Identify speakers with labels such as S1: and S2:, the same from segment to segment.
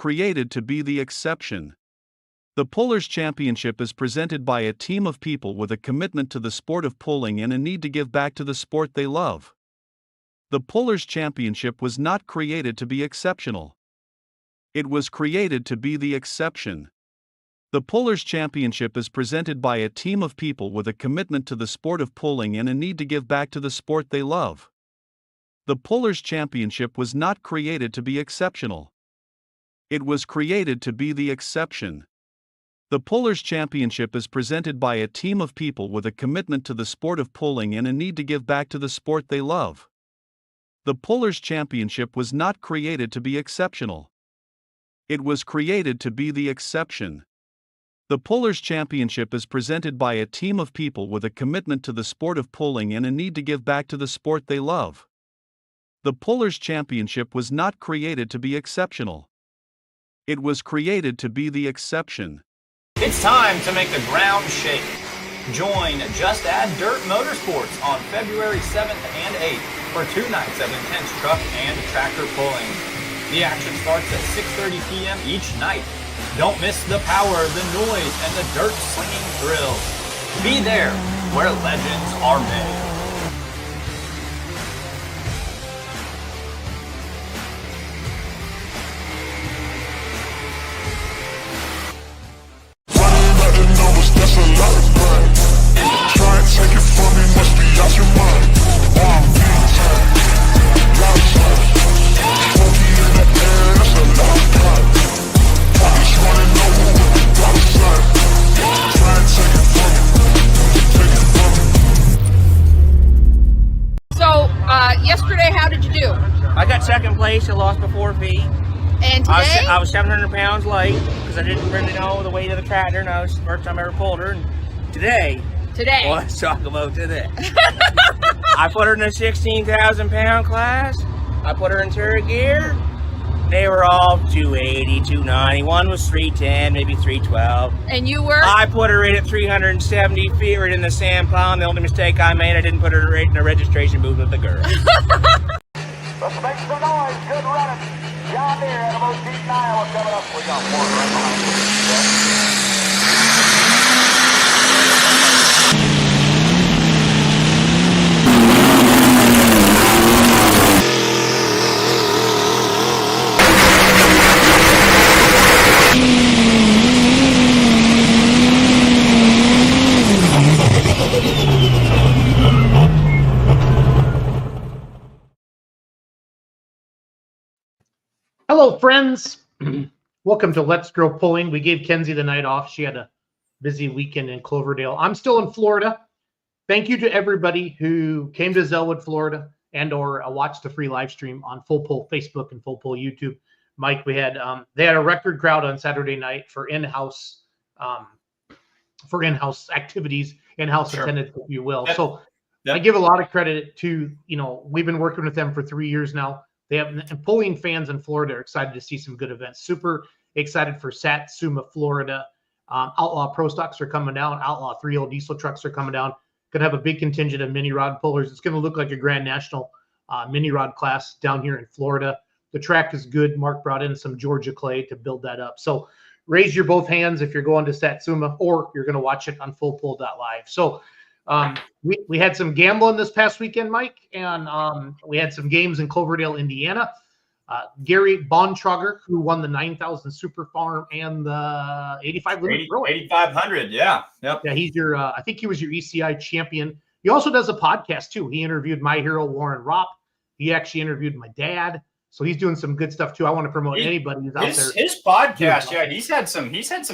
S1: created to be the exception. The Pullers Championship is presented by a team of people with a commitment to the sport of pulling and a need to give back to the sport they love. The Pullers Championship was not created to be exceptional. It was created to be the exception. The Pullers Championship is presented by a team of people with a commitment to the sport of pulling and a need to give back to the sport they love. The Pullers Championship was not created to be exceptional. It was created to be the exception. The Pullers Championship is presented by a team of people with a commitment to the sport of pulling and a need to give back to the sport they love. The Pullers Championship was not created to be exceptional. It was created to be the exception. The Pullers Championship is presented by a team of people with a commitment to the sport of pulling and a need to give back to the sport they love. The Pullers Championship was not created to be exceptional. It was created to be the exception.
S2: It's time to make the ground shake. Join Just Add Dirt Motorsports on February 7th and 8th for 2 nights of intense truck and tractor pulling. The action starts at 6:30 p.m. each night. Don't miss the power, the noise, and the dirt slinging thrill. Be there where legends are made.
S3: Yesterday, how did you do?
S4: I got second place. I lost by 4 feet.
S3: And today?
S4: I was 700 pounds light because I didn't really know the weight of the tractor, and that was the first time I ever pulled her. And today. Well, let's talk about today. I put her in the 16,000 pound class. I put her in third gear. They were all 280, 290. One was 310, maybe 312.
S3: And you were?
S4: I put her in at 370 feet right in the sand pile. The only mistake I made, I didn't put her right in the registration booth with the girl.
S5: Let's make some noise. Good running. John Deere, Animal Deep Iowa coming up. We got one right behind you.
S6: Hello, friends. Welcome to Let's Grow Pulling. We gave Kenzie the night off. She had a busy weekend in Cloverdale. I'm still in Florida. Thank you to everybody who came to Zellwood, Florida, and or watched the free live stream on Full Pull Facebook and Full Pull YouTube. Mike, they had a record crowd on Saturday night for in-house activities, in-house attendance, if you will.
S2: Yep.
S6: So
S2: Yep.
S6: I give a lot of credit to, we've been working with them for 3 years now. They have, and pulling fans in Florida are excited to see some good events. Super excited for Satsuma, Florida. Outlaw Pro Stocks are coming down. Outlaw 3.0 diesel trucks are coming down. Going to have a big contingent of mini rod pullers. It's going to look like a Grand National mini rod class down here in Florida. The track is good. Mark brought in some Georgia clay to build that up. So raise your both hands if you're going to Satsuma or you're going to watch it on fullpull.live. So we had some gambling this past weekend, Mike, and we had some games in Cloverdale, Indiana. Gary Bontrager, who won the 9,000 Super Farm and the 85 Limit Pro.
S2: 8,500, yeah. Yep.
S6: Yeah, he's your, I think he was your ECI champion. He also does a podcast, too. He interviewed my hero, Warren Ropp. He actually interviewed my dad. So he's doing some good stuff, too. I want to promote anybody who's out there. His
S2: podcast, yeah, he's had some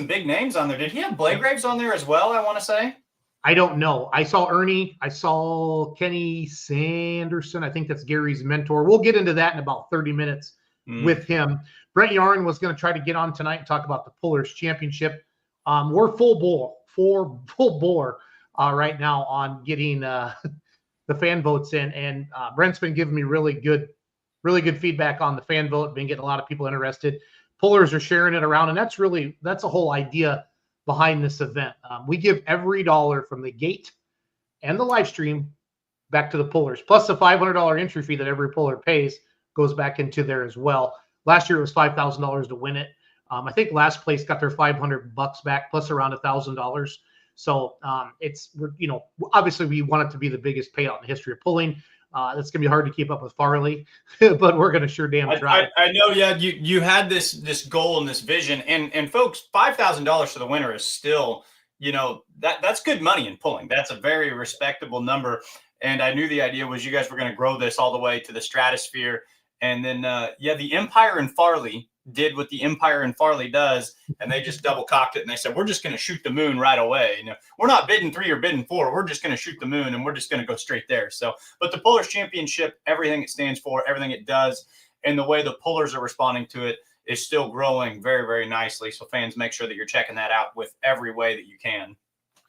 S2: big names on there. Did he have Blake Graves on there as well, I want to say?
S6: I don't know. I saw Ernie. I saw Kenny Sanderson. I think that's Gary's mentor. We'll get into that in about 30 minutes with him. Brent Yarn was going to try to get on tonight and talk about the Pullers Championship. We're full bore right now on getting the fan votes in. And Brent's been giving me really good feedback on the fan vote. Been getting a lot of people interested. Pullers are sharing it around. And that's a whole idea behind this event. We give every dollar from the gate and the live stream back to the pullers, plus the $500 entry fee that every puller pays goes back into there as well. Last year it was $5,000 to win it. I think last place got their $500 back plus around $1,000. So obviously we want it to be the biggest payout in the history of pulling. It's gonna be hard to keep up with Farley, but we're gonna sure damn try.
S2: I know. Yeah, you had this goal and this vision, and folks, $5,000 for the winner is still, that's good money in pulling. That's a very respectable number. And I knew the idea was you guys were going to grow this all the way to the stratosphere. And then, the Empire and Farley did what the Empire and Farley does, and they just double cocked it. And they said, we're just going to shoot the moon right away. We're not bidding 3 or bidding 4. We're just going to shoot the moon, and we're just going to go straight there. So, but the Pullers Championship, everything it stands for, everything it does, and the way the pullers are responding to it is still growing very, very nicely. So fans, make sure that you're checking that out with every way that you can.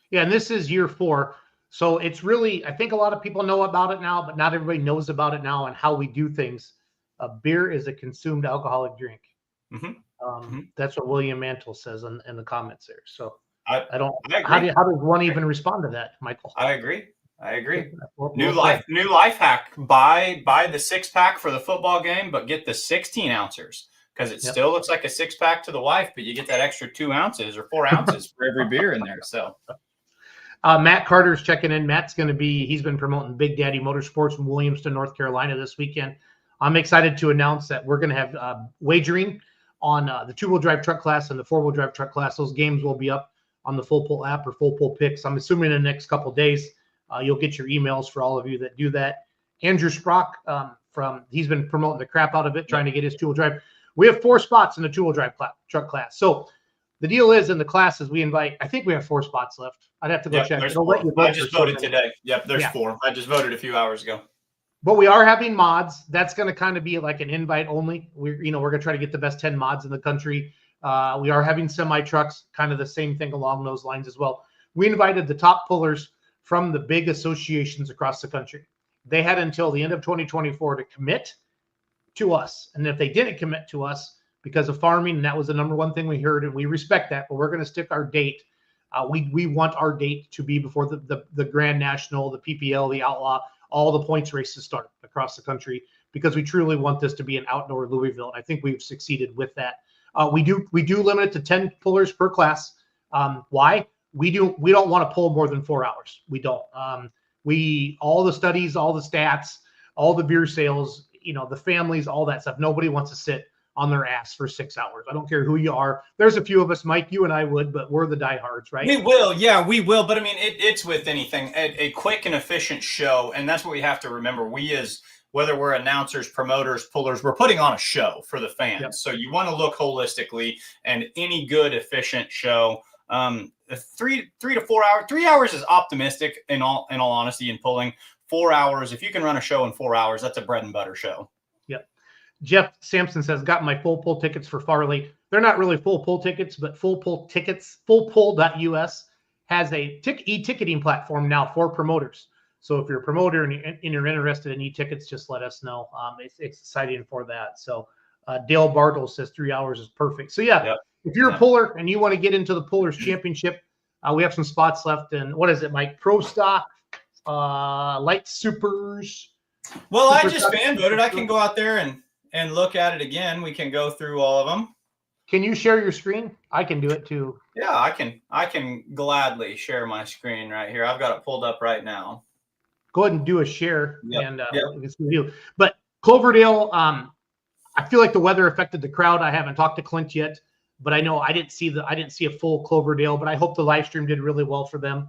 S6: Yeah, and this is year 4. So it's really, I think a lot of people know about it now, but not everybody knows about it now and how we do things. Beer is a consumed alcoholic drink. That's what William Mantle says in the comments there. So I how does one even respond to that, Michael?
S2: I agree. New life hack. Buy the 6-pack for the football game, but get the 16 ounces because it still looks like a 6-pack to the wife, but you get that extra 2 ounces or 4 ounces for every beer in there. So
S6: Matt Carter's checking in. Matt's he's been promoting Big Daddy Motorsports in Williamston, North Carolina this weekend. I'm excited to announce that we're going to have wagering on the 2-wheel drive truck class and the 4-wheel drive truck class. Those games will be up on the Full Pull app or Full Pull Picks. I'm assuming in the next couple of days, you'll get your emails for all of you that do that. Andrew Sprock, he's been promoting the crap out of it, trying to get his 2-wheel drive. We have 4 spots in the 2-wheel drive truck class. So the deal is in the classes we invite, I think we have 4 spots left. I'd have to go check.
S2: I just voted today. Yep, there's 4. I just voted a few hours ago.
S6: But we are having mods. That's going to kind of be like an invite only. We're going to try to get the best 10 mods in the country. We are having semi trucks, kind of the same thing along those lines as well. We invited the top pullers from the big associations across the country. They had until the end of 2024 to commit to us. And if they didn't commit to us because of farming, and that was the number one thing we heard, and we respect that, but we're going to stick our date. We want our date to be before the Grand National, the PPL, the Outlaw, all the points races start across the country, because we truly want this to be an outdoor Louisville. I think we've succeeded with that. We do limit it to 10 pullers per class. Why? We don't want to pull more than 4 hours. We don't. All the studies, all the stats, all the beer sales, the families, all that stuff. Nobody wants to sit on their ass for 6 hours. I don't care who you are. There's a few of us, Mike, you and I would, but we're the diehards, right?
S2: We will. Yeah, we will. But I mean, it's with anything, a quick and efficient show. And that's what we have to remember. We, as whether we're announcers, promoters, pullers, we're putting on a show for the fans. Yep. So you want to look holistically, and any good, efficient show, 3 to 4 hours, 3 hours is optimistic in all honesty in pulling. 4 hours, if you can run a show in 4 hours, that's a bread and butter show.
S6: Yep. Jeff Sampson says, got my full pull tickets for Farley. They're not really full pull tickets, but full pull tickets, fullpull.us has a e-ticketing platform now for promoters. So if you're a promoter and you're interested in e-tickets, just let us know. It's exciting for that. So Dale Bartle says 3 hours is perfect. So yeah, if you're a puller and you want to get into the Pullers Championship, we have some spots left. And what is it, Mike? Pro Stock, Light Supers.
S2: Well, I just fan voted. I can go out there and look at it again. We can go through all of them.
S6: Can you share your screen? I can do it too.
S2: Yeah, I can gladly share my screen right here. I've got it pulled up right now.
S6: Go ahead and do a share, and it's with you. But Cloverdale, I feel like the weather affected the crowd. I haven't talked to Clint yet, but I know I didn't see a full Cloverdale. But I hope the live stream did really well for them.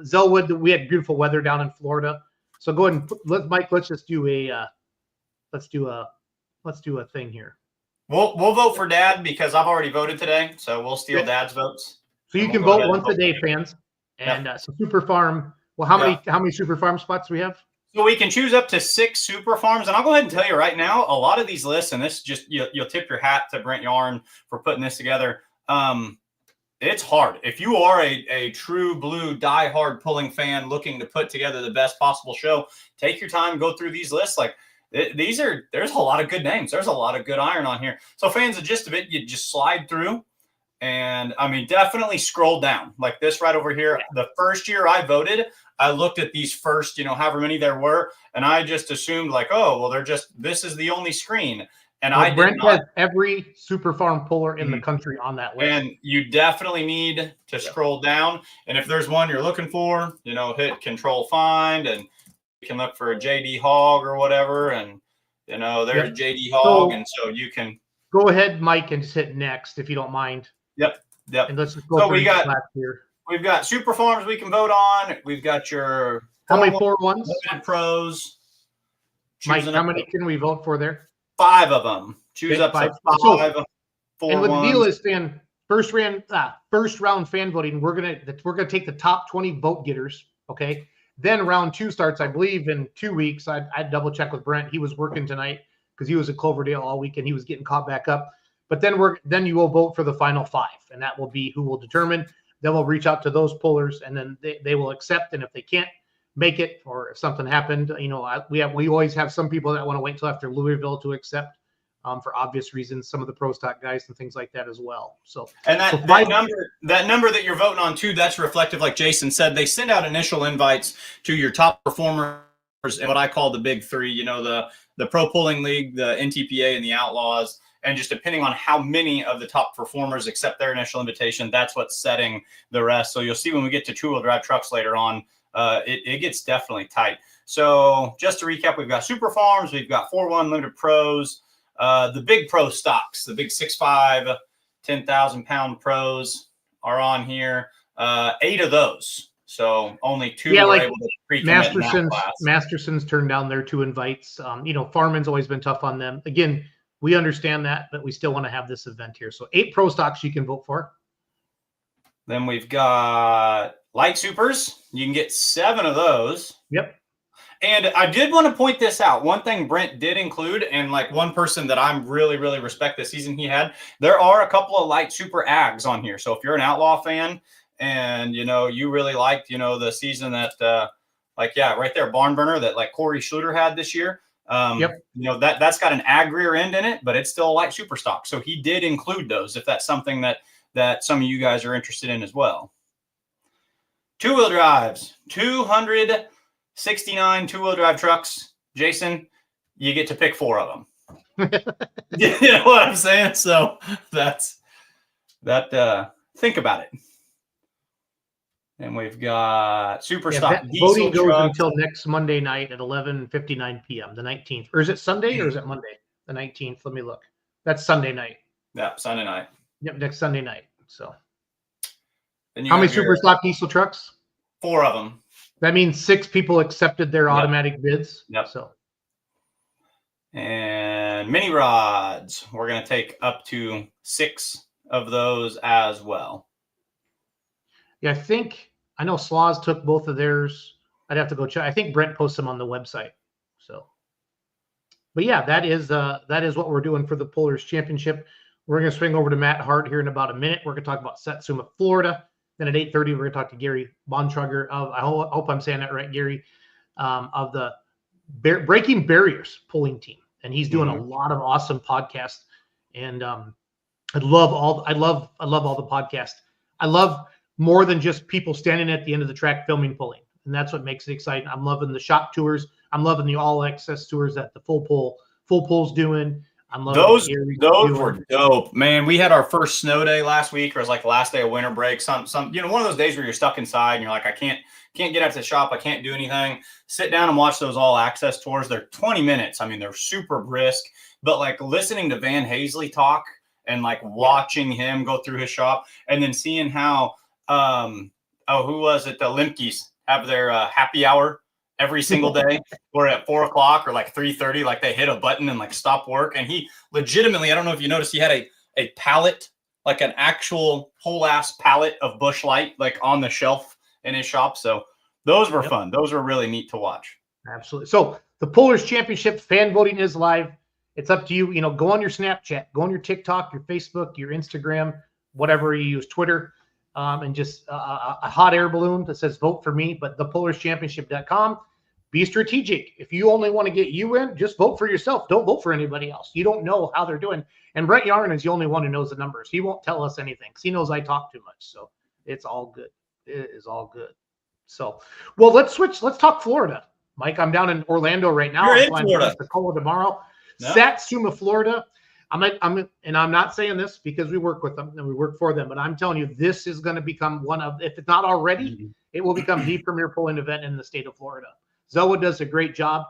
S6: Zellwood, we had beautiful weather down in Florida. So go ahead and let's just do a thing here.
S2: We'll vote for Dad because I've already voted today, so we'll steal Dad's votes.
S6: So you can vote once a day, fans. And so Super Farm. Well, how many Super Farm spots do we have?
S2: So we can choose up to 6 Super Farms, and I'll go ahead and tell you right now, a lot of these lists, and this just you'll tip your hat to Brent Yarn for putting this together. It's hard. If you are a true blue diehard pulling fan looking to put together the best possible show, take your time, go through these lists. Like there's a lot of good names. There's a lot of good iron on here. So fans, the gist of it, you just slide through. And I mean, definitely scroll down like this right over here. The first year I voted, I looked at these first, however many there were, and I just assumed like, oh, well, this is the only screen. And
S6: well, Brent has every super farm puller in the country on that list.
S2: And you definitely need to scroll down. And if there's one you're looking for, hit Control Find, and you can look for a JD Hog or whatever. And, there's JD Hog. And so you can
S6: go ahead, Mike, and just hit next if you don't mind.
S2: Yep.
S6: And let's just go through here.
S2: We've got super farms we can vote on. We've got your
S6: how many 4-1s?
S2: Pros.
S6: Mike, how many can we vote for there?
S2: 5 of them. Choose up to 5.
S6: And what the deal is, fan first round fan voting. We're gonna take the top 20 vote getters. Okay. Then round 2 starts, I believe, in 2 weeks. I'd double check with Brent. He was working tonight because he was at Cloverdale all weekend. He was getting caught back up. But then you will vote for the final 5, and that will be who will determine. Then we'll reach out to those pullers, and then they will accept. And if they can't make it, or if something happened, we always have some people that want to wait till after Louisville to accept, for obvious reasons. Some of the pro stock guys and things like that as well. So
S2: and that number that you're voting on too, that's reflective, like Jason said. They send out initial invites to your top performers in what I call the big 3. The Pro Pulling League, the NTPA, and the Outlaws. And just depending on how many of the top performers accept their initial invitation, that's what's setting the rest. So you'll see when we get to 2-wheel drive trucks later on, it gets definitely tight. So just to recap, we've got super farms, we've got 4-1 limited pros, the big pro stocks, the big 6'5", 10,000 pound pros are on here. 8 of those. So only 2 were able to pre-commit in that class.
S6: Masterson's turned down their 2 invites. Farman's always been tough on them. Again, we understand that, but we still want to have this event here. So 8 pro stocks you can vote for.
S2: Then we've got light supers. You can get 7 of those.
S6: Yep.
S2: And I did want to point this out. One thing Brent did include, and like one person that I'm really, really respect this season he had, there are a couple of light super ags on here. So if you're an Outlaw fan and, you really liked, the season that, right there, Barn Burner that like Corey Schluter had this year. That's got an ag rear end in it, but it's still a light super stock. So he did include those if that's something that some of you guys are interested in as well. 2-wheel drives, 269 2-wheel drive trucks. Jason, you get to pick 4 of them. You know what I'm saying? So that's that. Think about it. And we've got super stock diesel
S6: voting goes
S2: trucks
S6: until next Monday night at 11:59 p.m. the 19th. Or is it Sunday or is it Monday? The 19th. Let me look. That's Sunday night.
S2: Yeah, Sunday night.
S6: Yep, next Sunday night. So
S2: how
S6: many super stock diesel trucks?
S2: 4 of them.
S6: That means 6 people accepted their automatic bids.
S2: Yep.
S6: So
S2: and mini rods. We're going to take up to 6 of those as well.
S6: Yeah, I know Slaws took both of theirs. I'd have to go check. I think Brent posts them on the website. So, but yeah, that is what we're doing for the Pullers Championship. We're going to swing over to Matt Hart here in about a minute. We're going to talk about Satsuma, Florida. Then at 8:30, we're going to talk to Gary Bontrager of, I hope I'm saying that right, Gary, of the Breaking Barriers pulling team. And he's doing a lot of awesome podcasts. And I love all the podcasts. I love more than just people standing at the end of the track filming pulling. And that's what makes it exciting. I'm loving the shop tours. I'm loving the all access tours that the full pull's doing. I'm loving
S2: those were dope, man. We had our first snow day last week, or it was like the last day of winter break. One of those days where you're stuck inside and you're like, I can't get out to the shop. I can't do anything. Sit down and watch those all access tours. They're 20 minutes. I mean, they're super brisk, but like listening to Van Hazley talk and like watching him go through his shop and then seeing how, who was it? The Limkeys have their happy hour every single day, or at 4 o'clock or like 3:30, like they hit a button and like stop work. And he legitimately, I don't know if you noticed, he had a pallet, like an actual whole ass pallet of Busch Light, like on the shelf in his shop. So those were fun. Those were really neat to watch.
S6: Absolutely. So the Pullers Championship fan voting is live. It's up to you. Go on your Snapchat, go on your TikTok, your Facebook, your Instagram, whatever you use, Twitter. And just a hot air balloon that says vote for me, but thepullerschampionship.com. Be strategic. If you only want to get you in, just vote for yourself. Don't vote for anybody else. You don't know how they're doing. And Brett Yarn is the only one who knows the numbers. He won't tell us anything because he knows I talk too much. So it's all good. It is all good. So, well, let's switch. Let's talk Florida. Mike, I'm down in Orlando right now.
S2: You're
S6: I'm
S2: in
S6: flying
S2: Florida.
S6: to Pensacola tomorrow.
S2: No.
S6: Satsuma, Florida. And I'm not saying this because we work with them and we work for them, but I'm telling you, this is going to become one of, if it's not already, it will become the premier pulling event in the state of Florida. Zoa does a great job.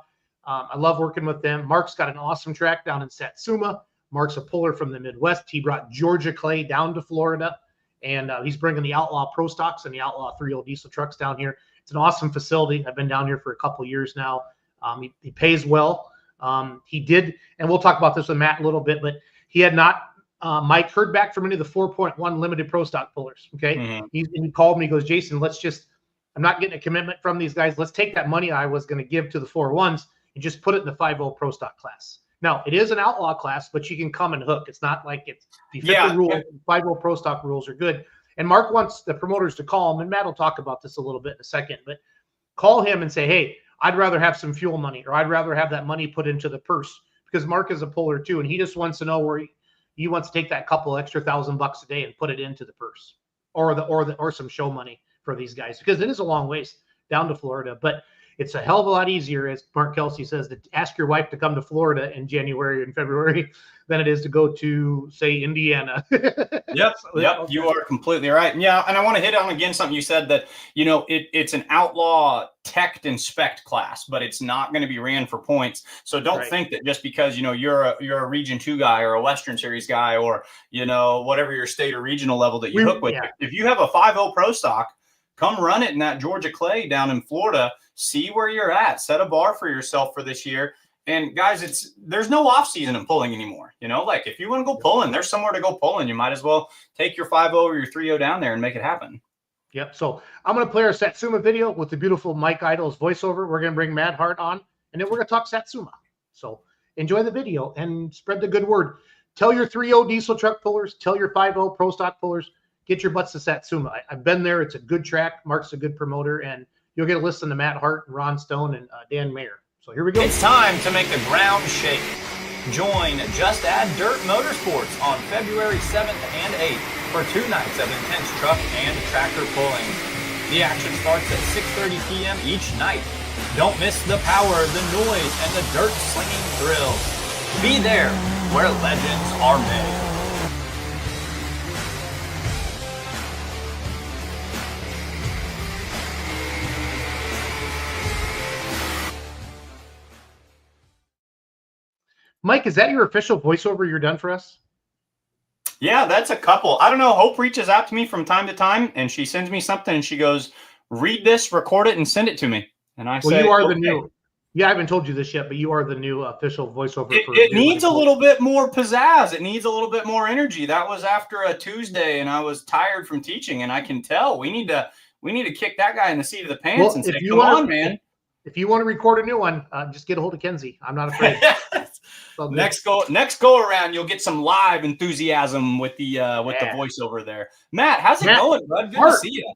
S6: I love working with them. Mark's got an awesome track down in Satsuma. Mark's a puller from the Midwest. He brought Georgia clay down to Florida, and he's bringing the Outlaw Pro Stocks and the Outlaw 3.0 diesel trucks down here. It's an awesome facility. I've been down here for a couple of years now. He pays well. He did, and we'll talk about this with Matt a little bit, but he had not, Mike, heard back from any of the 4.1 limited pro stock pullers. Okay. He called me, he goes, Jason, I'm not getting a commitment from these guys. Let's take that money I was going to give to the 4.1s and just put it in the 5.0 pro stock class. Now, it is an outlaw class, but you can come and hook. It's not like it's the rules. 5.0 pro stock rules are good. And Mark wants the promoters to call him, and Matt will talk about this a little bit in a second, but call him and say, hey, I'd rather have some fuel money, or I'd rather have that money put into the purse, because Mark is a puller too, and he just wants to know where he wants to take that couple extra $1,000 a day and put it into the purse, or some show money for these guys, because it is a long ways down to Florida. But it's a hell of a lot easier, as Mark Kelsey says, to ask your wife to come to Florida in January and February than it is to go to, say, Indiana.
S2: Yep. You are completely right. Yeah. And I want to hit on again something you said, that, it's an outlaw tech inspect class, but it's not going to be ran for points. So don't think that just because, you're a region 2 guy or a Western Series guy, or, whatever your state or regional level that you hook with. Yeah. If you have a 5.0 pro stock, come run it in that Georgia clay down in Florida. See where you're at. Set a bar for yourself for this year. And guys, there's no off season in pulling anymore. Like if you want to go pulling, there's somewhere to go pulling. You might as well take your 5.0 or your 3.0 down there and make it happen.
S6: Yep. So I'm going to play our Satsuma video with the beautiful Mike Idle's voiceover. We're going to bring Mad Hart on, and then we're going to talk Satsuma. So enjoy the video and spread the good word. Tell your 3.0 diesel truck pullers, tell your 5.0 pro stock pullers, get your butts to Satsuma. I've been there. It's a good track. Mark's a good promoter, and you'll get to listen to Matt Hart, Ron Stone, and Dan Mayer. So here we go.
S2: It's time to make the ground shake. Join Just Add Dirt Motorsports on February 7th and 8th for 2 nights of intense truck and tractor pulling. The action starts at 6:30 p.m. each night. Don't miss the power, the noise, and the dirt slinging thrill. Be there where legends are made.
S6: Mike, is that your official voiceover you're done for us?
S2: Yeah, that's a couple. I don't know. Hope reaches out to me from time to time, and she sends me something, and she goes, read this, record it, and send it to me. And I say,
S6: you are the new. Yeah, I haven't told you this yet, but you are the new official voiceover.
S2: It needs a little bit more pizzazz. It needs a little bit more energy. That was after a Tuesday, and I was tired from teaching, and I can tell we need to kick that guy in the seat of the pants and say, come on, man.
S6: If you want to record a new one, just get a hold of Kenzie. I'm not afraid.
S2: Next go around, you'll get some live enthusiasm with the voiceover there. Matt, how's it going, bud? Good to see you.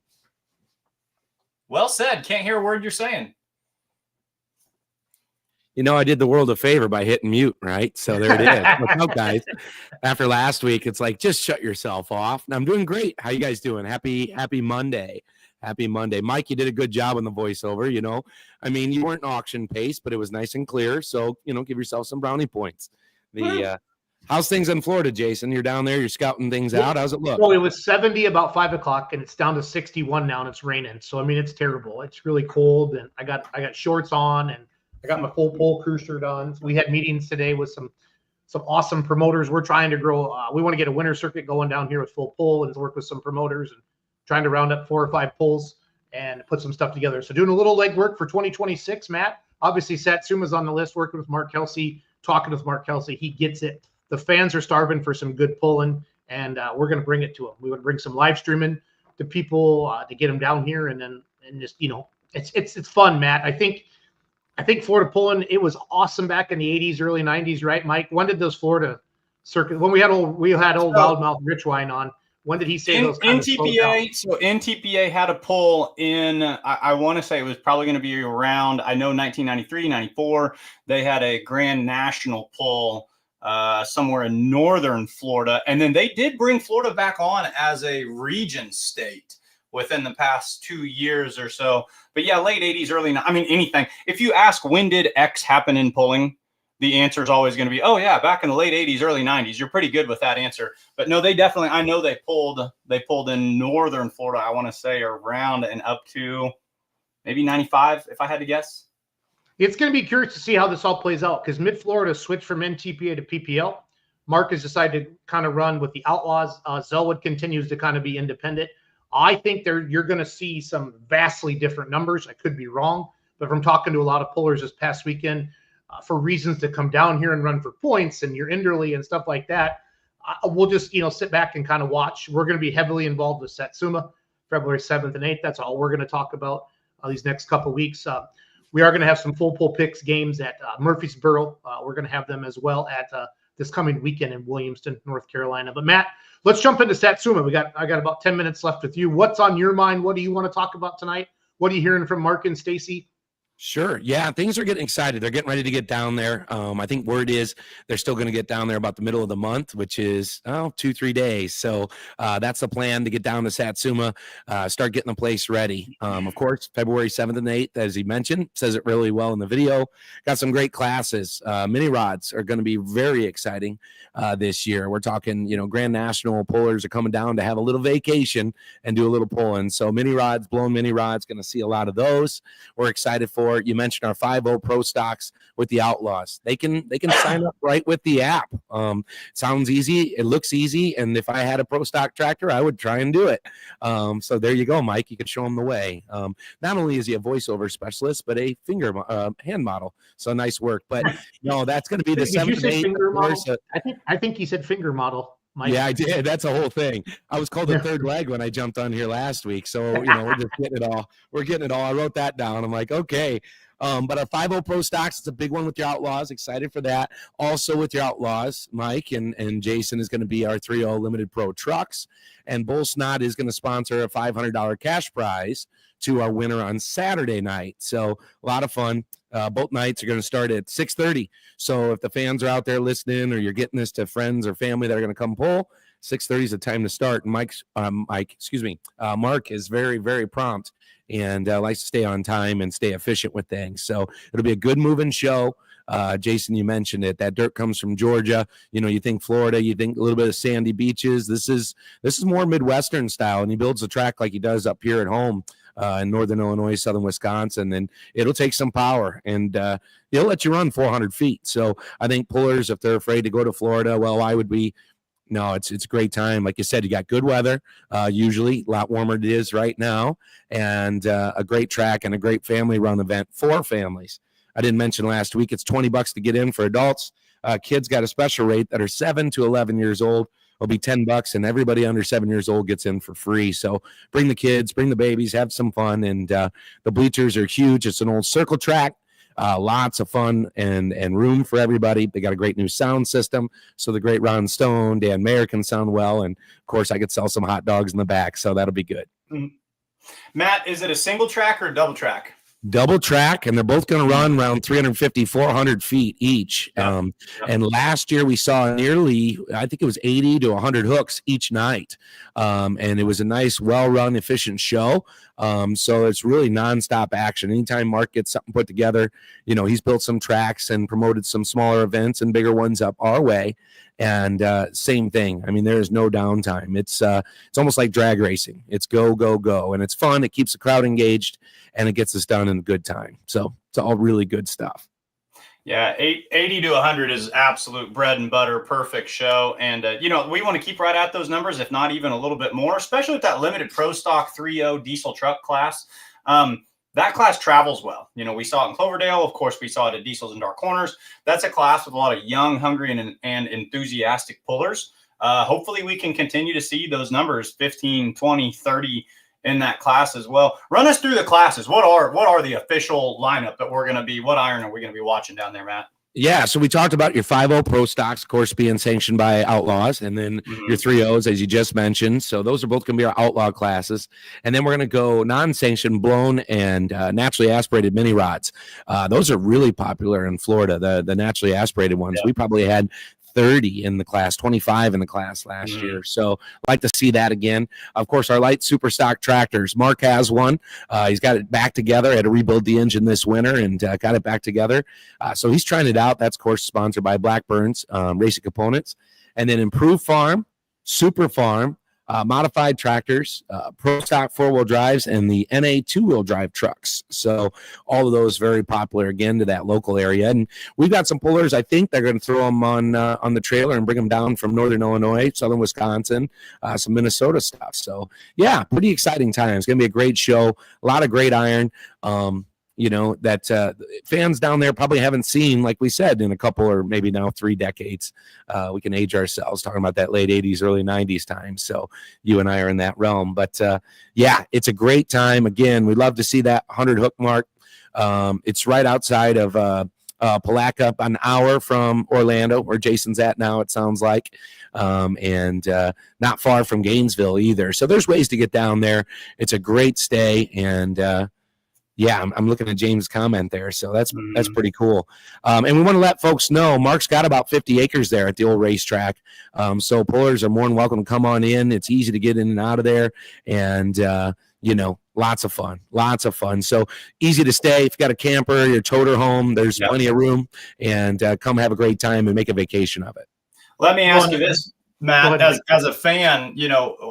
S2: Well said. Can't hear a word you're saying.
S7: I did the world a favor by hitting mute, right? So there it is. What's up, guys? After last week, it's like, just shut yourself off. And I'm doing great. How you guys doing? Happy Monday. Happy Monday. Mike, you did a good job on the voiceover, you weren't auction pace, but it was nice and clear. So, give yourself some brownie points. How's things in Florida, Jason? You're down there, you're scouting things out. How's it look?
S6: Well, it was 70 about 5 o'clock, and it's down to 61 now, and it's raining. So, it's terrible. It's really cold, and I got shorts on, and I got my full pole crew shirt on. So we had meetings today with some awesome promoters. We're trying to grow. We want to get a winter circuit going down here with full pole and work with some promoters and trying to round up 4 or 5 pulls and put some stuff together. So doing a little legwork for 2026, Matt. Obviously, Satsuma's on the list, working with Mark Kelsey, talking with Mark Kelsey. He gets it. The fans are starving for some good pulling, and we're going to bring it to them. We want to bring some live streaming to people to get them down here, and just it's fun, Matt. I think Florida pulling, it was awesome back in the 80s, early 90s, right, Mike? When did those Florida circuit? When we had old Loudmouth Richwine on. When did he say those?
S2: NTPA? So NTPA had a pull in, I want to say it was probably going to be around, I know 1993, 94. They had a Grand National pull somewhere in northern Florida. And then they did bring Florida back on as a region state within the past 2 years or so. But yeah, late 80s, anything. If you ask when did X happen in pulling, the answer is always going to be, oh yeah, back in the late 80s, early 90s. You're pretty good with that answer. But no, they definitely, I know they pulled in northern Florida, I want to say around and up to maybe 95, if I had to guess.
S6: It's going to be curious to see how this all plays out, because Mid-Florida switched from NTPA to PPL. Mark has decided to kind of run with the Outlaws. Zellwood continues to kind of be independent. I think you're going to see some vastly different numbers. I could be wrong, but from talking to a lot of pullers this past weekend, for reasons to come down here and run for points and your Inderly and stuff like that, we'll just sit back and kind of watch. We're going to be heavily involved with Satsuma February 7th and 8th. That's all we're going to talk about these next couple of weeks. We are going to have some full pull picks games at Murfreesboro. We're going to have them as well at this coming weekend in Williamston, North Carolina. But Matt, let's jump into Satsuma. I got about 10 minutes left with you. What's on your mind? What do you want to talk about tonight? What are you hearing from Mark and Stacy?
S7: Sure. Yeah, things are getting excited. They're getting ready to get down there. I think word is they're still going to get down there about the middle of the month, which is 2-3 days. So that's the plan, to get down to Satsuma, start getting the place ready. Of course, February 7th and 8th, as he mentioned, says it really well in the video. Got some great classes. Mini rods are going to be very exciting this year. We're talking, Grand National pullers are coming down to have a little vacation and do a little pulling. So mini rods, blown mini rods, going to see a lot of those. We're excited for. You mentioned our 5-0 Pro Stocks with the Outlaws. They can sign up right with the app. Sounds easy. It looks easy. And if I had a Pro Stock tractor, I would try and do it. So there you go, Mike. You can show them the way. Not only is he a voiceover specialist, but a hand model. So nice work. But that's going to be the 7th and 8th.
S6: Finger model? I think he said finger model. Mike.
S7: Yeah, I did. That's a whole thing. I was called the third leg when I jumped on here last week. So, we're just getting it all. We're getting it all. I wrote that down. I'm like, okay. But our 5-0 Pro Stocks, it's a big one with your Outlaws. Excited for that. Also with your Outlaws, Mike and Jason is going to be our 3-0 Limited Pro Trucks. And Bull Snot is going to sponsor a $500 cash prize to our winner on Saturday night. So a lot of fun. Both nights are going to start at 6:30. So if the fans are out there listening, or you're getting this to friends or family that are going to come pull, 6:30 is the time to start. And Mark is very, very prompt and likes to stay on time and stay efficient with things. So it'll be a good moving show. Jason, you mentioned it. That dirt comes from Georgia. You think Florida, you think a little bit of sandy beaches. This is more Midwestern style, and he builds a track like he does up here at home. In northern Illinois, southern Wisconsin, and it'll take some power, and he'll let you run 400 feet. So I think pullers, if they're afraid to go to Florida, well, I would be. No, it's a great time. Like you said, you got good weather, usually a lot warmer than it is right now, and a great track and a great family run event for families. I didn't mention last week, it's $20 to get in for adults. Kids got a special rate that are 7 to 11 years old. It'll be $10, and everybody under 7 years old gets in for free. So bring the kids, bring the babies, have some fun. And the bleachers are huge. It's an old circle track, lots of fun and room for everybody. They got a great new sound system. So the great Ron Stone, Dan Mayer can sound well. And of course, I could sell some hot dogs in the back. So that'll be good.
S2: Mm-hmm. Matt, is it a single track or a double track?
S7: Double track, and they're both going to run around 350, 400 feet each. And last year we saw nearly, I think it was 80 to 100 hooks each night. And it was a nice, well-run, efficient show. So it's really nonstop action. Anytime Mark gets something put together, he's built some tracks and promoted some smaller events and bigger ones up our way. And same thing. I mean, there is no downtime. It's almost like drag racing. It's go, go, go. And it's fun. It keeps the crowd engaged, and it gets us done in a good time. So it's all really good stuff.
S2: Yeah, 80 to 100 is absolute bread and butter, perfect show. And, we want to keep right at those numbers, if not even a little bit more, especially with that limited Pro Stock 3.0 diesel truck class. That class travels well. We saw it in Cloverdale. Of course, we saw it at Diesels and Dark Corners. That's a class with a lot of young, hungry, and enthusiastic pullers. Hopefully, we can continue to see those numbers, 15, 20, 30 in that class as well. Run us through the classes. What are the official lineup that what iron are we going to be watching down there, Matt?
S7: Yeah, so we talked about your 5.0 Pro Stocks, of course, being sanctioned by Outlaws, and then your 3.0s, as you just mentioned. So those are both going to be our Outlaw classes. And then we're going to go non-sanctioned, blown, and naturally aspirated mini rods. Those are really popular in Florida, the naturally aspirated ones. Yeah. We probably had 30 in the class, 25 in the class last year. So I'd like to see that again. Of course, our light super stock tractors. Mark has one. He's got it back together. Had to rebuild the engine this winter and got it back together. So he's trying it out. That's, of course, sponsored by Blackburn's Racing Components. And then Improved Farm, Super Farm, modified tractors, pro stock 4-wheel drives, and the NA 2-wheel drive trucks. So all of those very popular again to that local area. And we've got some pullers. I think they're going to throw them on the trailer and bring them down from northern Illinois, southern Wisconsin, some Minnesota stuff. So yeah, pretty exciting time. It's going to be a great show. A lot of great iron. That fans down there probably haven't seen, like we said, in a couple or maybe now 3 decades. We can age ourselves talking about that late 80s, early 90s time. So you and I are in that realm. But, yeah, it's a great time. Again, we'd love to see that 100 hook mark. It's right outside of Palatka, an hour from Orlando, where Jason's at now, it sounds like, and not far from Gainesville either. So there's ways to get down there. It's a great stay, and yeah, I'm looking at James' comment there, so that's pretty cool. And we want to let folks know Mark's got about 50 acres there at the old racetrack, so pullers are more than welcome to come on in. It's easy to get in and out of there, and lots of fun. So easy to stay. If you got a camper, your toter home, there's plenty of room, and come have a great time and make a vacation of it.
S2: Let me ask you this, Matt, as a fan,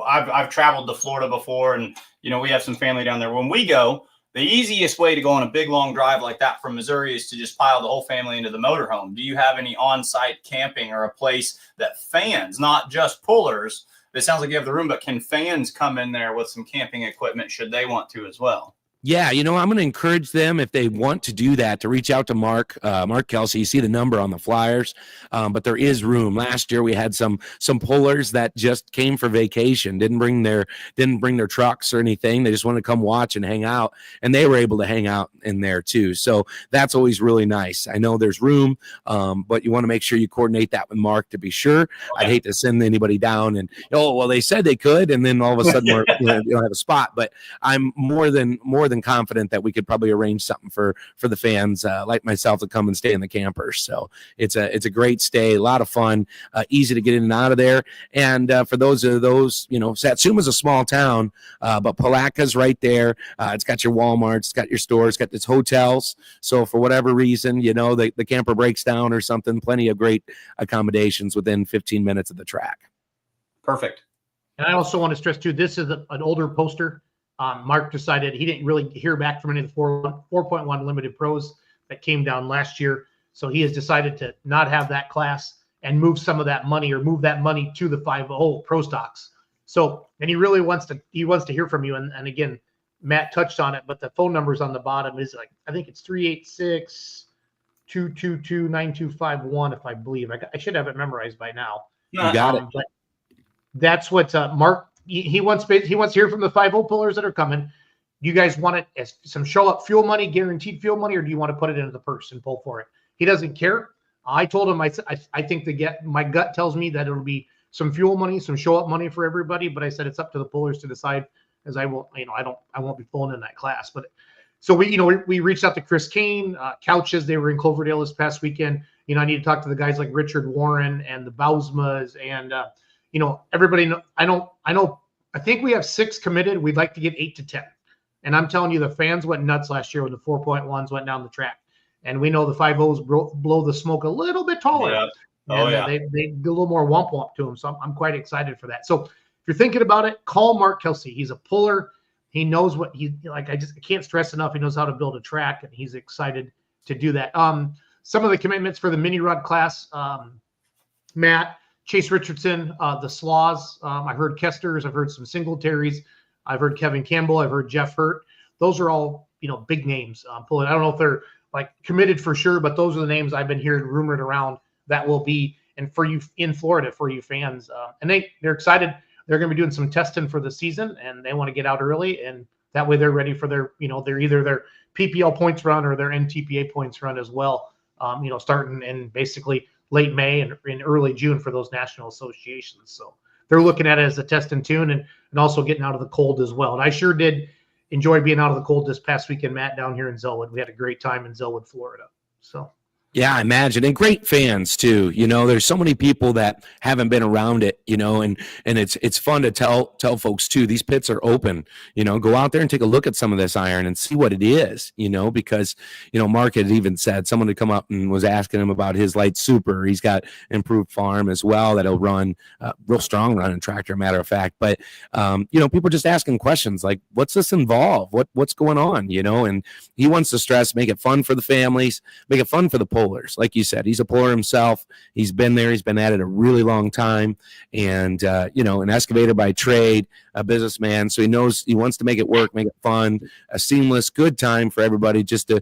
S2: I've traveled to Florida before, and we have some family down there. When we go, the easiest way to go on a big long drive like that from Missouri is to just pile the whole family into the motorhome. Do you have any on-site camping or a place that fans, not just pullers, it sounds like you have the room, but can fans come in there with some camping equipment should they want to as well?
S7: Yeah, I'm going to encourage them, if they want to do that, to reach out to Mark Kelsey. You see the number on the flyers, but there is room. Last year we had some pullers that just came for vacation, didn't bring their trucks or anything. They just wanted to come watch and hang out, and they were able to hang out in there too. So that's always really nice. I know there's room, but you want to make sure you coordinate that with Mark to be sure. Okay. I'd hate to send anybody down and they said they could, and then all of a sudden you don't have a spot. But I'm more than confident that we could probably arrange something for the fans like myself to come and stay in the campers. So it's a great stay, a lot of fun, easy to get in and out of there. And for those Satsuma's a small town, but Palatka's right there. It's got your Walmarts, it's got your stores, it's got its hotels. So for whatever reason, the camper breaks down or something, plenty of great accommodations within 15 minutes of the track.
S2: Perfect.
S6: And I also want to stress too, this is an older poster. Mark decided he didn't really hear back from any of the 4.1 limited pros that came down last year. So he has decided to not have that class and move some of that money to the 5.0 pro stocks. So, and he really wants to hear from you. And again, Matt touched on it, but the phone numbers on the bottom is I think it's 386-222-9251, if I believe. I should have it memorized by now.
S7: You got it.
S6: But that's what Mark, he wants to hear from the 5.0 pullers that are coming. You guys want it as some show up fuel money, guaranteed fuel money, or do you want to put it into the purse and pull for it? He doesn't care. I told him I think my gut tells me that it'll be some fuel money, some show up money for everybody. But I said it's up to the pullers to decide, as I won't be pulling in that class. But so we reached out to Chris Kane, Couches. They were in Cloverdale this past weekend. I need to talk to the guys like Richard Warren and the Bausmas and everybody. I think we have 6 committed. We'd like to get 8 to 10. And I'm telling you, the fans went nuts last year when the 4.1s went down the track. And we know the 5.0s blow the smoke a little bit taller. Yeah. They do a little more womp to them. So I'm quite excited for that. So if you're thinking about it, call Mark Kelsey. He's a puller. He knows what he like. I can't stress enough. He knows how to build a track, and he's excited to do that. Some of the commitments for the mini rod class, Matt, Chase Richardson, the Slaws. I've heard Kesters. I've heard some Singletaries. I've heard Kevin Campbell. I've heard Jeff Hurt. Those are all, big names. Pulling. I don't know if they're committed for sure, but those are the names I've been hearing rumored around that will be, and for you in Florida, for you fans. And they're excited. They're going to be doing some testing for the season, and they want to get out early, and that way they're ready for their, they're either their PPL points run or their NTPA points run as well. Starting in basically late May and in early June for those national associations. So they're looking at it as a test and tune and also getting out of the cold as well. And I sure did enjoy being out of the cold this past weekend, Matt, down here in Zellwood. We had a great time in Zellwood, Florida. So
S7: Yeah, I imagine. And great fans too. There's so many people that haven't been around it, and it's fun to tell folks too. These pits are open, go out there and take a look at some of this iron and see what it is, because, Mark had even said someone had come up and was asking him about his light super. He's got improved farm as well that'll run real strong running tractor, matter of fact. But, people just asking questions like, what's this involve? What's going on? And he wants to stress, make it fun for the families, make it fun for the pullers. Like you said, he's a puller himself. He's been there. He's been at it a really long time. And, an excavator by trade, a businessman. So he knows he wants to make it work, make it fun, a seamless, good time for everybody just to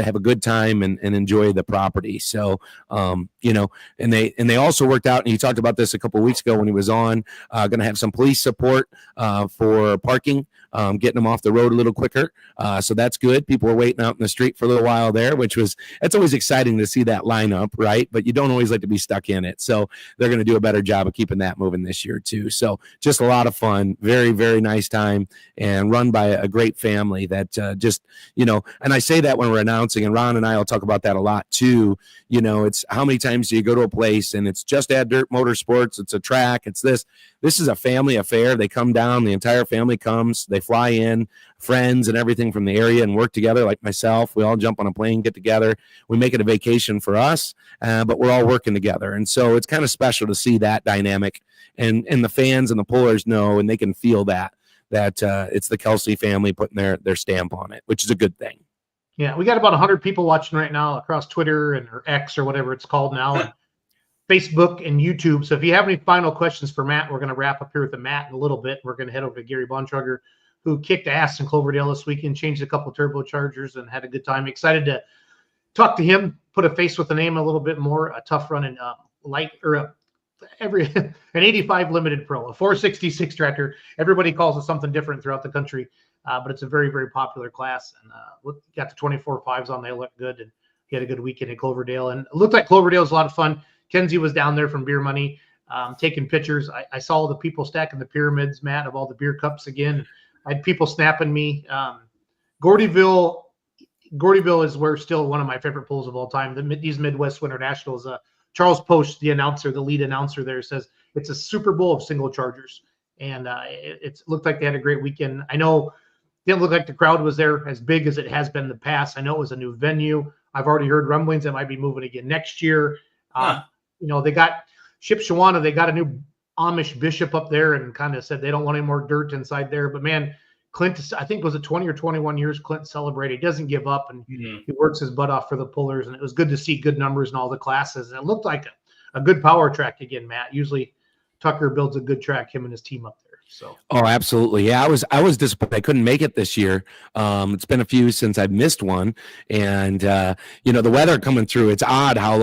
S7: have a good time and enjoy the property. So, and they also worked out, and he talked about this a couple of weeks ago when he was on, going to have some police support for parking, getting them off the road a little quicker. So that's good. People were waiting out in the street for a little while there, it's always exciting to see that lineup, right? But you don't always like to be stuck in it. So they're going to do a better job of keeping that moving this year too. So just a lot of fun, very, very nice time, and run by a great family that and I say that when we're announcing, and Ron and I will talk about that a lot too. It's how many times do you go to a place and it's Just Add Dirt Motorsports, it's a track, it's this is a family affair. They come down, the entire family comes, they fly in, friends and everything from the area, and work together. Like myself, we all jump on a plane, get together, we make it a vacation for us, but we're all working together. And so it's kind of special to see that dynamic, and the fans and the pullers know, and they can feel that it's the Kelsey family putting their stamp on it, which is a good thing.
S6: Yeah, we got about 100 people watching right now across Twitter or X or whatever it's called now, and Facebook and YouTube. So if you have any final questions for Matt, we're going to wrap up here with Matt in a little bit. We're going to head over to Gary Bontrager, who kicked ass in Cloverdale this weekend, changed a couple turbochargers, and had a good time. Excited to talk to him, put a face with the name a little bit more. A tough running an 85 Limited Pro, a 466 tractor. Everybody calls it something different throughout the country, but it's a very, very popular class. And got the 24.5s on. They look good, and he had a good weekend in Cloverdale. And it looked like Cloverdale was a lot of fun. Kenzie was down there from Beer Money, taking pictures. I saw all the people stacking the pyramids, Matt, of all the beer cups again. I had people snapping me. Gordyville is where still one of my favorite pulls of all time. These Midwest Winter Nationals. Charles Post, the lead announcer there, says it's a Super Bowl of single chargers. And it looked like they had a great weekend. I know it didn't look like the crowd was there as big as it has been in the past. I know it was a new venue. I've already heard rumblings that might be moving again next year. They got Shipshewana. They got a new Amish bishop up there, and kind of said they don't want any more dirt inside there. But man, Clint, I think was it 20 or 21 years Clint celebrated. He doesn't give up, and he works his butt off for the pullers. And it was good to see good numbers in all the classes. And it looked like a good power track again, Matt. Usually Tucker builds a good track, him and his team up there. So.
S7: Oh, absolutely. Yeah, I was disappointed. I couldn't make it this year. It's been a few since I've missed one. And, the weather coming through, it's odd how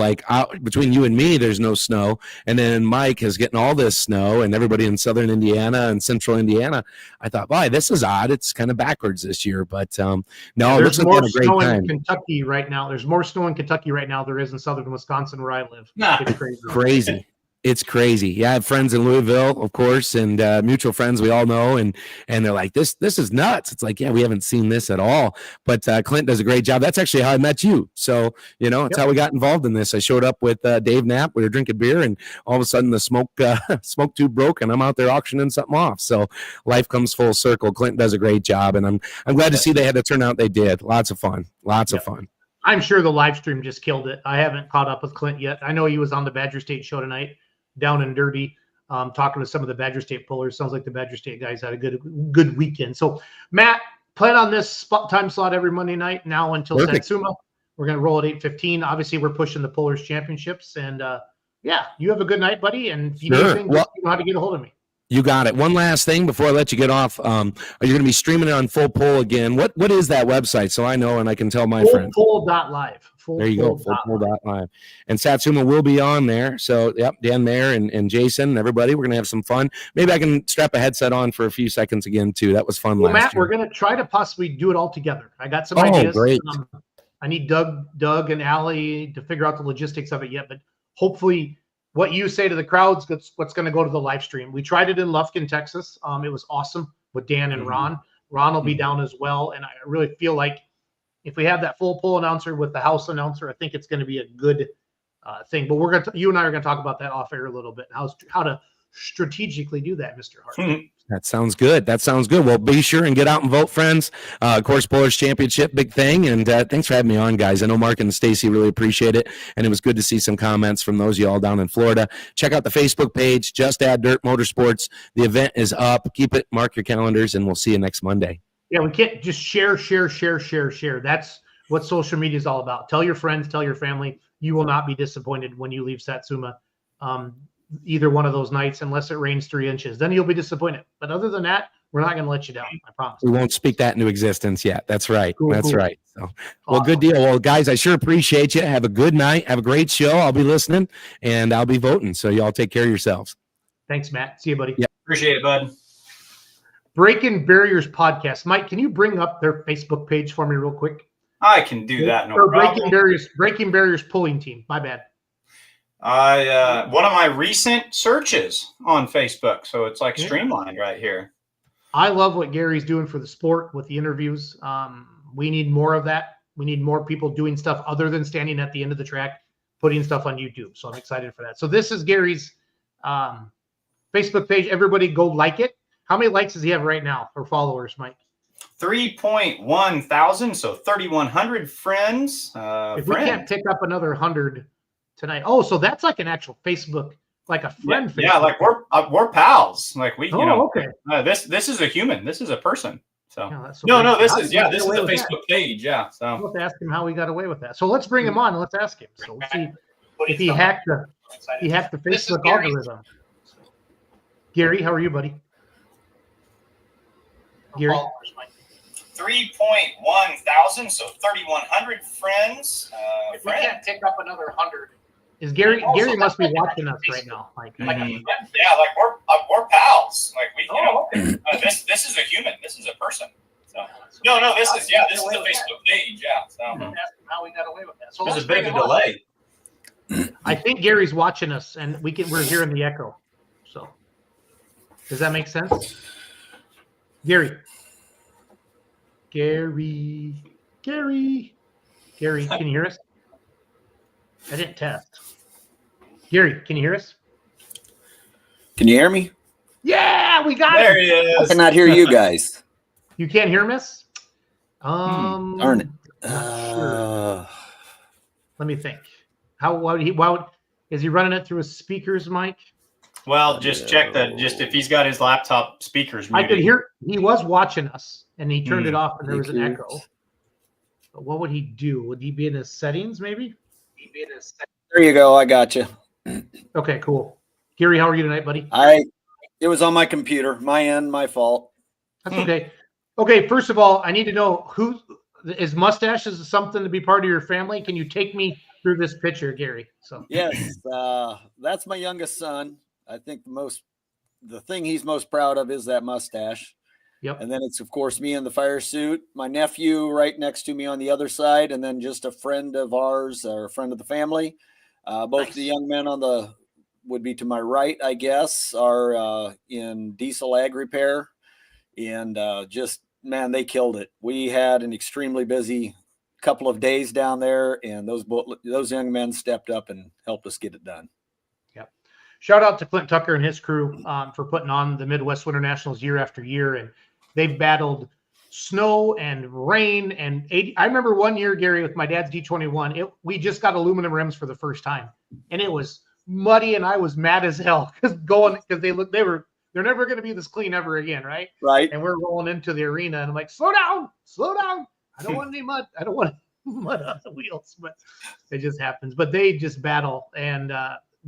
S7: between you and me, there's no snow. And then Mike is getting all this snow, and everybody in southern Indiana and central Indiana. I thought, boy, this is odd. It's kind of backwards this year. But no,
S6: there's more snow in Kentucky right now. There's more snow in Kentucky right now than there is in southern Wisconsin where I live. It's crazy.
S7: Crazy. It's crazy. Yeah, I have friends in Louisville, of course, and mutual friends we all know, and they're like, this is nuts. It's like, yeah, we haven't seen this at all. But Clint does a great job. That's actually how I met you. So, it's how we got involved in this. I showed up with Dave Knapp. We were drinking beer, and all of a sudden the smoke tube broke, and I'm out there auctioning something off. So life comes full circle. Clint does a great job, and I'm glad to see they had the turnout they did. Lots of fun. Lots of fun.
S6: I'm sure the live stream just killed it. I haven't caught up with Clint yet. I know he was on the Badger State show tonight, down and dirty, talking to some of the Badger State pullers. Sounds like the Badger State guys had a good weekend. So, Matt, plan on this time slot every Monday night now until
S7: Perfect.
S6: Satsuma. We're going to roll at 8:15. Obviously, we're pushing the Pullers Championships. And, you have a good night, buddy. And if you need anything, you know how to get a hold of me.
S7: You got it. One last thing before I let you get off. Are you going to be streaming it on Full Pull again? What is that website so I know and I can tell my friends?
S6: Fullpull.live.
S7: There you go, fullpull.live. And Satsuma will be on there. So, Dan there and Jason and everybody, we're going to have some fun. Maybe I can strap a headset on for a few seconds again, too. That was fun last
S6: Matt,
S7: year.
S6: We're going to try to possibly do it all together. I got some ideas.
S7: Great.
S6: I need Doug and Allie to figure out the logistics of it yet, but hopefully what you say to the crowds, what's going to go to the live stream. We tried it in Lufkin, Texas. It was awesome with Dan and Ron. Ron will be down as well, and I really feel like if we have that full pull announcer with the house announcer, I think it's going to be a good thing. But you and I are going to talk about that off air a little bit. How to strategically do that, Mr. Hart.
S7: That sounds good. Well, be sure and get out and vote, friends. Of course, Pullers Championship, big thing. And thanks for having me on, guys. I know Mark and Stacy really appreciate it. And it was good to see some comments from those of you all down in Florida. Check out the Facebook page, Just Add Dirt Motorsports. The event is up. Keep it, mark your calendars, and we'll see you next Monday.
S6: Yeah, we can't just share. That's what social media is all about. Tell your friends, tell your family. You will not be disappointed when you leave Satsuma either one of those nights, unless it rains 3 inches. Then you'll be disappointed. But other than that, we're not going to let you down. I promise.
S7: We won't speak that into existence yet. That's right.
S6: Cool.
S7: Right. So, well, good deal. Well, guys, I sure appreciate you. Have a good night. Have a great show. I'll be listening, and I'll be voting. So y'all take care of yourselves.
S6: Thanks, Matt. See you, buddy.
S7: Yeah.
S2: Appreciate it, bud.
S6: Breaking Barriers podcast. Mike, can you bring up their Facebook page for me real quick?
S2: I can do that. No
S6: problem. Breaking Barriers pulling team. My bad.
S2: One of my recent searches on Facebook, so it's like streamlined right here.
S6: I love what Gary's doing for the sport with the interviews. We need more of that. We need more people doing stuff other than standing at the end of the track, putting stuff on YouTube. So I'm excited for that. So this is Gary's Facebook page. Everybody go like it. How many likes does he have right now or followers, Mike?
S2: 3.1 thousand, so 3,100 friends.
S6: If we can't pick up another 100 tonight. Oh, so that's like an actual Facebook, like a friend.
S2: Yeah, like we're pals. Like we,
S6: okay.
S2: This is a human. This is a person. So
S6: no,
S2: this is a Facebook page. Yeah. So
S6: we'll have to ask him how we got away with that. So let's bring him on and let's ask him. So let's see if he hacked the Facebook algorithm. Gary, how are you, buddy? Gary.
S2: 3.1 thousand, so 3,100 friends.
S6: If we can't pick up another 100. Is Gary must be watching us right now. Like
S2: we're pals. Like we, this is a human. This is a person. So this is a Facebook page. Yeah. So
S6: ask him how we got away with that. So
S2: there's a bit of a delay.
S6: I think Gary's watching us, and we're hearing the echo. So does that make sense? Gary, can you hear us? I didn't test. Gary, can you hear us?
S8: Can you hear me?
S6: Yeah, we got
S2: there
S6: it.
S2: He is.
S8: I cannot hear you guys.
S6: You can't hear us?
S8: Darn it.
S6: Sure. Let me think. Why is he running it through his speakers, Mike?
S2: Well, just check if he's got his laptop speakers muted.
S6: I could hear he was watching us and he turned it off and there was an echo. But what would he do? Would he be in his settings maybe?
S8: There you go. I got you.
S6: Okay, cool. Gary, how are you tonight, buddy?
S8: It was on my computer. My fault.
S6: That's okay. Okay, first of all, I need to know who is mustaches something to be part of your family? Can you take me through this picture, Gary? So
S8: yes, that's my youngest son. I think the thing he's most proud of is that mustache.
S6: Yep.
S8: And then it's of course me in the fire suit, my nephew right next to me on the other side, and then just a friend of ours or a friend of the family. Both nice. The young men would be to my right, I guess, are in diesel ag repair, and man, they killed it. We had an extremely busy couple of days down there, and those young men stepped up and helped us get it done.
S6: Yep. Shout out to Clint Tucker and his crew for putting on the Midwest Winter Nationals year after year, and they've battled snow and rain and 80. I remember one year, Gary, with my dad's D21, we just got aluminum rims for the first time, and it was muddy, and I was mad as hell because they're never going to be this clean ever again, right?
S8: Right.
S6: And we're rolling into the arena, and I'm like, slow down. I don't want any mud. I don't want mud on the wheels, but it just happens. But they just battle, and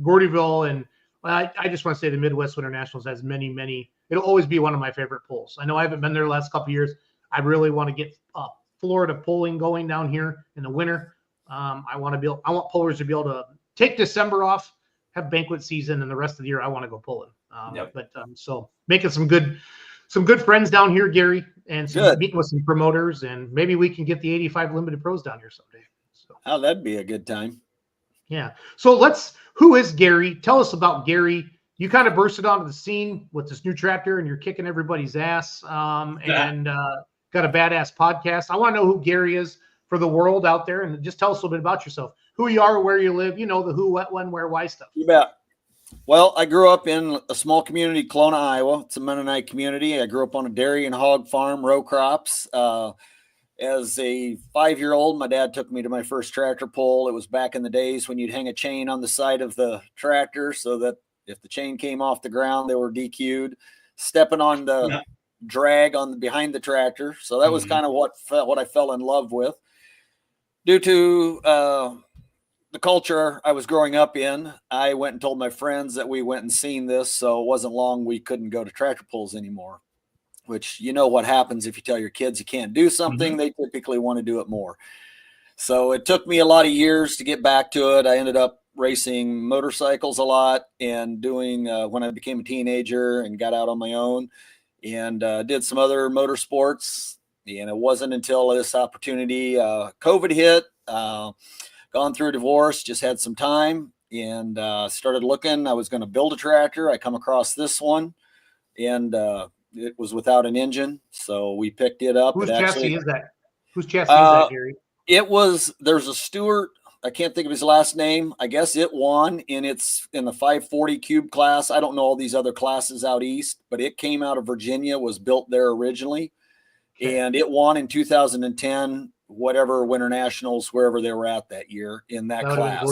S6: Gordyville, and I just want to say the Midwest Winter Nationals has many. It'll always be one of my favorite pulls. I know I haven't been there the last couple of years. I really want to get Florida pulling going down here in the winter. I want pullers to be able to take December off, have banquet season, and the rest of the year I want to go pulling. So making some good friends down here, Gary, and meeting with some promoters, and maybe we can get the 85 limited pros down here someday. So
S8: that'd be a good time.
S6: Yeah. So who is Gary? Tell us about Gary. You kind of bursted onto the scene with this new tractor, and you're kicking everybody's ass, and got a badass podcast. I want to know who Gary is for the world out there, and just tell us a little bit about yourself, who you are, where you live, the who, what, when, where, why stuff.
S8: You bet. Well, I grew up in a small community, Kelowna, Iowa. It's a Mennonite community. I grew up on a dairy and hog farm, row crops. As a 5-year-old, my dad took me to my first tractor pull. It was back in the days when you'd hang a chain on the side of the tractor so that if the chain came off the ground, they were DQ'd. Stepping on the drag on behind the tractor. So that was kind of what I fell in love with. Due to the culture I was growing up in, I went and told my friends that we went and seen this. So it wasn't long we couldn't go to tractor pulls anymore, which what happens if you tell your kids you can't do something, they typically want to do it more. So it took me a lot of years to get back to it. I ended up racing motorcycles a lot and doing when I became a teenager and got out on my own and did some other motorsports. And it wasn't until this opportunity, COVID hit, gone through a divorce, just had some time and started looking. I was going to build a tractor. I come across this one and it was without an engine. So we picked it up.
S6: Whose chassis is that? Whose chassis is that, Gary? There's a Stewart. I can't think of his last name. I guess it won in the 540 cube class. I don't know all these other classes out east, but it came out of Virginia, was built there originally. Okay. And it won in 2010, whatever Winter Nationals, wherever they were at that year in that class.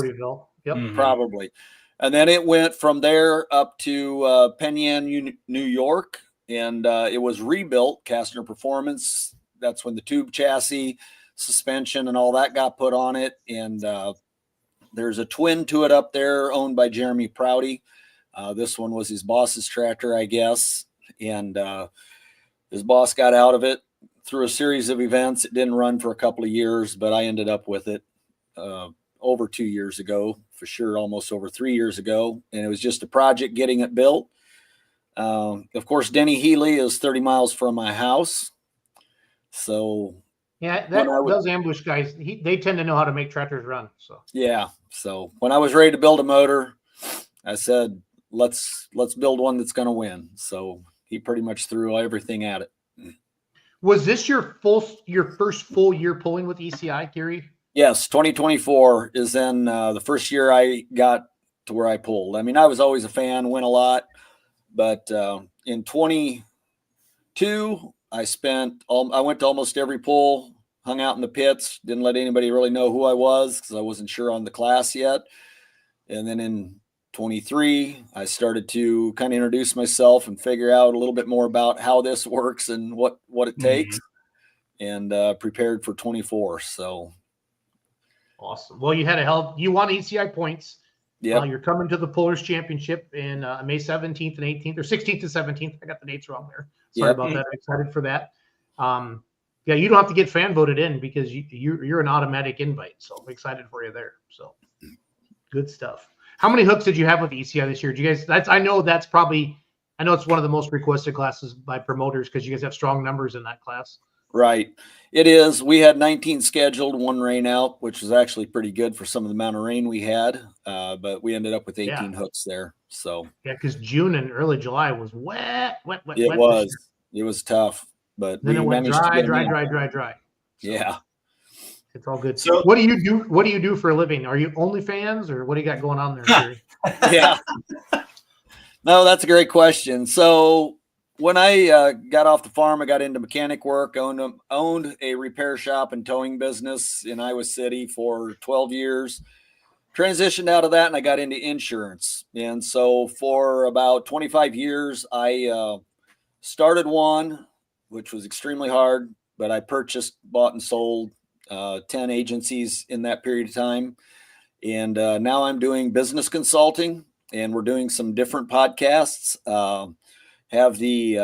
S6: Yep.
S8: Probably. And then it went from there up to Penn Yan, New York. And it was rebuilt, Kastner Performance. That's when the tube chassis, suspension, and all that got put on it. And there's a twin to it up there owned by Jeremy Prouty. This one was his boss's tractor, I guess. And his boss got out of it through a series of events. It didn't run for a couple of years, but I ended up with it over 2 years ago, for sure, almost over 3 years ago. And it was just a project getting it built. Of course, Denny Healy is 30 miles from my house. So
S6: yeah, those ambush guys, they tend to know how to make tractors run. So
S8: yeah. So when I was ready to build a motor, I said, let's build one that's going to win. So he pretty much threw everything at it.
S6: Was this your first full year pulling with ECI, Gary?
S8: Yes. 2024 is then the first year I got to where I pulled. I mean, I was always a fan, win a lot, but in 22, I went to almost every pull, hung out in the pits, didn't let anybody really know who I was because I wasn't sure on the class yet. And then in 23, I started to kind of introduce myself and figure out a little bit more about how this works and what it takes, and prepared for 24. So
S6: awesome. Well, you won ECI points.
S8: Yeah.
S6: You're coming to the Pullers Championship in May 17th and 18th, or 16th and 17th. I got the dates wrong there. Sorry about that. I'm excited for that. Yeah, you don't have to get fan voted in because you're an automatic invite. So I'm excited for you there. So good stuff. How many hooks did you have with ECI this year? Did you guys? I know it's one of the most requested classes by promoters because you guys have strong numbers in that class.
S8: Right. It is. We had 19 scheduled, 1 rain out, which was actually pretty good for some of the amount of rain we had. But we ended up with 18 hooks there. So
S6: yeah, because June and early July was wet.
S8: It was tough, but
S6: then it went dry. So
S8: yeah,
S6: it's all good. So what do you do? What do you do for a living? Are you OnlyFans or what do you got going on there, Gary?
S8: Yeah. No, that's a great question. So when I got off the farm, I got into mechanic work, owned a repair shop and towing business in Iowa City for 12 years, transitioned out of that, and I got into insurance. And so for about 25 years, I started one, which was extremely hard, but I purchased, bought, and sold 10 agencies in that period of time. And now I'm doing business consulting, and we're doing some different podcasts. Have the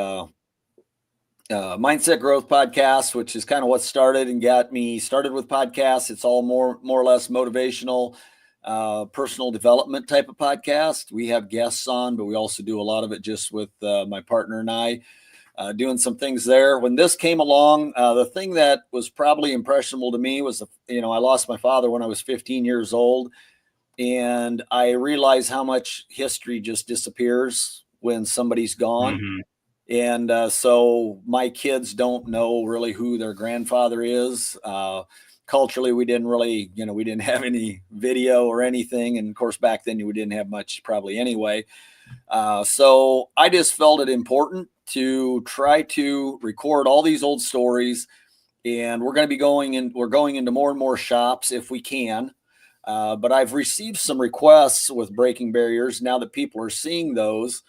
S8: Mindset Growth podcast, which is kind of what started and got me started with podcasts. It's all more or less motivational, personal development type of podcast. We have guests on, but we also do a lot of it just with my partner and I doing some things there. When this came along, the thing that was probably impressionable to me was, I lost my father when I was 15 years old, and I realized how much history just disappears when somebody's gone. And so my kids don't know really who their grandfather is. culturally, we didn't really, we didn't have any video or anything. And of course, back then we didn't have much probably anyway. So I just felt it important to try to record all these old stories. And we're going to be going into more and more shops if we can. But I've received some requests with Breaking Barriers now that people are seeing those,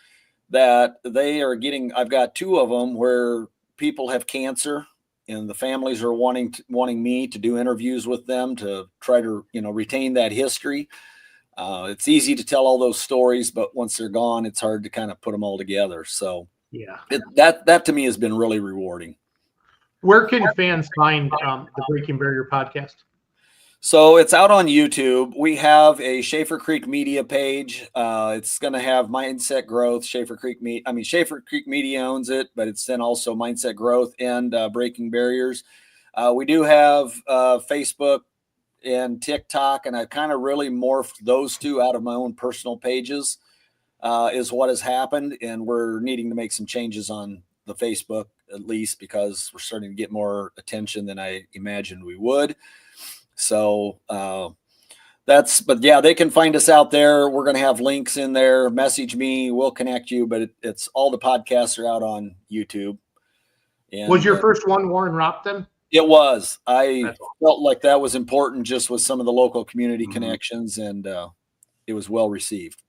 S8: that they are getting, I've got 2 of them where people have cancer and the families are wanting me to do interviews with them to try to, retain that history. It's easy to tell all those stories, but once they're gone, it's hard to kind of put them all together. So
S6: yeah,
S8: that to me has been really rewarding.
S6: Where can fans find the Breaking Barrier podcast?
S8: So it's out on YouTube. We have a Schaefer Creek Media page. It's going to have Mindset Growth, Schaefer Creek Media owns it, but it's then also Mindset Growth and Breaking Barriers. We do have Facebook and TikTok, and I've kind of really morphed those 2 out of my own personal pages is what has happened. And we're needing to make some changes on the Facebook, at least because we're starting to get more attention than I imagined we would. So but yeah, they can find us out there. We're going to have links in there. Message me, we'll connect you, but it's all the podcasts are out on YouTube. And,
S6: was your first one Warren Ropton?
S8: It was. I felt like that was important just with some of the local community connections, and it was well received.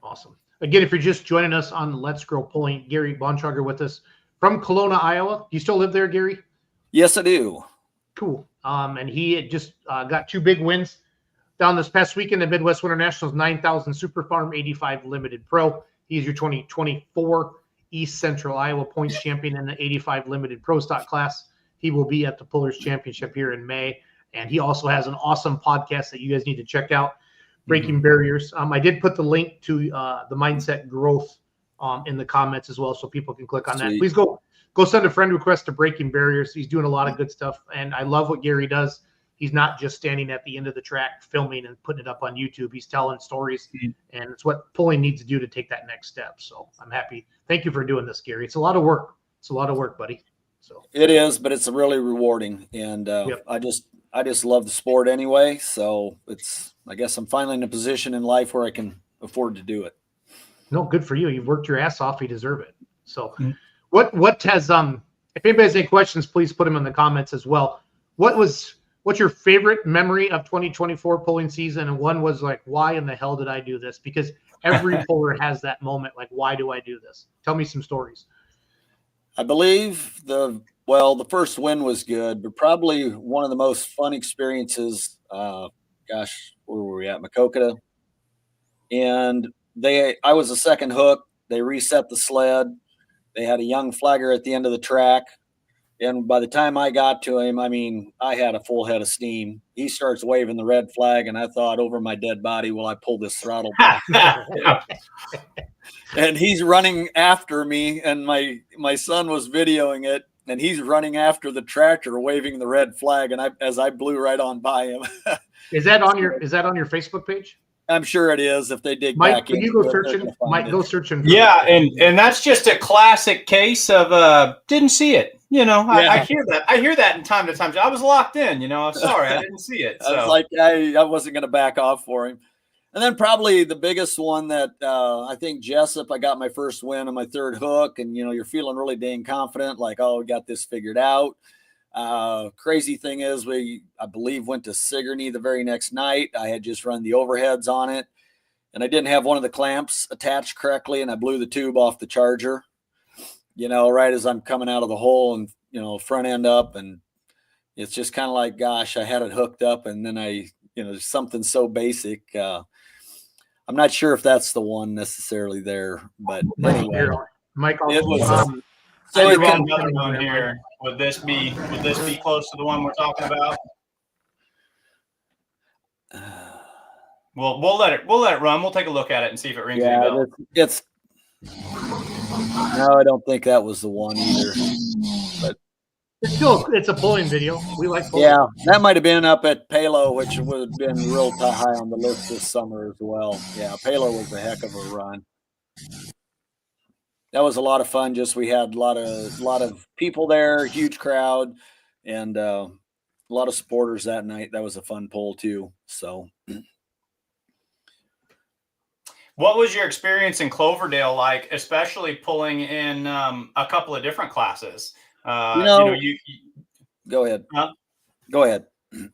S6: Awesome. Again, if you're just joining us on Let's Grow Pulling, Gary Bontrager with us from Kelowna, Iowa. Do you still live there, Gary?
S8: Yes, I do.
S6: Cool. And he had just got 2 big wins down this past weekend at Midwest Winter Nationals 9,000 Super Farm 85 Limited Pro. He's your 2024 East Central Iowa points champion in the 85 Limited Pro Stock class. He will be at the Pullers Championship here in May. And he also has an awesome podcast that you guys need to check out, Breaking Barriers. I did put the link to the Mindset Growth in the comments as well, so people can click on that. Please go send a friend request to Breaking Barriers. He's doing a lot of good stuff, and I love what Gary does. He's not just standing at the end of the track filming and putting it up on YouTube. He's telling stories, and it's what pulling needs to do to take that next step. So I'm happy. Thank you for doing this, Gary. It's a lot of work. It's a lot of work, buddy. So
S8: it is, but it's really rewarding, and I just love the sport anyway. So I guess I'm finally in a position in life where I can afford to do it.
S6: No, good for you. You've worked your ass off. You deserve it. So what has if anybody has any questions, please put them in the comments as well. What's your favorite memory of 2024 pulling season? And one was like, why in the hell did I do this? Because every puller has that moment, like, why do I do this? Tell me some stories.
S8: I believe the first win was good, but probably one of the most fun experiences, where were we at? Makokata. And I was the second hook. They reset the sled. They had a young flagger at the end of the track. And by the time I got to him, I had a full head of steam. He starts waving the red flag, and I thought, over my dead body, will I pull this throttle back? And he's running after me, and my son was videoing it, and he's running after the tractor, waving the red flag, and as I blew right on by him.
S6: Is that on your Facebook page?
S8: I'm sure it is. If they dig
S6: Mike,
S8: back
S6: can you go searching? Mike, go searching.
S2: Yeah, and that's just a classic case of didn't see it. I hear that. I hear that in time to time. I was locked in. I'm sorry, I didn't see it. So.
S8: I was like, I wasn't going to back off for him. And then probably the biggest one that I think Jessup, I got my first win on my third hook, and you're feeling really dang confident, like, oh, we got this figured out. Crazy thing is, I believe went to Sigourney the very next night. I had just run the overheads on it, and I didn't have one of the clamps attached correctly, and I blew the tube off the charger, right as I'm coming out of the hole, and front end up, and it's just kind of like, gosh, I had it hooked up, and then something so basic. I'm not sure if that's the one necessarily there, but anyway,
S6: Mike,
S8: it was.
S2: So we got another one here. Would this be close to the one we're talking about? Well, we'll let it run. We'll take a look at it and see if it rings any bell.
S8: No, I don't think that was the one either. But
S6: it's a pulling video. We like pulling.
S8: Yeah, that might have been up at Palo, which would have been real high on the list this summer as well. Yeah, Palo was a heck of a run. That was a lot of fun. We had a lot of people there, huge crowd, and supporters that night. That was a fun pull too. So.
S2: What was your experience in Cloverdale like, especially pulling in a couple of different classes?
S8: Go ahead. Go ahead.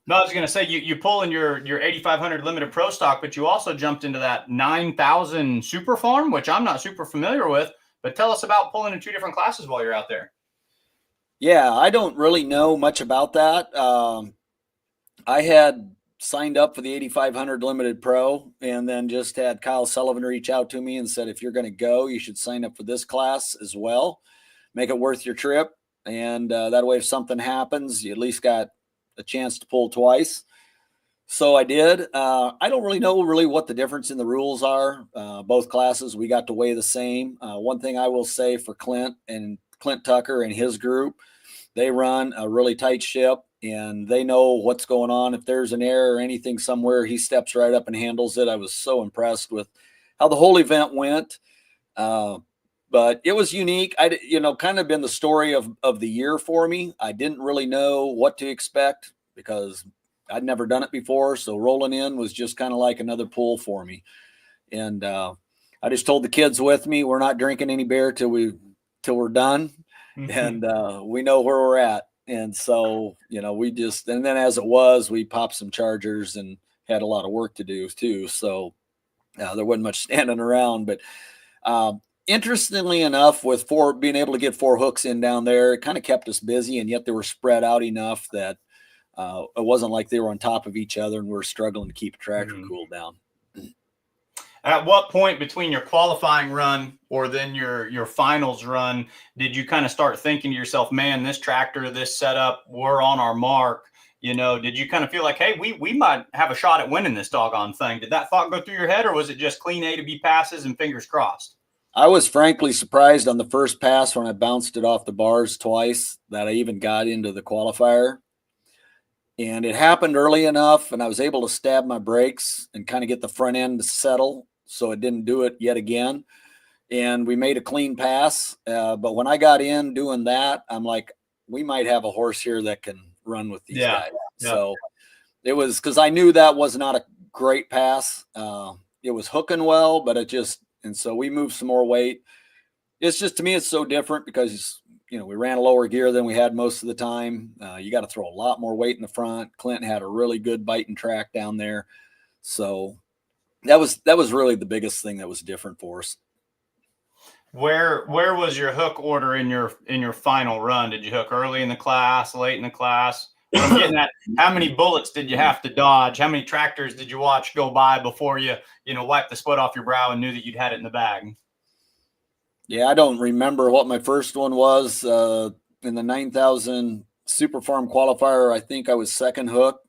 S2: No, I was going to say you pull in your 8,500 limited pro stock, but you also jumped into that 9,000 super farm, which I'm not super familiar with. But tell us about pulling in two different classes while you're out there.
S8: Yeah, I don't really know much about that. I had signed up for the 8,500 limited pro, and then just had Kyle Sullivan reach out to me and said, if you're going to go, you should sign up for this class as well. Make it worth your trip. And that way, if something happens, you at least got a chance to pull twice. So I did. I don't really know what the difference in the rules are. Both classes, we got to weigh the same. One thing I will say for Clint Tucker and his group, they run a really tight ship, and they know what's going on. If there's an error or anything somewhere, he steps right up and handles it. I was so impressed with how the whole event went. But it was unique. Kind of been the story of the year for me. I didn't really know what to expect because I'd never done it before. So rolling in was just kind of like another pull for me. And I just told the kids with me, we're not drinking any beer till we're done. And we know where we're at. And so, and then as it was, we popped some chargers and had a lot of work to do too. So there wasn't much standing around, but interestingly enough, with being able to get 4 hooks in down there, it kind of kept us busy, and yet they were spread out enough that it wasn't like they were on top of each other and we were struggling to keep a tractor cool down.
S2: At what point between your qualifying run or then your finals run did you kind of start thinking to yourself, man, this tractor, this setup, we're on our mark? Did you kind of feel like, hey, we might have a shot at winning this doggone thing? Did that thought go through your head, or was it just clean A to B passes and fingers crossed?
S8: I was frankly surprised on the first pass when I bounced it off the bars twice that I even got into the qualifier. And it happened early enough, and I was able to stab my brakes and kind of get the front end to settle so it didn't do it yet again. And we made a clean pass. But when I got in doing that, I'm like, we might have a horse here that can run with these guys. Yeah. So it was because I knew that was not a great pass. It was hooking well, but and so we moved some more weight. It's just, to me, it's so different because, we ran a lower gear than we had most of the time. You got to throw a lot more weight in the front. Clint had a really good biting track down there. So that was really the biggest thing that was different for us.
S2: Where was your hook order in your final run? Did you hook early in the class, late in the class? I'm getting at, how many bullets did you have to dodge? How many tractors did you watch go by before you wiped the sweat off your brow and knew that you'd had it in the bag?
S8: Yeah, I don't remember what my first one was. In the 9,000 Super Farm qualifier, I think I was second hook.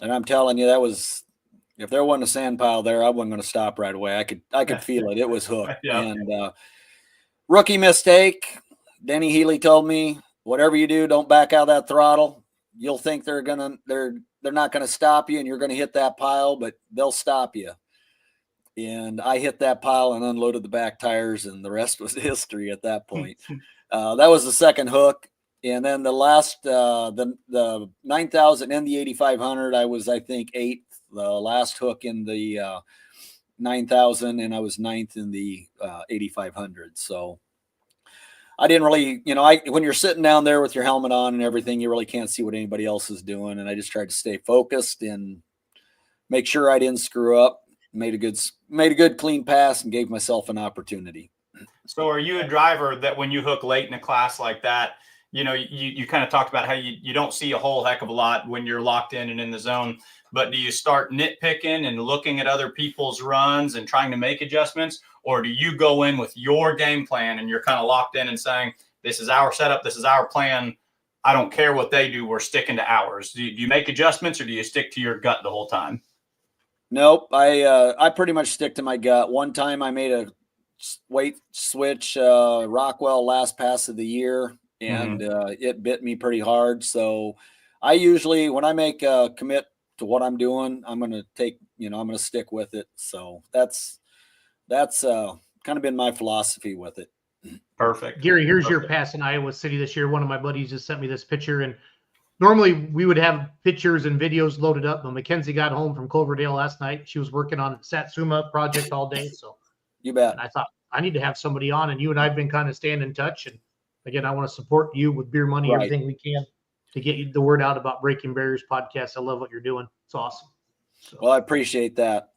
S8: And I'm telling you, that was, if there wasn't a sand pile there, I wasn't going to stop right away. I could feel it. It was hooked. Yeah. And rookie mistake. Denny Healy told me, whatever you do, don't back out of that throttle. You'll think they're not going to stop you and you're going to hit that pile, but they'll stop you. And I hit that pile and unloaded the back tires, and the rest was history at that point. That was the second hook. And then the last, the 9,000 and the 8,500, I was, I think, 8th, the last hook in the 9,000, and I was 9th in the 8,500. So I didn't really, when you're sitting down there with your helmet on and everything, you really can't see what anybody else is doing. And I just tried to stay focused and make sure I didn't screw up. Made a good clean pass and gave myself an opportunity.
S2: So are you a driver that when you hook late in a class like that, you kind of talked about how you don't see a whole heck of a lot when you're locked in and in the zone, but do you start nitpicking and looking at other people's runs and trying to make adjustments? Or do you go in with your game plan and you're kind of locked in and saying, this is our setup, this is our plan, I don't care what they do, we're sticking to ours? Do you make adjustments, or do you stick to your gut the whole time?
S8: Nope. I pretty much stick to my gut. One time I made a weight switch, Rockwell last pass of the year, and it bit me pretty hard. So I usually, when I make a commit to what I'm doing, I'm going to take, I'm going to stick with it. So that's kind of been my philosophy with it.
S2: Perfect.
S6: Gary, here's your pass in Iowa City this year. One of my buddies just sent me this picture, and normally we would have pictures and videos loaded up, but Mackenzie got home from Cloverdale last night. She was working on Satsuma project all day. So
S8: You bet.
S6: and I thought I need to have somebody on, and you and I've been kind of staying in touch. And again, I want to support you with beer money,
S8: Right.
S6: everything we can to get the word out about Breaking Barriers podcast. I love what you're doing. It's awesome. So,
S8: Well, I appreciate that.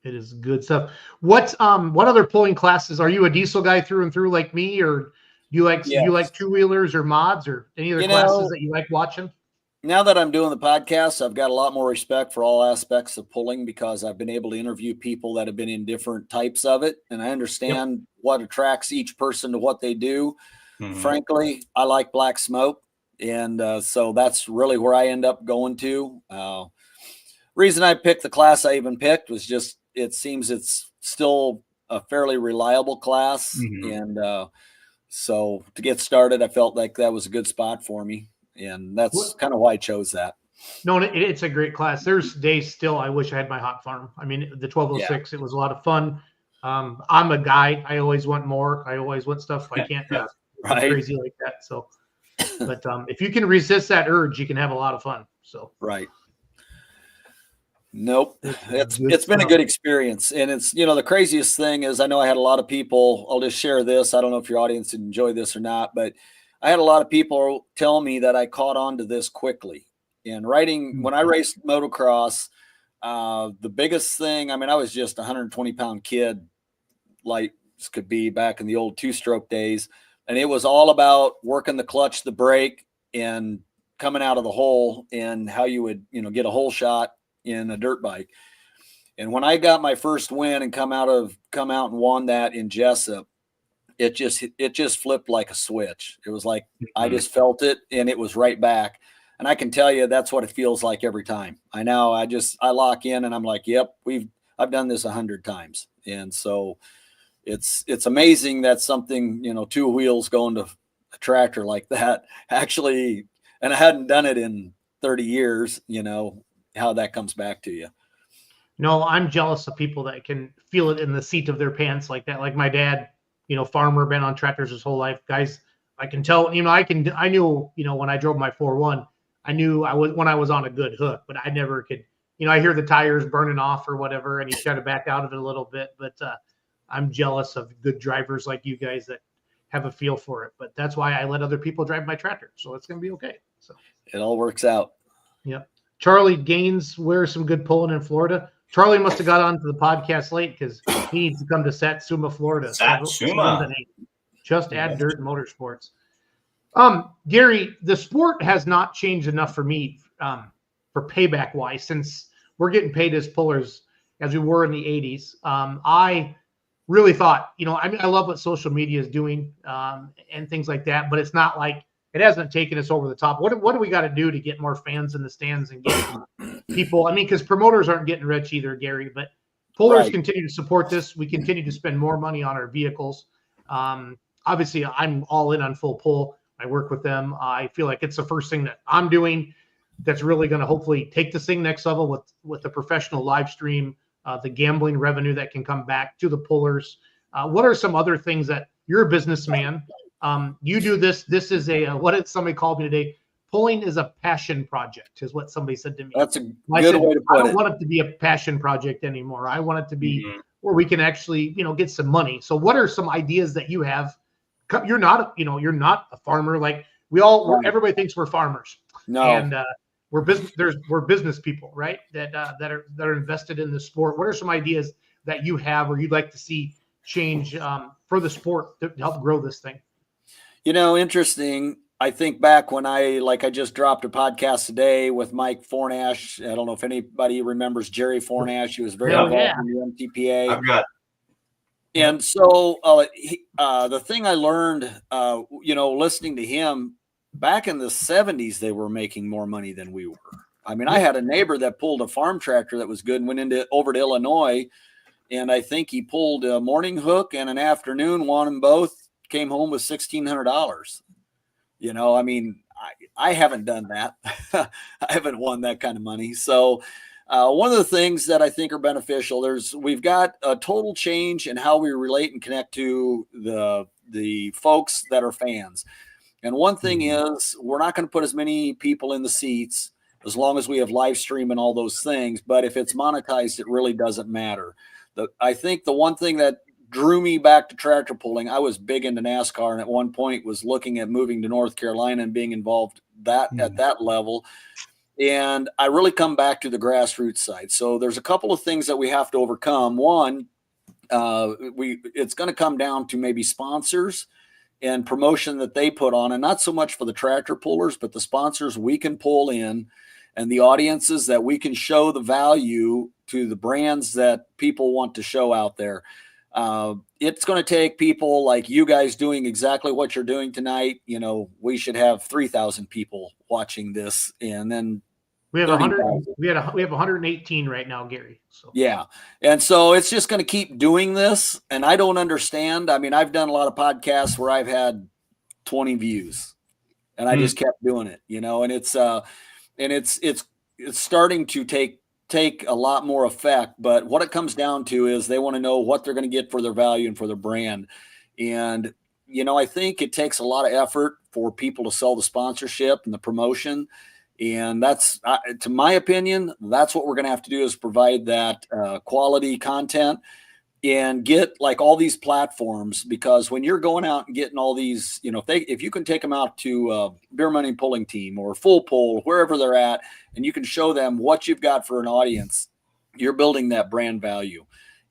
S6: it is good stuff. What other pulling classes? Are you a diesel guy through and through like me, or do you like
S8: Yes.
S6: two wheelers or mods or any other classes that you like watching?
S8: Now that I'm doing the podcast, I've got a lot more respect for all aspects of pulling because I've been able to interview people that have been in different types of it, and I understand what attracts each person to what they do.
S2: Mhm.
S8: Frankly, I like black smoke, and so that's really where I end up going to. Reason I picked the class I even picked was just it seems it's still a fairly reliable class, and so to get started, I felt like that was a good spot for me. And that's kind of why I chose that.
S6: No, it's a great class. There's days still I wish I had my hot farm. I mean, the 1206, It was a lot of fun. I'm a guy. I always want more. I always want stuff I can't have.
S8: Right.
S6: Crazy like that. So, but if you can resist that urge, you can have a lot of fun. So,
S8: right. Nope. It's
S6: good
S8: been a
S6: stuff.
S8: good experience. And it's, the craziest thing is I know I had a lot of people, I'll just share this. I don't know if your audience enjoy this or not, but I had a lot of people tell me that I caught on to this quickly. And when I raced motocross, the biggest thing, I mean, I was just a 120-pound kid, light as could be back in the old two-stroke days. And it was all about working the clutch, the brake, and coming out of the hole and how you would, get a hole shot in a dirt bike. And when I got my first win and come out and won that in Jessup, it just flipped like a switch. It was like I just felt it and it was right back. And I can tell you that's what it feels like every time. I lock in and I'm like, yep, I've done this 100 times. And so it's amazing that something, two wheels going to a tractor like that actually, and I hadn't done it in 30 years, how that comes back to you.
S6: No, I'm jealous of people that can feel it in the seat of their pants like that. Like my dad, farmer, been on tractors his whole life. Guys, I can tell, I knew, when I drove my 4.1, I knew when I was on a good hook, but I never could, I hear the tires burning off or whatever, and you try to back out of it a little bit, but I'm jealous of good drivers like you guys that have a feel for it. But that's why I let other people drive my tractor. So it's going to be okay. So
S8: it all works out.
S6: Yep. Charlie Gaines wears some good pulling in Florida. Charlie must have got onto the podcast late because he needs to come to Satsuma, Florida.
S2: Satsuma.
S6: Just add dirt and motorsports. Gary, the sport has not changed enough for me for payback wise since we're getting paid as pullers as we were in the 80s. I really thought, I love what social media is doing and things like that, but it's not like it hasn't taken us over the top. What do we got to do to get more fans in the stands and get people? I mean, because promoters aren't getting rich either, Gary, but pullers continue to support this. We continue to spend more money on our vehicles. Obviously, I'm all in on Full Pull. I work with them. I feel like it's the first thing that I'm doing that's really going to hopefully take this thing next level with the professional live stream, the gambling revenue that can come back to the pullers. What are some other things that you're a businessman? You do this. This is what did somebody call me today? Pulling is a passion project, is what somebody said to me.
S8: That's a good way to put it.
S6: I don't want it to be a passion project anymore. I want it to be where we can actually, get some money. So, what are some ideas that you have? You're not a farmer like everybody thinks we're farmers.
S8: No,
S6: and we're business people, right? That are invested in the sport. What are some ideas that you have or you'd like to see change for the sport to help grow this thing?
S8: Interesting. I think back when I just dropped a podcast today with Mike Fornash. I don't know if anybody remembers Jerry Fornash. He was very involved in the MTPA.
S2: I've got.
S8: And so the thing I learned, listening to him back in the 70s, they were making more money than we were. I mean, I had a neighbor that pulled a farm tractor that was good and went over to Illinois. And I think he pulled a morning hook and an afternoon, won them both, came home with $1,600. I mean, I haven't done that. I haven't won that kind of money. So one of the things that I think are beneficial, we've got a total change in how we relate and connect to the folks that are fans. And one thing is, we're not going to put as many people in the seats as long as we have live stream and all those things. But if it's monetized, it really doesn't matter. I think the one thing that drew me back to tractor pulling, I was big into NASCAR, and at one point was looking at moving to North Carolina and being involved at that level. And I really come back to the grassroots side. So there's a couple of things that we have to overcome. One, it's going to come down to maybe sponsors and promotion that they put on, and not so much for the tractor pullers, but the sponsors we can pull in and the audiences that we can show the value to the brands that people want to show out there. It's going to take people like you guys doing exactly what you're doing tonight. You know, we should have 3,000 people watching this, and then
S6: we have 100. We have 118 right now, Gary. So
S8: yeah, and so it's just going to keep doing this. And I don't understand. I mean, I've done a lot of podcasts where I've had 20 views, and I just kept doing it. You know, and it's starting to take a lot more effect. But what it comes down to is they want to know what they're going to get for their value and for their brand. And you know, I think it takes a lot of effort for people to sell the sponsorship and the promotion. And that's, to my opinion, that's what we're going to have to do, is provide that quality content and get like all these platforms, because when you're going out and getting all these, you know, if you can take them out to Beer Money Pulling Team or Full Pull, wherever they're at, and you can show them what you've got for an audience, you're building that brand value.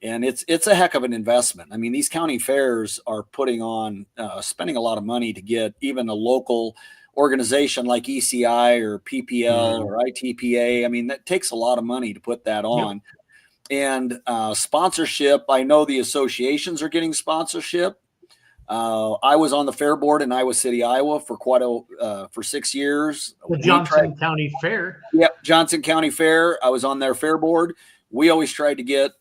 S8: And it's a heck of an investment. I mean, these county fairs are putting on, spending a lot of money to get even a local organization like ECI or PPL or ITPA. I mean, that takes a lot of money to put that on. And sponsorship, I know the associations are getting sponsorship. I was on the fair board in Iowa City, Iowa for for 6 years.
S6: The Johnson County Fair.
S8: Yep, Johnson County Fair. I was on their fair board. We always tried to get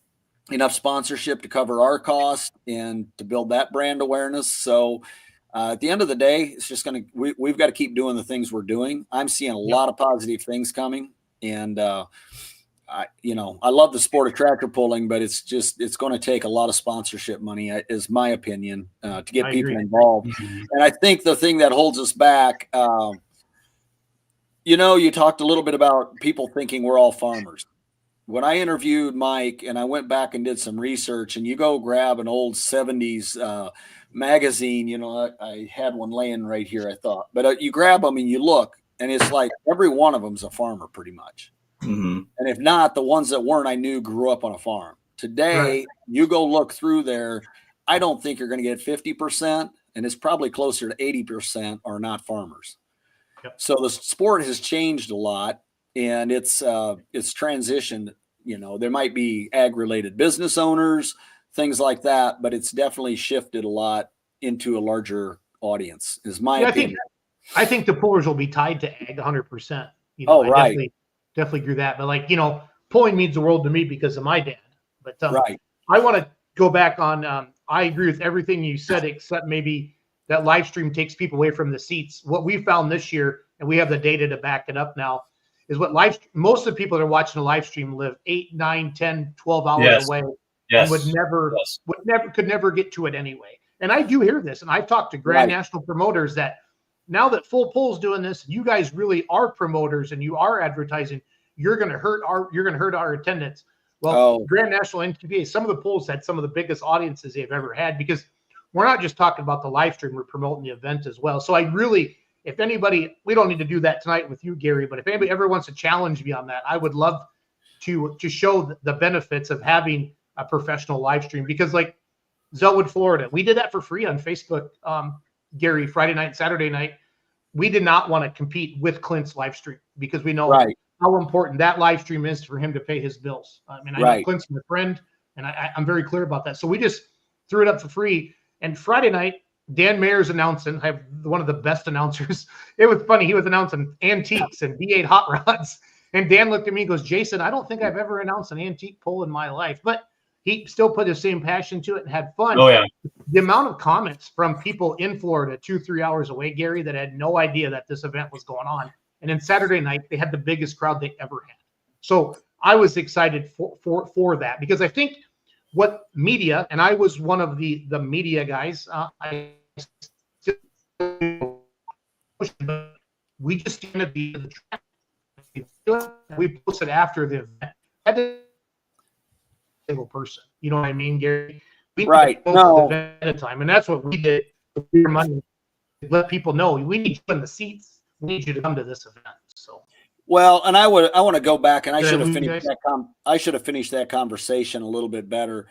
S8: enough sponsorship to cover our cost and to build that brand awareness. So at the end of the day, it's just we've got to keep doing the things we're doing. I'm seeing a lot of positive things coming, and I love the sport of tractor pulling, but it's going to take a lot of sponsorship money, is my opinion, to get people involved. And I think the thing that holds us back, you talked a little bit about people thinking we're all farmers. When I interviewed Mike and I went back and did some research, and you go grab an old 70s magazine, I had one laying right here, I thought, but you grab them and you look, and it's like every one of them's a farmer pretty much. And if not, the ones that weren't, I knew grew up on a farm. Today, you go look through there, I don't think you're going to get 50%, and it's probably closer to 80% are not farmers. So the sport has changed a lot, and it's transitioned. There might be ag-related business owners, things like that, but it's definitely shifted a lot into a larger audience, is my opinion.
S6: I think the pullers will be tied to ag 100%.
S8: Right.
S6: Definitely agree with that. But pulling means the world to me because of my dad. But I want to go back on, I agree with everything you said, except maybe that live stream takes people away from the seats. What we found this year, and we have the data to back it up now, is most of the people that are watching the live stream live 8, 9, 10, 12 hours away. And could never get to it anyway. And I do hear this, and I've talked to Grand National promoters that now that Full Pull's doing this, you guys really are promoters and you are advertising, you're going to hurt our attendance. Well, Grand National NTPA, some of the polls had some of the biggest audiences they've ever had, because we're not just talking about the live stream, we're promoting the event as well. So if anybody, we don't need to do that tonight with you, Gary, but if anybody ever wants to challenge me on that, I would love to show the benefits of having a professional live stream, because like Zellwood, Florida, we did that for free on Facebook, Gary, Friday night, Saturday night. We did not want to compete with Clint's live stream because we know how important that live stream is for him to pay his bills. I mean, I know Clint's my friend, and I'm very clear about that. So we just threw it up for free. And Friday night, Dan Mayer's announcing. I have one of the best announcers. It was funny. He was announcing antiques and V8 hot rods. And Dan looked at me and goes, Jason, I don't think I've ever announced an antique pull in my life. But he still put his same passion to it and had fun.
S9: Oh, yeah.
S6: The amount of comments from people in Florida 2-3 hours away, Gary, that had no idea that this event was going on. And then Saturday night, they had the biggest crowd they ever had. So I was excited for that, because I think what media, and I was one of the media guys, we just stand at the end of the track. We posted after the event. That is a single person. You know what I mean, Gary? We
S8: Right.
S6: No. At a time, and that's what we did. Your money. Let people know we need you in the seats. We need you to come to this event. So.
S8: Well, and I want to go back, and I should have finished that. I should have finished that conversation a little bit better.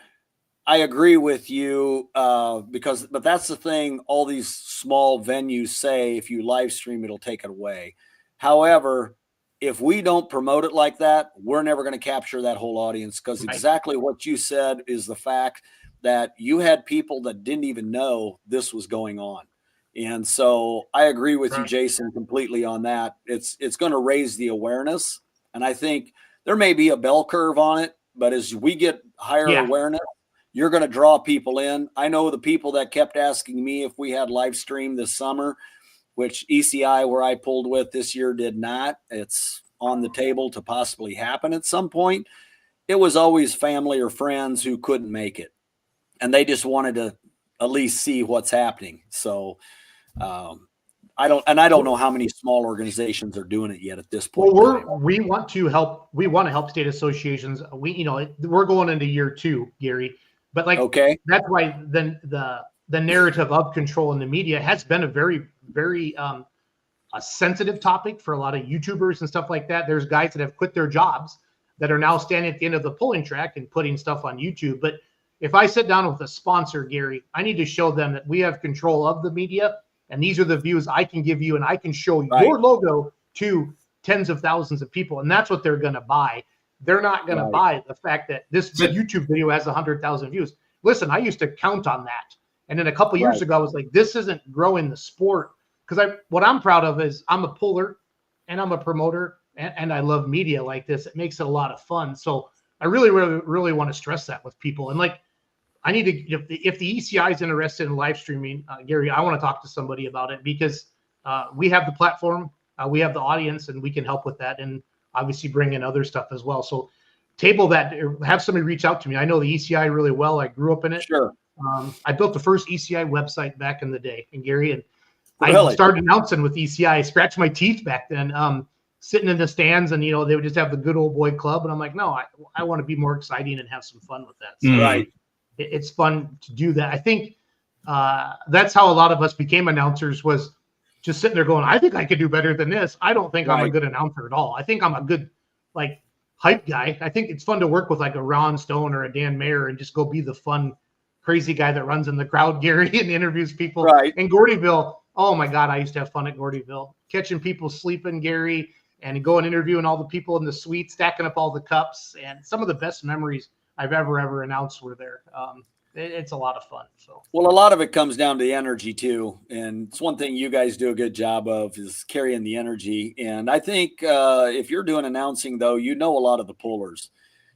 S8: I agree with you but that's the thing. All these small venues say if you live stream, it'll take it away. However, if we don't promote it like that, we're never going to capture that whole audience, because exactly what you said is the fact that you had people that didn't even know this was going on. And so I agree with you, Jason, completely on that. It's going to raise the awareness. And I think there may be a bell curve on it, but as we get higher awareness, you're going to draw people in. I know the people that kept asking me if we had live stream this summer, which ECI, where I pulled with this year, did not. It's on the table to possibly happen at some point. It was always family or friends who couldn't make it, and they just wanted to at least see what's happening. So I don't know how many small organizations are doing it yet at this point.
S6: Well, we want to help. We want to help state associations. We're going into year 2, Gary. But that's why then the narrative of control in the media has been a very, very a sensitive topic for a lot of YouTubers and stuff like that. There's guys that have quit their jobs that are now standing at the end of the pulling track and putting stuff on YouTube. But if I sit down with a sponsor, Gary, I need to show them that we have control of the media, and these are the views I can give you, and I can show your logo to tens of thousands of people, and that's what they're going to buy. They're not going to buy the fact that this YouTube video has 100,000 views. Listen, I used to count on that. And then a couple years ago, I was like, this isn't growing the sport. Because what I'm proud of is I'm a puller and I'm a promoter, and I love media like this. It makes it a lot of fun. So I really, really, really want to stress that with people. And I need to, if the ECI is interested in live streaming, Gary, I want to talk to somebody about it, because we have the platform, we have the audience, and we can help with that. And obviously bring in other stuff as well. So table that, have somebody reach out to me. I know the ECI really well. I grew up in it.
S8: Sure.
S6: I built the first ECI website back in the day. And Gary, and I started announcing with ECI. I scratched my teeth back then, sitting in the stands, and, they would just have the good old boy club. And I'm like, no, I want to be more exciting and have some fun with that. So it's fun to do that. I think that's how a lot of us became announcers, was just sitting there going, I think I could do better than this. I don't think I'm a good announcer at all. I think I'm a good, hype guy. I think it's fun to work with a Ron Stone or a Dan Mayer and just go be the fun, crazy guy that runs in the crowd, Gary, and interviews people.
S8: Right.
S6: And Gordyville, oh my God, I used to have fun at Gordyville, catching people sleeping, Gary, and going interviewing all the people in the suite, stacking up all the cups. And some of the best memories I've ever announced were there. It's a lot of fun. So,
S8: well, a lot of it comes down to the energy too, and it's one thing you guys do a good job of is carrying the energy. And I think if you're doing announcing, though, a lot of the pullers.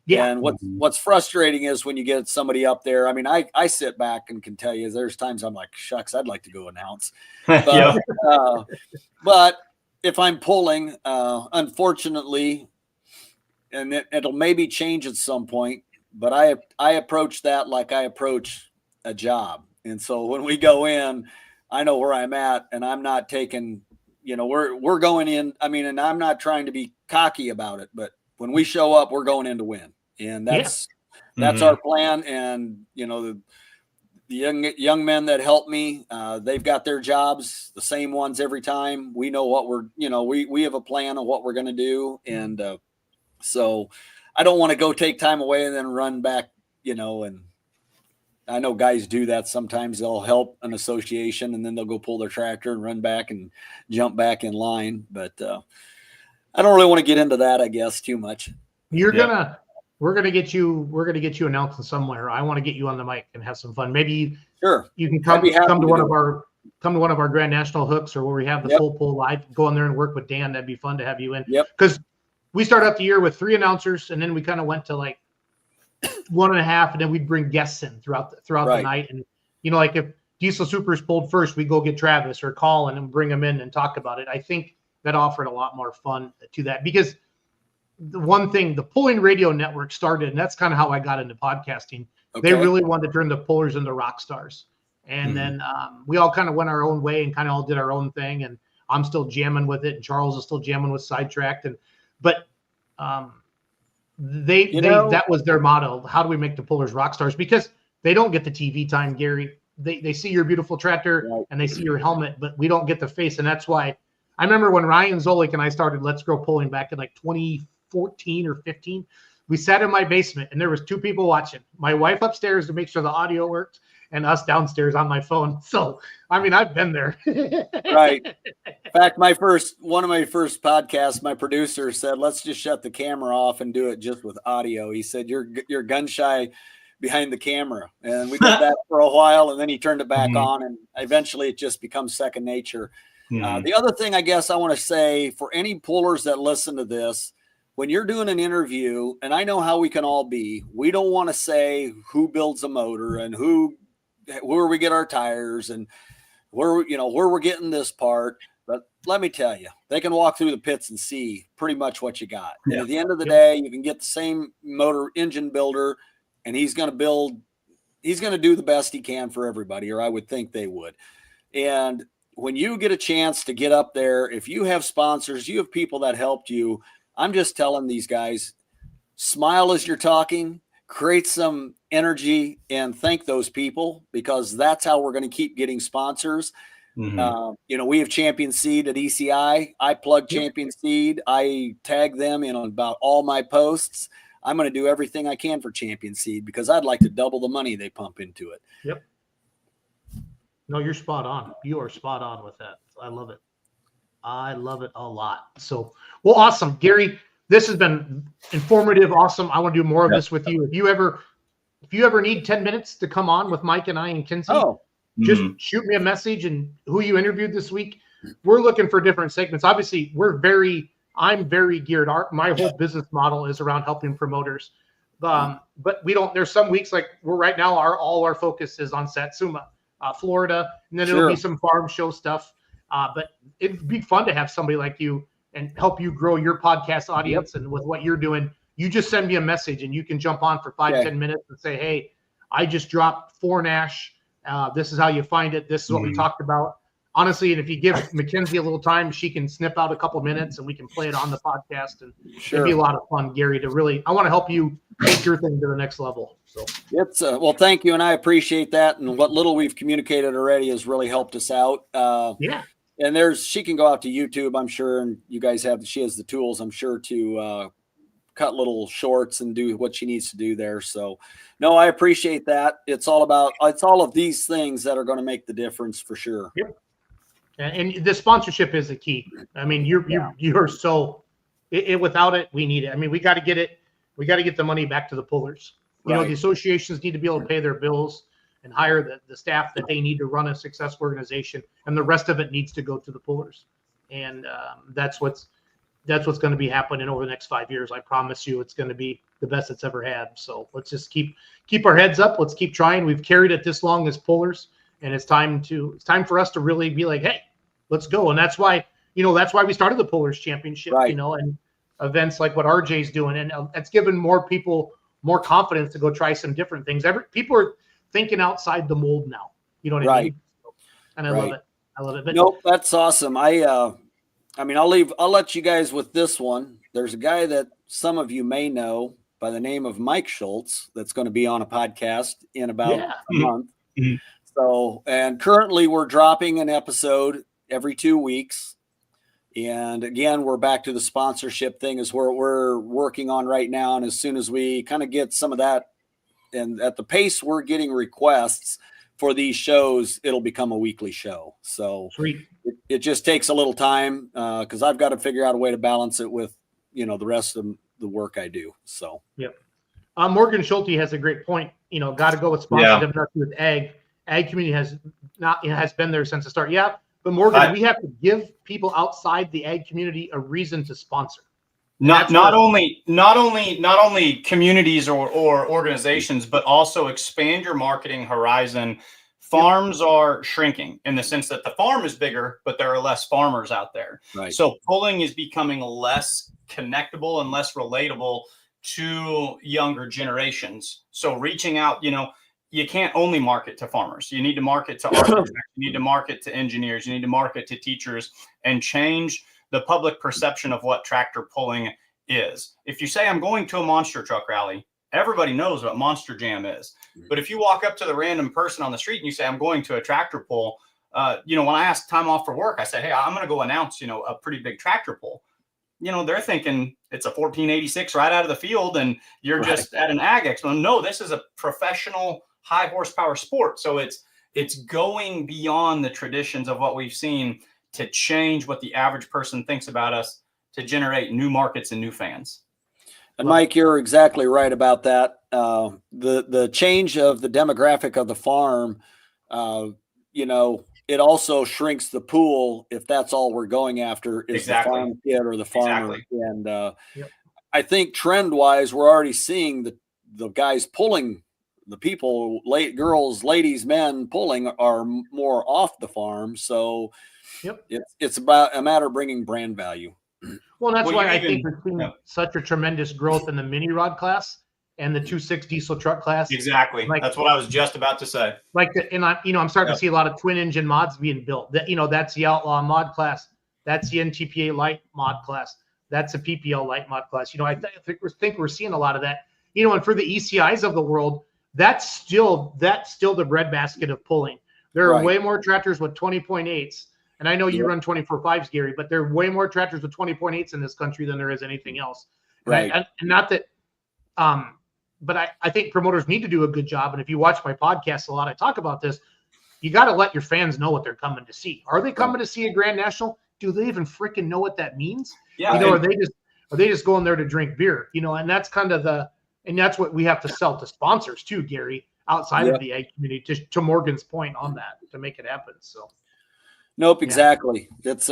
S8: Yeah. And what's frustrating is when you get somebody up there. I mean, I sit back and can tell you there's times I'm like, shucks, I'd like to go announce. But, but if I'm pulling, unfortunately, and it'll maybe change at some point. But I approach that like I approach a job. And so when we go in, I know where I'm at, and I'm not taking, we're going in. I mean, and I'm not trying to be cocky about it, but when we show up, we're going in to win. And that's our plan. And, the young men that help me, they've got their jobs, the same ones every time. We know what we have a plan of what we're going to do. And so I don't want to go take time away and then run back, and I know guys do that. Sometimes they'll help an association and then they'll go pull their tractor and run back and jump back in line. But I don't really want to get into that, I guess, too much.
S6: We're going to get you announcing somewhere. I want to get you on the mic and have some fun. Maybe you can come to one of our Grand National hooks, or where we have the full pull live, go in there and work with Dan. That'd be fun to have you in.
S8: Yep.
S6: Because we started out the year with 3 announcers, and then we kind of went to 1.5, and then we'd bring guests in throughout the night. And if Diesel Supers pulled first, we go get Travis or Colin and bring them in and talk about it. I think that offered a lot more fun to that, because the one thing, the Pulling Radio Network started, and that's kind of how I got into podcasting. Okay. They really wanted to turn the pullers into rock stars, and then we all kind of went our own way and kind of all did our own thing. And I'm still jamming with it, and Charles is still jamming with Sidetracked. But that was their motto. How do we make the pullers rock stars? Because they don't get the TV time, Gary. They see your beautiful tractor and they see your helmet, but we don't get the face. And that's why I remember when Ryan Zolik and I started Let's Grow Pulling back in like 2014 or 15, we sat in my basement and there was 2 people watching. My wife upstairs to make sure the audio worked and us downstairs on my phone. So, I mean, I've been there.
S8: Right. In fact, one of my first podcasts, my producer said, let's just shut the camera off and do it just with audio. He said, you're gun shy behind the camera. And we did that for a while, and then he turned it back on, and eventually it just becomes second nature. The other thing I guess I want to say for any pullers that listen to this, when you're doing an interview, and I know how we can all be, we don't want to say who builds a motor and where we get our tires and where we're getting this part. But let me tell you, they can walk through the pits and see pretty much what you got. And at the end of the day, you can get the same motor engine builder, and he's going to do the best he can for everybody, or I would think they would. And when you get a chance to get up there, if you have sponsors, you have people that helped you, I'm just telling these guys, smile as you're talking, create some energy, and thank those people, because that's how we're going to keep getting sponsors. We have Champion Seed at ECI. I plug Champion Seed. I tag them in on about all my posts. I'm going to do everything I can for Champion Seed because I'd like to double the money they pump into it.
S6: Yep. No, you're spot on. You are spot on with that. I love it. I love it a lot. So, well, awesome. Gary, this has been informative. Awesome. I want to do more of this with you. If you ever need 10 minutes to come on with Mike and I and Kinsey, just shoot me a message and who you interviewed this week. We're looking for different segments. Obviously, I'm very geared. My whole business model is around helping promoters. But there's some weeks like we're right now, all our focus is on Satsuma, Florida, and then it'll be some farm show stuff. But it'd be fun to have somebody like you and help you grow your podcast audience. And with what you're doing, you just send me a message and you can jump on for 5-10 minutes and say, hey, I just dropped 4 Nash. This is how you find it. This is what we talked about. Honestly, and if you give Mackenzie a little time, she can snip out a couple minutes and we can play it on the podcast. And it'd be a lot of fun, Gary, I want to help you take your thing to the next level. So
S8: it's well, thank you. And I appreciate that. And what little we've communicated already has really helped us out. And she can go out to YouTube, I'm sure. And you guys she has the tools, I'm sure, to cut little shorts and do what she needs to do there. So no, I appreciate that. It's all of these things that are going to make the difference for sure.
S6: Yep. And the sponsorship is the key. I mean, you're so without it, we need it. I mean, we got to get it. We got to get the money back to the pullers. You know, the associations need to be able to pay their bills and hire the staff that they need to run a successful organization. And the rest of it needs to go to the pullers. And that's what's going to be happening over the next 5 years. I promise you, it's going to be the best it's ever had. So let's just keep our heads up. Let's keep trying. We've carried it this long as pullers. And it's time for us to really be like, hey, let's go. And that's why we started the Pullers Championship, and events like what RJ's doing. And it's given more people more confidence to go try some different things. People are thinking outside the mold now. You know what I mean? And I love it. I love it. But
S8: nope, that's awesome. I'll let you guys with this one. There's a guy that some of you may know by the name of Mike Schultz that's going to be on a podcast in about a month. Mm-hmm. So, and currently we're dropping an episode every 2 weeks. And again, we're back to the sponsorship thing is where we're working on right now. And as soon as we kind of get some of that, and at the pace we're getting requests for these shows, it'll become a weekly show. So it just takes a little time because I've got to figure out a way to balance it with, the rest of the work I do. So,
S6: Morgan Schulte has a great point. Got to go with sponsorship, nothing with ag. Ag community has been there since the start. Yeah, but Morgan, we have to give people outside the ag community a reason to sponsor.
S2: Not only communities or organizations, but also expand your marketing horizon. Farms are shrinking in the sense that the farm is bigger, but there are less farmers out there.
S8: Right.
S2: So pulling is becoming less connectable and less relatable to younger generations. So reaching out, you can't only market to farmers. You need to market to architects. You need to market to engineers. You need to market to teachers and change the public perception of what tractor pulling is. If you say I'm going to a monster truck rally, everybody knows what Monster Jam is. But if you walk up to the random person on the street and you say I'm going to a tractor pull, when I ask time off for work, I say, hey, I'm going to go announce, a pretty big tractor pull. They're thinking it's a 1486 right out of the field and you're just at an ag expo. No, this is a professional high horsepower sport. So it's going beyond the traditions of what we've seen to change what the average person thinks about us, to generate new markets and new fans.
S8: And Mike, you're exactly right about that. The change of the demographic of the farm, it also shrinks the pool if that's all we're going after is the farm kid or the farmer. And I think trend wise, we're already seeing the guys pulling, the people, girls, ladies, men pulling are more off the farm. So it's about a matter of bringing brand value.
S6: Well, that's why I think we're seeing such a tremendous growth in the mini rod class and the 2.6 diesel truck class.
S2: Exactly. That's what I was just about to say.
S6: I'm starting to see a lot of twin engine mods being built. That's the Outlaw mod class. That's the NTPA light mod class. That's a PPL light mod class. I think we're seeing a lot of that. And for the ECIs of the world, that's still the breadbasket of pulling. There are way more tractors with 20.8s. And I know you run 24.5s, Gary, but there are way more tractors with 20.8s in this country than there is anything else.
S8: Right.
S6: And not that, but I think promoters need to do a good job. And if you watch my podcast a lot, I talk about this. You got to let your fans know what they're coming to see. Are they coming to see a Grand National? Do they even freaking know what that means?
S2: Yeah.
S6: Are they just going there to drink beer? And that's kind of and that's what we have to sell to sponsors too, Gary, outside of the ag community, to Morgan's point on that, to make it happen. So.
S8: Nope, exactly. It's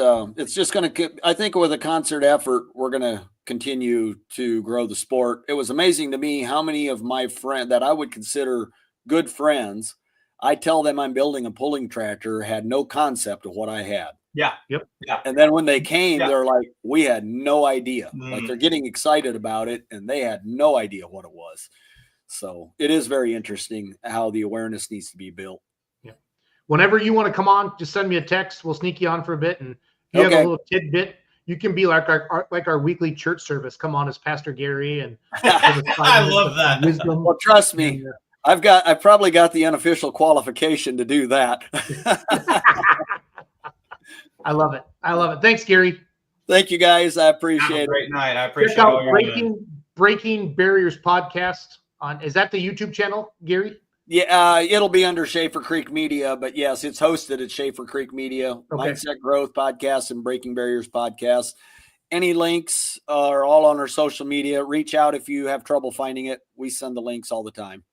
S8: just going to, I think with a concert effort, we're going to continue to grow the sport. It was amazing to me how many of my friends that I would consider good friends, I tell them I'm building a pulling tractor, had no concept of what I had.
S2: Yeah. Yep. Yeah.
S8: And then when they came, they're like, we had no idea. Like they're getting excited about it and they had no idea what it was. So it is very interesting how the awareness needs to be built.
S6: Whenever you want to come on, just send me a text. We'll sneak you on for a bit. And if you have a little tidbit, you can be like our weekly church service. Come on as Pastor Gary. And
S2: I love that.
S6: Wisdom.
S8: Well, trust me, I've probably got the unofficial qualification to do that.
S6: I love it. Thanks, Gary.
S8: Thank you, guys. I appreciate it.
S2: Great night. I appreciate
S6: Check
S2: all
S6: out
S2: your
S6: Breaking Barriers podcast is that the YouTube channel, Gary?
S8: Yeah, it'll be under Schaefer Creek Media, but yes, it's hosted at Schaefer Creek Media, Mindset Growth Podcast and Breaking Barriers Podcast. Any links are all on our social media. Reach out if you have trouble finding it. We send the links all the time.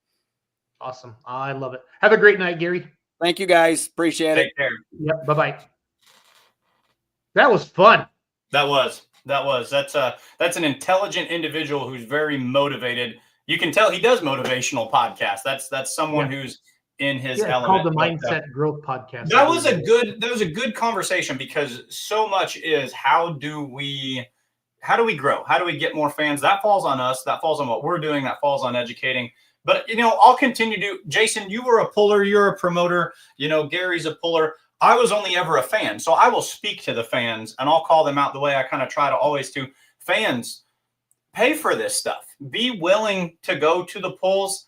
S6: Awesome. I love it. Have a great night, Gary.
S8: Thank you, guys. Appreciate it.
S2: Take care.
S6: Yep. Bye-bye. That was fun.
S2: That's an intelligent individual who's very motivated. You can tell he does motivational podcasts. That's someone who's in his element.
S6: Called the Mindset Growth Podcast.
S2: That was a good conversation because so much is how do we grow? How do we get more fans? That falls on us. That falls on what we're doing. That falls on educating. But I'll continue to. Jason, you were a puller. You're a promoter. Gary's a puller. I was only ever a fan, so I will speak to the fans and I'll call them out the way I kind of try to always do. Fans, pay for this stuff. Be willing to go to the pulls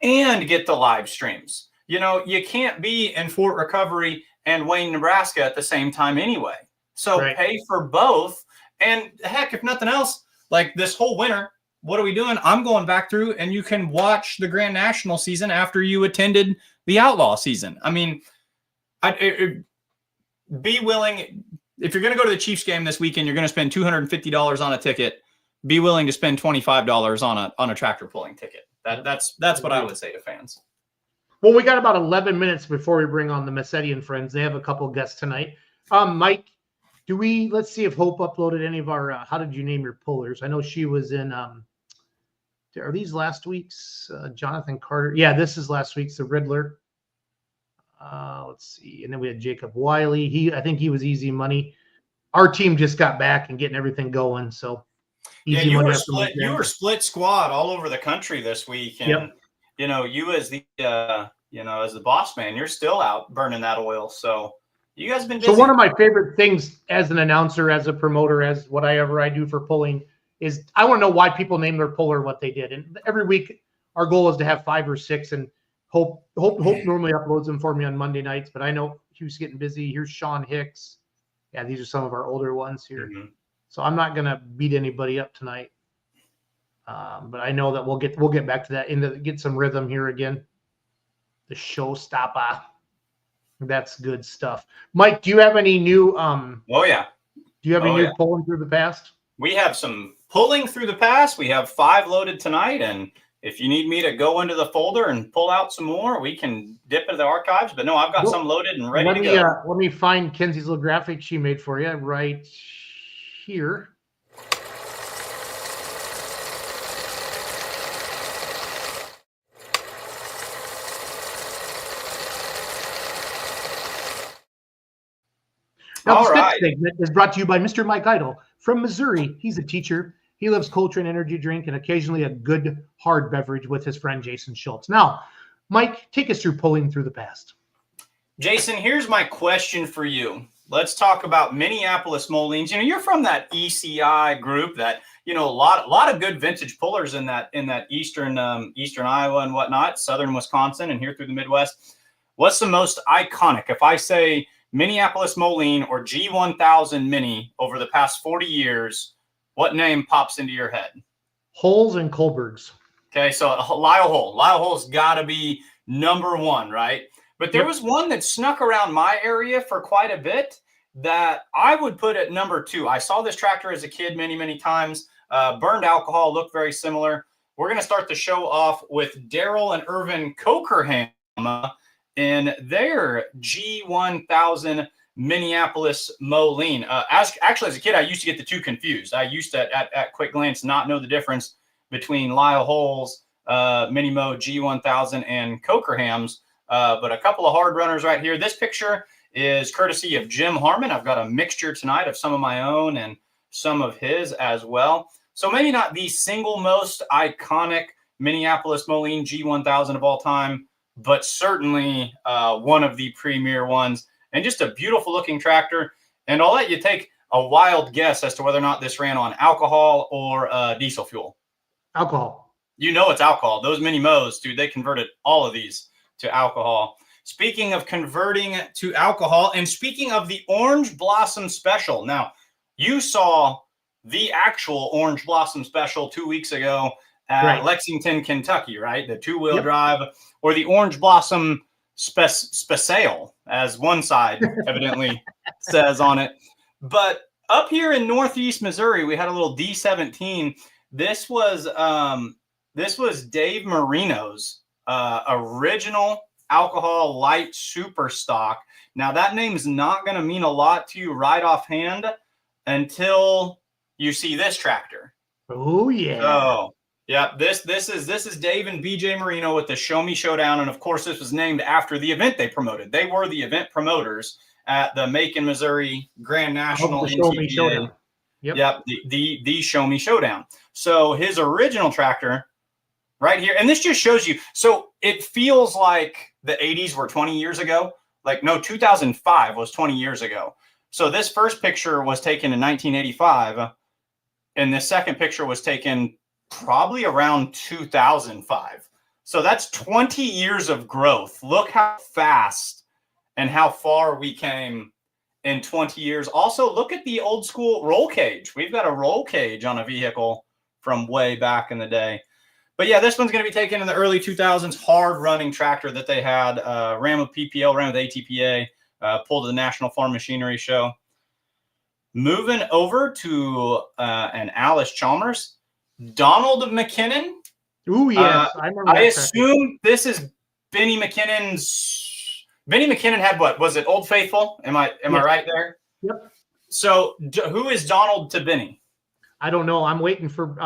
S2: and get the live streams. You can't be in Fort Recovery and Wayne, Nebraska at the same time anyway. So pay for both. And heck, if nothing else, like this whole winter, what are we doing? I'm going back through and you can watch the Grand National season after you attended the Outlaw season. I mean, be willing. If you're going to go to the Chiefs game this weekend, you're going to spend $250 on a ticket. Be willing to spend $25 on a tractor pulling ticket. That's what I would say to fans.
S6: Well, we got about 11 minutes before we bring on the Massetti and friends. They have a couple of guests tonight. Mike, let's see if Hope uploaded any of our, how did you name your pullers? I know she was in, are these last week's? Jonathan Carter. Yeah, this is last week's, the Riddler. Let's see. And then we had Jacob Wiley. I think he was easy money. Our team just got back and getting everything going. So
S2: you were split squad all over the country this week. And, you as the as the boss man, you're still out burning that oil. So you guys have been busy.
S6: So one of my favorite things as an announcer, as a promoter, as whatever I do for pulling is I want to know why people name their puller what they did. And every week our goal is to have 5 or 6, and Hope normally uploads them for me on Monday nights, but I know Hugh's getting busy. Here's Sean Hicks. Yeah, these are some of our older ones here. Mm-hmm. So I'm not gonna beat anybody up tonight. But I know that we'll get back to that get some rhythm here again. The showstopper. That's good stuff. Mike, do you have any new
S2: oh yeah.
S6: Do you have any new pulling through the past?
S2: We have some pulling through the past. We have 5 loaded tonight, and if you need me to go into the folder and pull out some more, we can dip into the archives. But no, I've got some loaded and ready to go.
S6: Let me find Kenzie's little graphic she made for you right here. Now, the next segment is brought to you by Mr. Mike Idle from Missouri. He's a teacher. He loves Coltrane energy drink and occasionally a good hard beverage with his friend Jason Schultz. Now, Mike, take us through pulling through the past.
S2: Jason, here's my question for you. Let's talk about Minneapolis Molines. You're from that ECI group that, a lot of good vintage pullers in that eastern Iowa and whatnot, southern Wisconsin and here through the Midwest. What's the most iconic? If I say Minneapolis Moline or G1000 Mini over the past 40 years, what name pops into your head?
S6: Holes and Kohlbergs.
S2: Okay, so Lyle Hole. Lyle Hole's got to be number 1, right? But there was one that snuck around my area for quite a bit that I would put at number 2. I saw this tractor as a kid many, many times. Burned alcohol, looked very similar. We're going to start the show off with Daryl and Irvin Cokerham in their G1000 Minneapolis Moline. As a kid, I used to get the two confused. I used to, at quick glance, not know the difference between Lyle Hole's Mini Mo G1000 and Cokerham's. But a couple of hard runners right here. This picture is courtesy of Jim Harmon. I've got a mixture tonight of some of my own and some of his as well. So maybe not the single most iconic Minneapolis Moline G1000 of all time, but certainly one of the premier ones, and just a beautiful looking tractor. And I'll let you take a wild guess as to whether or not this ran on alcohol or diesel fuel.
S6: Alcohol.
S2: It's alcohol. Those Mini Mo's, dude, they converted all of these to alcohol. Speaking of converting to alcohol, and speaking of the Orange Blossom Special. Now, you saw the actual Orange Blossom Special 2 weeks ago at Lexington, Kentucky, right? The 2-wheel drive, or the Orange Blossom Special, as one side evidently says on it. But up here in Northeast Missouri, we had a little D17. This was Dave Marino's original alcohol light super stock. Now that name is not going to mean a lot to you right offhand until you see this tractor.
S6: Oh yeah.
S2: So yeah, this is Dave and BJ Marino with the Show Me Showdown, and of course this was named after the event they promoted. They were the event promoters at the Macon, Missouri Grand National NTPA. Yep, the Show Me Showdown. So his original tractor right here, and this just shows you. So it feels like the 80s were 20 years ago. Like, no, 2005 was 20 years ago. So this first picture was taken in 1985, and the second picture was taken probably around 2005. So that's 20 years of growth. Look how fast and how far we came in 20 years. Also, look at the old school roll cage. We've got a roll cage on a vehicle from way back in the day. But yeah, this one's going to be taken in the early 2000s, hard running tractor that they had, ran with PPL, ran with ATPA, pulled to the National Farm Machinery Show. Moving over to an Alice Chalmers, Donald McKinnon.
S6: Ooh, yes. I remember
S2: I assume this is Benny McKinnon's. Benny McKinnon had what? Was it Old Faithful? Am I right there?
S6: Yep.
S2: So who is Donald to Benny?
S6: I don't know. I'm waiting for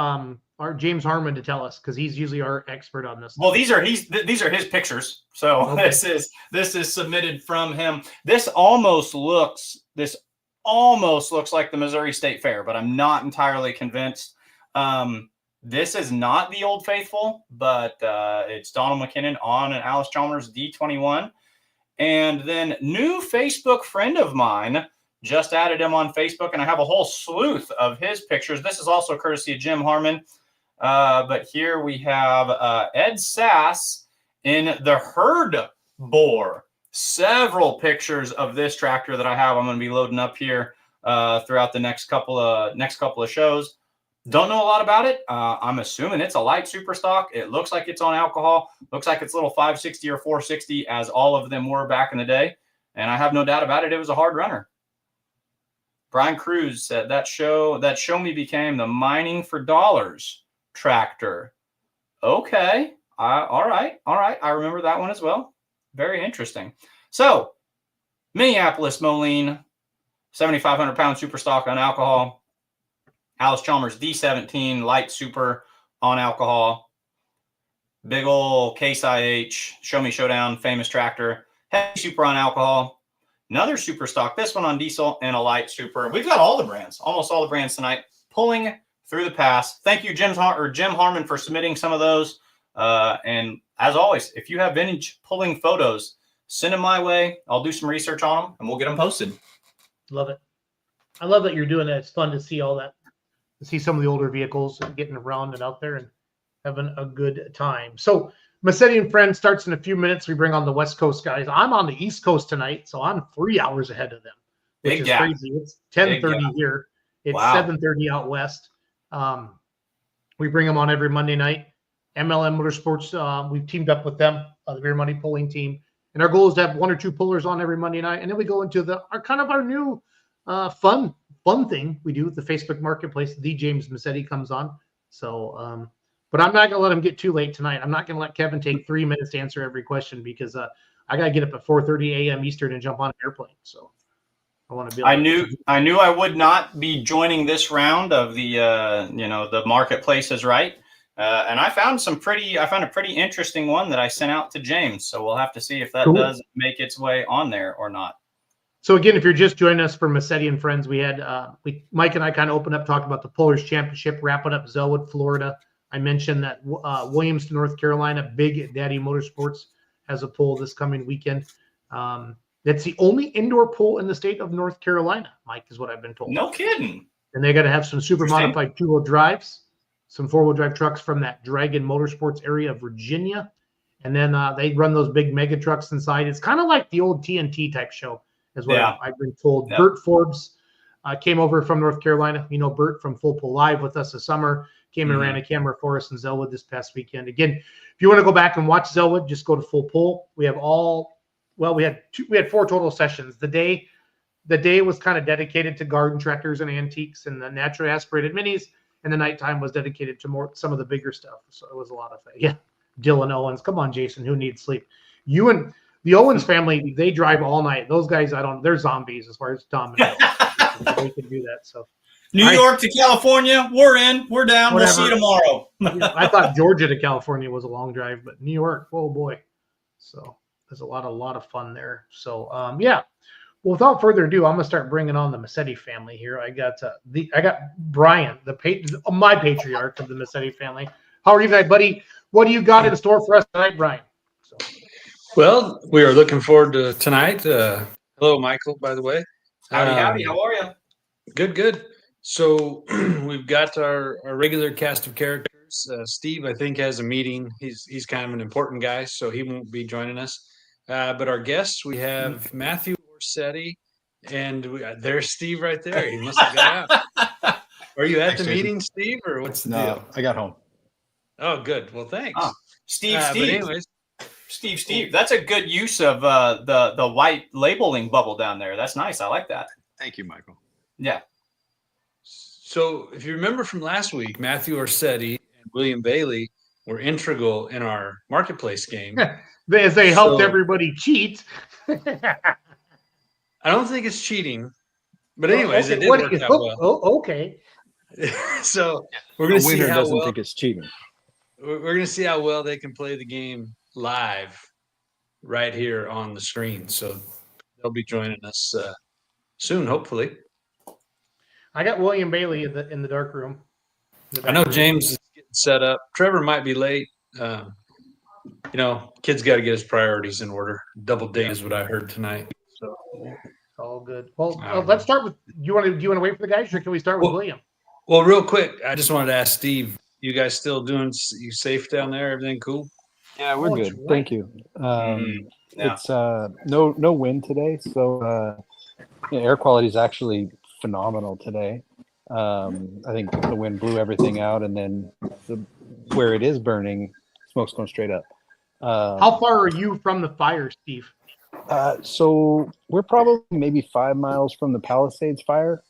S6: our James Harmon to tell us, because he's usually our expert on this.
S2: Well, these are his pictures. So okay. This is submitted from him. This almost looks like the Missouri State Fair, but I'm not entirely convinced. This is not the Old Faithful, but it's Donald McKinnon on an Alice Chalmers D21. And then new Facebook friend of mine, just added him on Facebook, and I have a whole sleuth of his pictures. This is also courtesy of Jim Harmon. But here we have Ed Sass in the herd bore. Several pictures of this tractor that I have. I'm going to be loading up here throughout the next couple of shows. Don't know a lot about it. I'm assuming it's a light super stock. It looks like it's on alcohol. Looks like it's a little 560 or 460, as all of them were back in the day. And I have no doubt about it. It was a hard runner. Brian Cruz said that show me became the mining for dollars tractor. Okay. All right. I remember that one as well. Very interesting. So, Minneapolis Moline, 7,500 pound super stock on alcohol. Alice Chalmers D17 light super on alcohol. Big ol' Case IH, Show Me Showdown, famous tractor. Heavy super on alcohol. Another super stock, this one on diesel, and a light super. We've got all the brands, almost all the brands tonight, pulling through the past. Thank you, Jim Harmon, for submitting some of those. And as always, if you have vintage pulling photos, send them my way. I'll do some research on them, and we'll get them posted.
S6: Love it. I love that you're doing that. It's fun to see all that, to see some of the older vehicles and getting around and out there and having a good time. So Massetti and Friends starts in a few minutes. We bring on the West Coast guys. I'm on the East Coast tonight, so I'm 3 hours ahead of them, which is crazy. It's 10:30 here. It's 7:30 out west. We bring them on every Monday night. MLM Motorsports, we've teamed up with them, the Beer Money pulling team. And our goal is to have 1 or 2 pullers on every Monday night. And then we go into our new fun thing we do with the Facebook Marketplace. The James Massetti comes on. So, but I'm not going to let him get too late tonight. I'm not going to let Kevin take 3 minutes to answer every question, because I got to get up at 4:30 a.m. Eastern and jump on an airplane. So I want to be.
S2: I knew I would not be joining this round of the the Marketplace is right. And I found a pretty interesting one that I sent out to James. So we'll have to see if that does make its way on there or not.
S6: So again, if you're just joining us for Massetti and Friends, we had Mike and I kind of opened up, talked about the Pullers Championship, wrapping up Zellwood, Florida. I mentioned that Williamston, North Carolina, Big Daddy Motorsports has a pull this coming weekend. That's the only indoor pull in the state of North Carolina, Mike, is what I've been told.
S2: No kidding.
S6: And they got to have some super modified 2-wheel drives, some 4-wheel drive trucks from that Dragon Motorsports area of Virginia. And then they run those big mega trucks inside. It's kind of like the old TNT type show, is what I've been told. Yep. Bert Forbes came over from North Carolina. You know, Bert from Full Pull Live with us this summer. Came and ran a camera for us in Zellwood this past weekend. Again, if you want to go back and watch Zellwood, just go to Full Pull. We have we had 4 total sessions. The day was kind of dedicated to garden tractors and antiques and the naturally aspirated minis, and the nighttime was dedicated to some of the bigger stuff. So it was a lot of fun. Yeah. Dylan Owens. Come on, Jason, who needs sleep? You and the Owens family, they drive all night. Those guys, they're zombies as far as Tom and they can do that. So
S2: New York to California, we're in, we're down.
S6: Whatever.
S2: We'll see you tomorrow.
S6: I thought Georgia to California was a long drive, but New York, oh boy. So there's a lot of fun there. So yeah. Well, without further ado, I'm gonna start bringing on the Massetti family here. I got Brian, my patriarch of the Massetti family. How are you tonight, buddy? What do you got in store for us tonight, Brian? So.
S9: Well, we are looking forward to tonight. Hello, Michael, by the way.
S2: Howdy. How are you?
S9: Good. So we've got our regular cast of characters. Steve, I think, has a meeting. He's kind of an important guy, so he won't be joining us. But our guests, we have Matthew Orsetti, and there's Steve right there. He must have got out. Are you at the meeting, Steve, or what's the deal?
S10: I got home.
S9: Oh, good. Well, thanks.
S2: Steve.
S9: But anyways,
S2: Steve. That's a good use of the white labeling bubble down there. That's nice. I like that.
S10: Thank you, Michael.
S2: Yeah.
S9: So if you remember from last week, Matthew Orsetti and William Bailey were integral in our marketplace game.
S6: As they helped everybody cheat.
S9: I don't think it's cheating. But anyways, it did work out well.
S6: Oh, okay.
S9: So we're going to see how
S10: doesn't think it's cheating.
S9: We're going to see how well they can play the game live right here on the screen. So they'll be joining us soon, hopefully.
S6: I got William Bailey in the dark room.
S9: I know James is getting set up. Trevor might be late. Kid's got to get his priorities in order. Double date is what I heard tonight. So
S6: all good. Well, let's start with. Do you want to wait for the guys, or can we start with William?
S9: Well, real quick, I just wanted to ask Steve. You guys still doing? You safe down there? Everything cool?
S10: Yeah, we're good.
S6: Right.
S10: Thank you. It's no wind today, so air quality is actually phenomenal today. I think the wind blew everything out, and then where it is burning, smoke's going straight up.
S6: How far are you from the fire, Steve?
S10: So we're probably maybe 5 miles from the Palisades fire.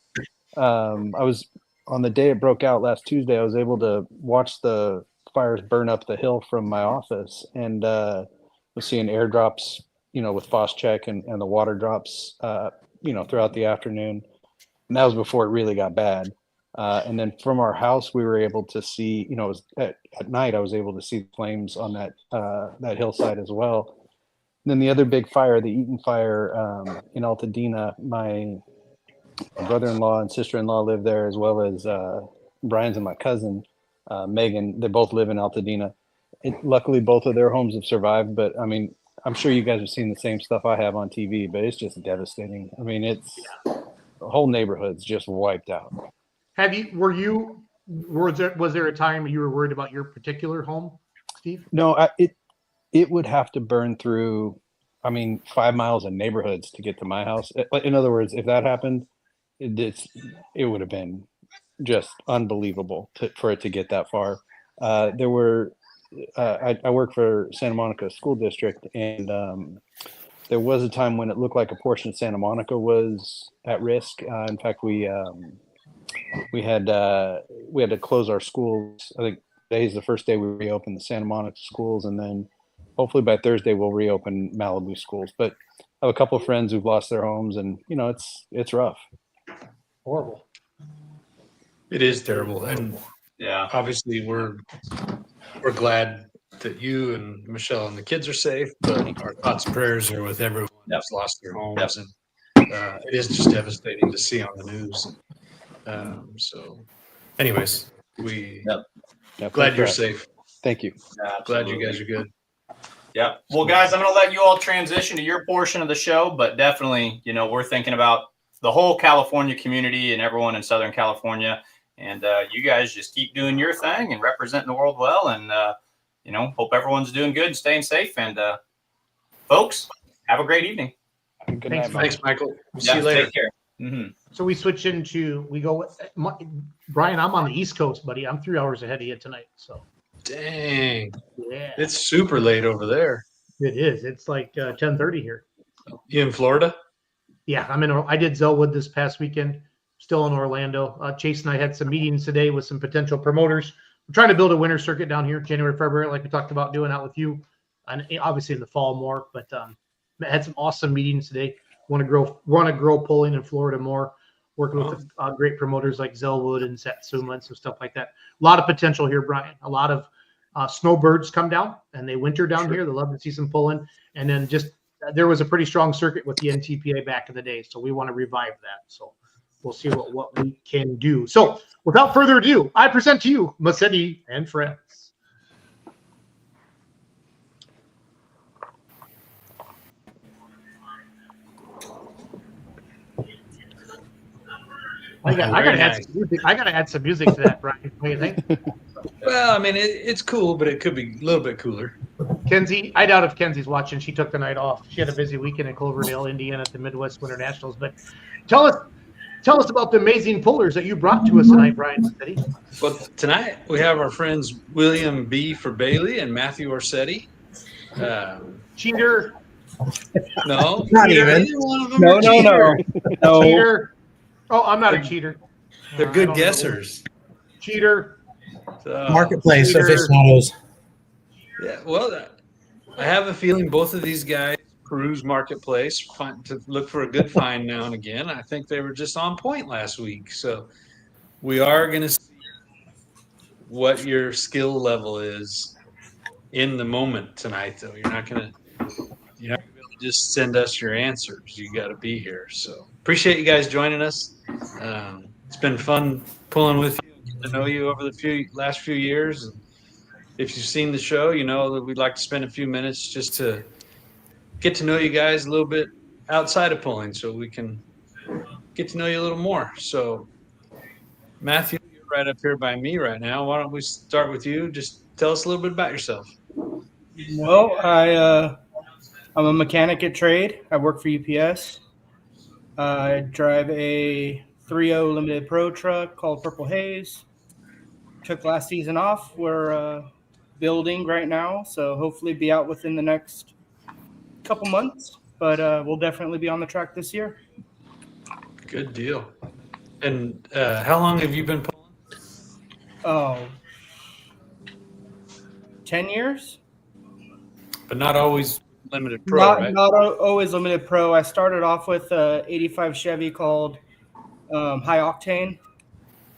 S10: I was on the day it broke out last Tuesday. I was able to watch the fires burn up the hill from my office, and was seeing airdrops, with Phos-Chek and the water drops, throughout the afternoon. And that was before it really got bad. And then from our house, we were able to see, it was at night, I was able to see the flames on that hillside as well. And then the other big fire, the Eaton fire in Altadena, my brother-in-law and sister-in-law live there, as well as Brian's and my cousin, Megan. They both live in Altadena. Luckily, both of their homes have survived, but I mean, I'm sure you guys have seen the same stuff I have on TV, but it's just devastating. I mean, the whole neighborhood's just wiped out.
S6: Was there a time you were worried about your particular home, Steve?
S10: No, it would have to burn through, 5 miles of neighborhoods to get to my house. In other words, if that happened, it would have been just unbelievable for it to get that far. There were, I work for Santa Monica School District, and there was a time when it looked like a portion of Santa Monica was at risk. In fact, we had to close our schools. I think today's the first day we reopened the Santa Monica schools, and then hopefully by Thursday we'll reopen Malibu schools. But I have a couple of friends who've lost their homes, and it's rough.
S6: Horrible.
S9: It is terrible, and obviously we're glad that you and Michelle and the kids are safe, but our thoughts and prayers are with everyone that's lost their homes, and it is just devastating to see on the news. So, anyways, glad you're safe.
S10: Thank you.
S9: Glad you guys are good.
S2: Yeah. Well, guys, I'm going to let you all transition to your portion of the show, but definitely, we're thinking about the whole California community and everyone in Southern California. And you guys just keep doing your thing and representing the world well. And, hope everyone's doing good and staying safe. And folks, have a great evening.
S9: Thanks, Michael. We'll see you later.
S2: Take care. Mm-hmm.
S6: So we go with Brian. I'm on the East Coast, buddy. I'm 3 hours ahead of you tonight. So.
S9: Dang.
S6: Yeah.
S9: It's super late over there.
S6: It is. It's like 10:30 here.
S9: You in Florida?
S6: Yeah, I did Zellwood this past weekend. Still in Orlando. Chase and I had some meetings today with some potential promoters. We're trying to build a winter circuit down here, January, February, like we talked about doing out with you, and obviously in the fall more. But had some awesome meetings today. Want to grow pulling in Florida more. Working with great promoters like Zellwood and Satsuma and some stuff like that. A lot of potential here, Brian. A lot of snowbirds come down and they winter down here. They love to see some pulling. And then there was a pretty strong circuit with the NTPA back in the day. So we want to revive that. So we'll see what we can do. So without further ado, I present to you Massetti and Friends. I gotta add some music to that, Brian. What do you think?
S9: Well, it's cool, but it could be a little bit cooler.
S6: Kenzie, I doubt if Kenzie's watching. She took the night off. She had a busy weekend in Cloverdale, Indiana, at the Midwest Winter Nationals. But tell us about the amazing pullers that you brought to us tonight, Brian.
S9: Well, tonight we have our friends William B. for Bailey and Matthew Orsetti.
S6: Cheater.
S9: No,
S11: not even. No.
S6: Cheater. Oh, I'm not a cheater.
S9: They're good guessers.
S6: Cheater.
S11: Marketplace aficionados.
S9: Yeah, well, I have a feeling both of these guys peruse Marketplace to look for a good find now and again. I think they were just on point last week. So we are going to see what your skill level is in the moment tonight, though. You're not going to just send us your answers. You got to be here. So appreciate you guys joining us. It's been fun pulling with you. to know you over the last few years. If you've seen the show, you know that we'd like to spend a few minutes just to get to know you guys a little bit outside of pulling, so we can get to know you a little more. So, Matthew, you're right up here by me right now. Why don't we start with you? Just tell us a little bit about yourself.
S12: Well, I'm a mechanic at trade. I work for UPS. I drive a 3.0 limited pro truck called Purple Haze. Took last season off. We're building right now, so hopefully be out within the next couple months. But we'll definitely be on the track this year.
S9: Good deal. And how long have you been pulling?
S12: Oh, 10 years?
S9: But not always limited pro, right?
S12: Not always limited pro. I started off with a 85 Chevy called High Octane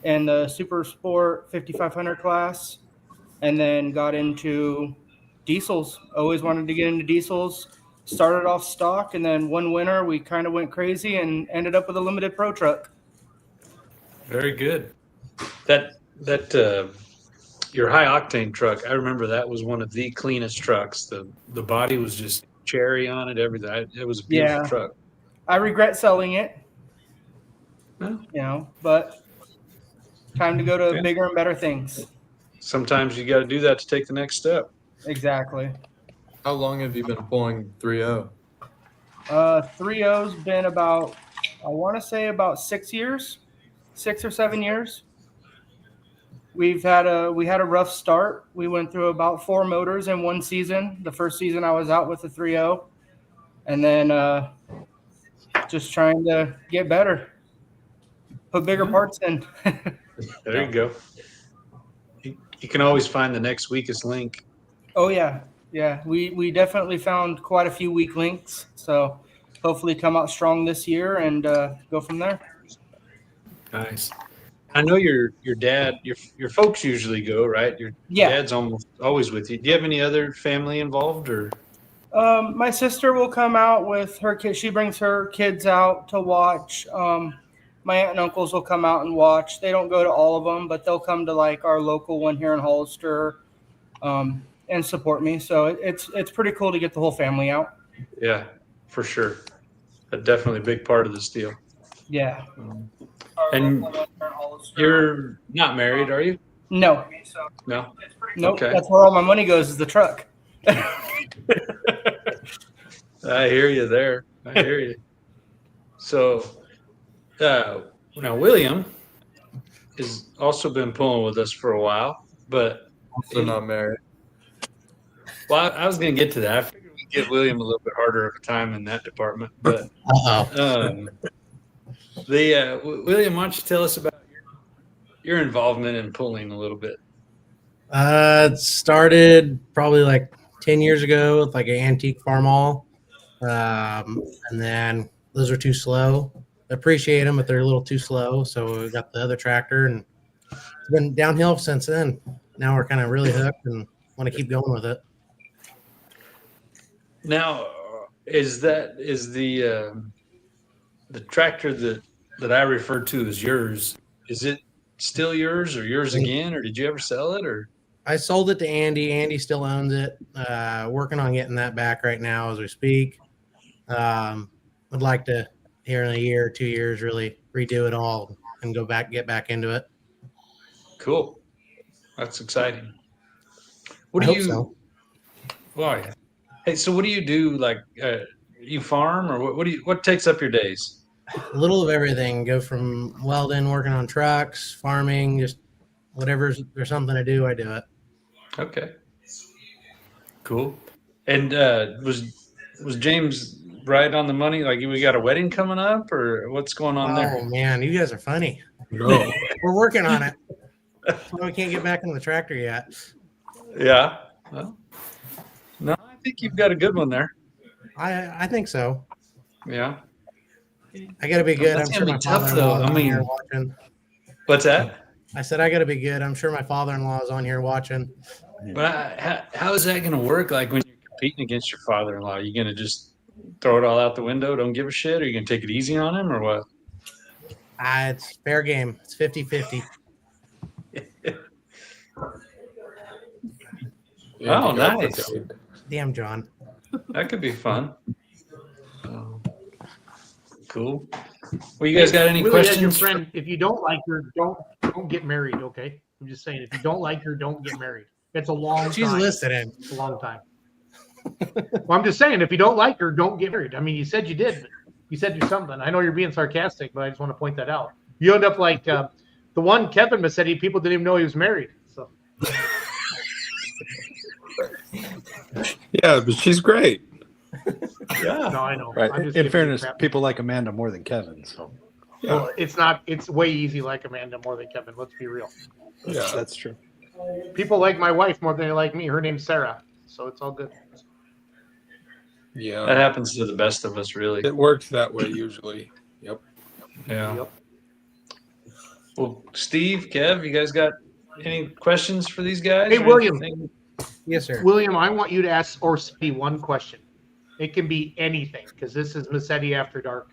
S12: and the Super Sport 5500 class, and then got into diesels. Always wanted to get into diesels. Started off stock, and then one winter we kind of went crazy and ended up with a limited pro truck.
S9: Very good. That your high octane truck, I remember that was one of the cleanest trucks. The body was just cherry on it, everything. It was a beautiful truck.
S12: I regret selling it.
S9: No.
S12: But time to go to bigger and better things.
S9: Sometimes you got to do that to take the next step.
S12: Exactly.
S13: How long have you been pulling 3.0?
S12: 3.0's been about, I want to say about 6 years, 6 or 7 years. We had a rough start. We went through about 4 motors in one season. The first season I was out with the 3.0, and then just trying to get better, put bigger parts in.
S9: There you go. You can always find the next weakest link.
S12: Oh yeah. We definitely found quite a few weak links. So hopefully come out strong this year and go from there.
S9: Nice. I know your dad, your folks usually go, right? Your dad's almost always with you. Do you have any other family involved, or?
S12: My sister will come out with her kids. She brings her kids out to watch. My aunt and uncles will come out and watch. They don't go to all of them, but they'll come to like our local one here in Hollister and support me. So it's pretty cool to get the whole family out.
S9: Yeah, for sure. Definitely a big part of this deal.
S12: Yeah.
S9: And you're not married, are you?
S12: No.
S9: No?
S12: Nope.
S9: Okay.
S12: That's where all my money goes, is the truck.
S9: I hear you there. I hear you. So, now William has also been pulling with us for a while, but
S13: also not married.
S9: Well, I was going to get to that. I figured we'd give William a little bit harder of a time in that department, but William, why don't you tell us about your involvement in pulling a little bit?
S11: It started probably like 10 years ago with like an antique farm haul. And then those are too slow. I appreciate them, but they're a little too slow. So we got the other tractor, and it's been downhill since then. Now we're kind of really hooked and want to keep going with it.
S9: Now, is the tractor that I referred to as yours, is it still yours or yours again, or did you ever sell it? Or
S11: I sold it to Andy. Andy still owns it. Working on getting that back right now as we speak. Would like to, here in a year or 2 years, really redo it all and get back into it.
S9: Cool. That's exciting.
S11: I hope so.
S9: Well, yeah. Hey, so what do you do? Like, you farm, or what takes up your days?
S11: A little of everything. Go from welding, working on trucks, farming, just whatever's there's something to do, I do it.
S9: Okay. Cool. And was James right on the money? Like, we got a wedding coming up, or what's going on there?
S11: Oh man, you guys are funny.
S9: No.
S11: We're working on it. We can't get back in the tractor yet.
S9: Yeah. Well, no, I think you've got a good one there.
S11: I think so.
S9: Yeah.
S11: I got to be good.
S9: That's
S11: I'm sure
S9: gonna
S11: my
S9: be tough,
S11: father-in-law
S9: though.
S11: is
S9: I
S11: on
S9: mean,
S11: here watching.
S9: What's that?
S11: I said I got to be good. I'm sure my father-in-law is on here watching.
S9: But how is that going to work? Like, when you're competing against your father-in-law, are you going to just throw it all out the window, don't give a shit? Or are you going to take it easy on him, or what?
S11: It's fair game. It's 50-50.
S9: Oh, nice.
S11: Damn, John.
S9: That could be fun. Cool. Well, you guys got any
S6: Willie, as
S9: questions?
S6: your friend, if you don't like her, don't get married. Okay, I'm just saying, if you don't like her, don't get married. It's a long
S11: She's
S6: time.
S11: listening.
S6: It's a long time. Well, I'm just saying, if you don't like her, don't get married. I mean, you said you did. But you said do something. I know you're being sarcastic, but I just want to point that out. You end up like the one Kevin Massetti. People didn't even know he was married. So.
S14: Yeah, but she's great.
S6: Yeah. No, I know.
S10: Right.
S6: I'm just
S10: In
S6: giving you
S10: fairness,
S6: crap.
S10: people like Amanda more than Kevin. So
S6: Well, it's not. It's way easy like Amanda more than Kevin. Let's be real.
S14: Yeah,
S10: that's true.
S6: People like my wife more than they like me. Her name's Sarah, so it's all good.
S14: Yeah.
S9: That happens to the best of us, really.
S14: It works that way usually. Yep.
S9: Yeah.
S6: Yep.
S9: Well, Steve, Kev, you guys got any questions for these guys?
S6: Hey,
S9: or
S6: William.
S9: anything?
S11: Yes, sir.
S6: William, I want you to ask Orsini one question. It can be anything because this is Massetti After Dark.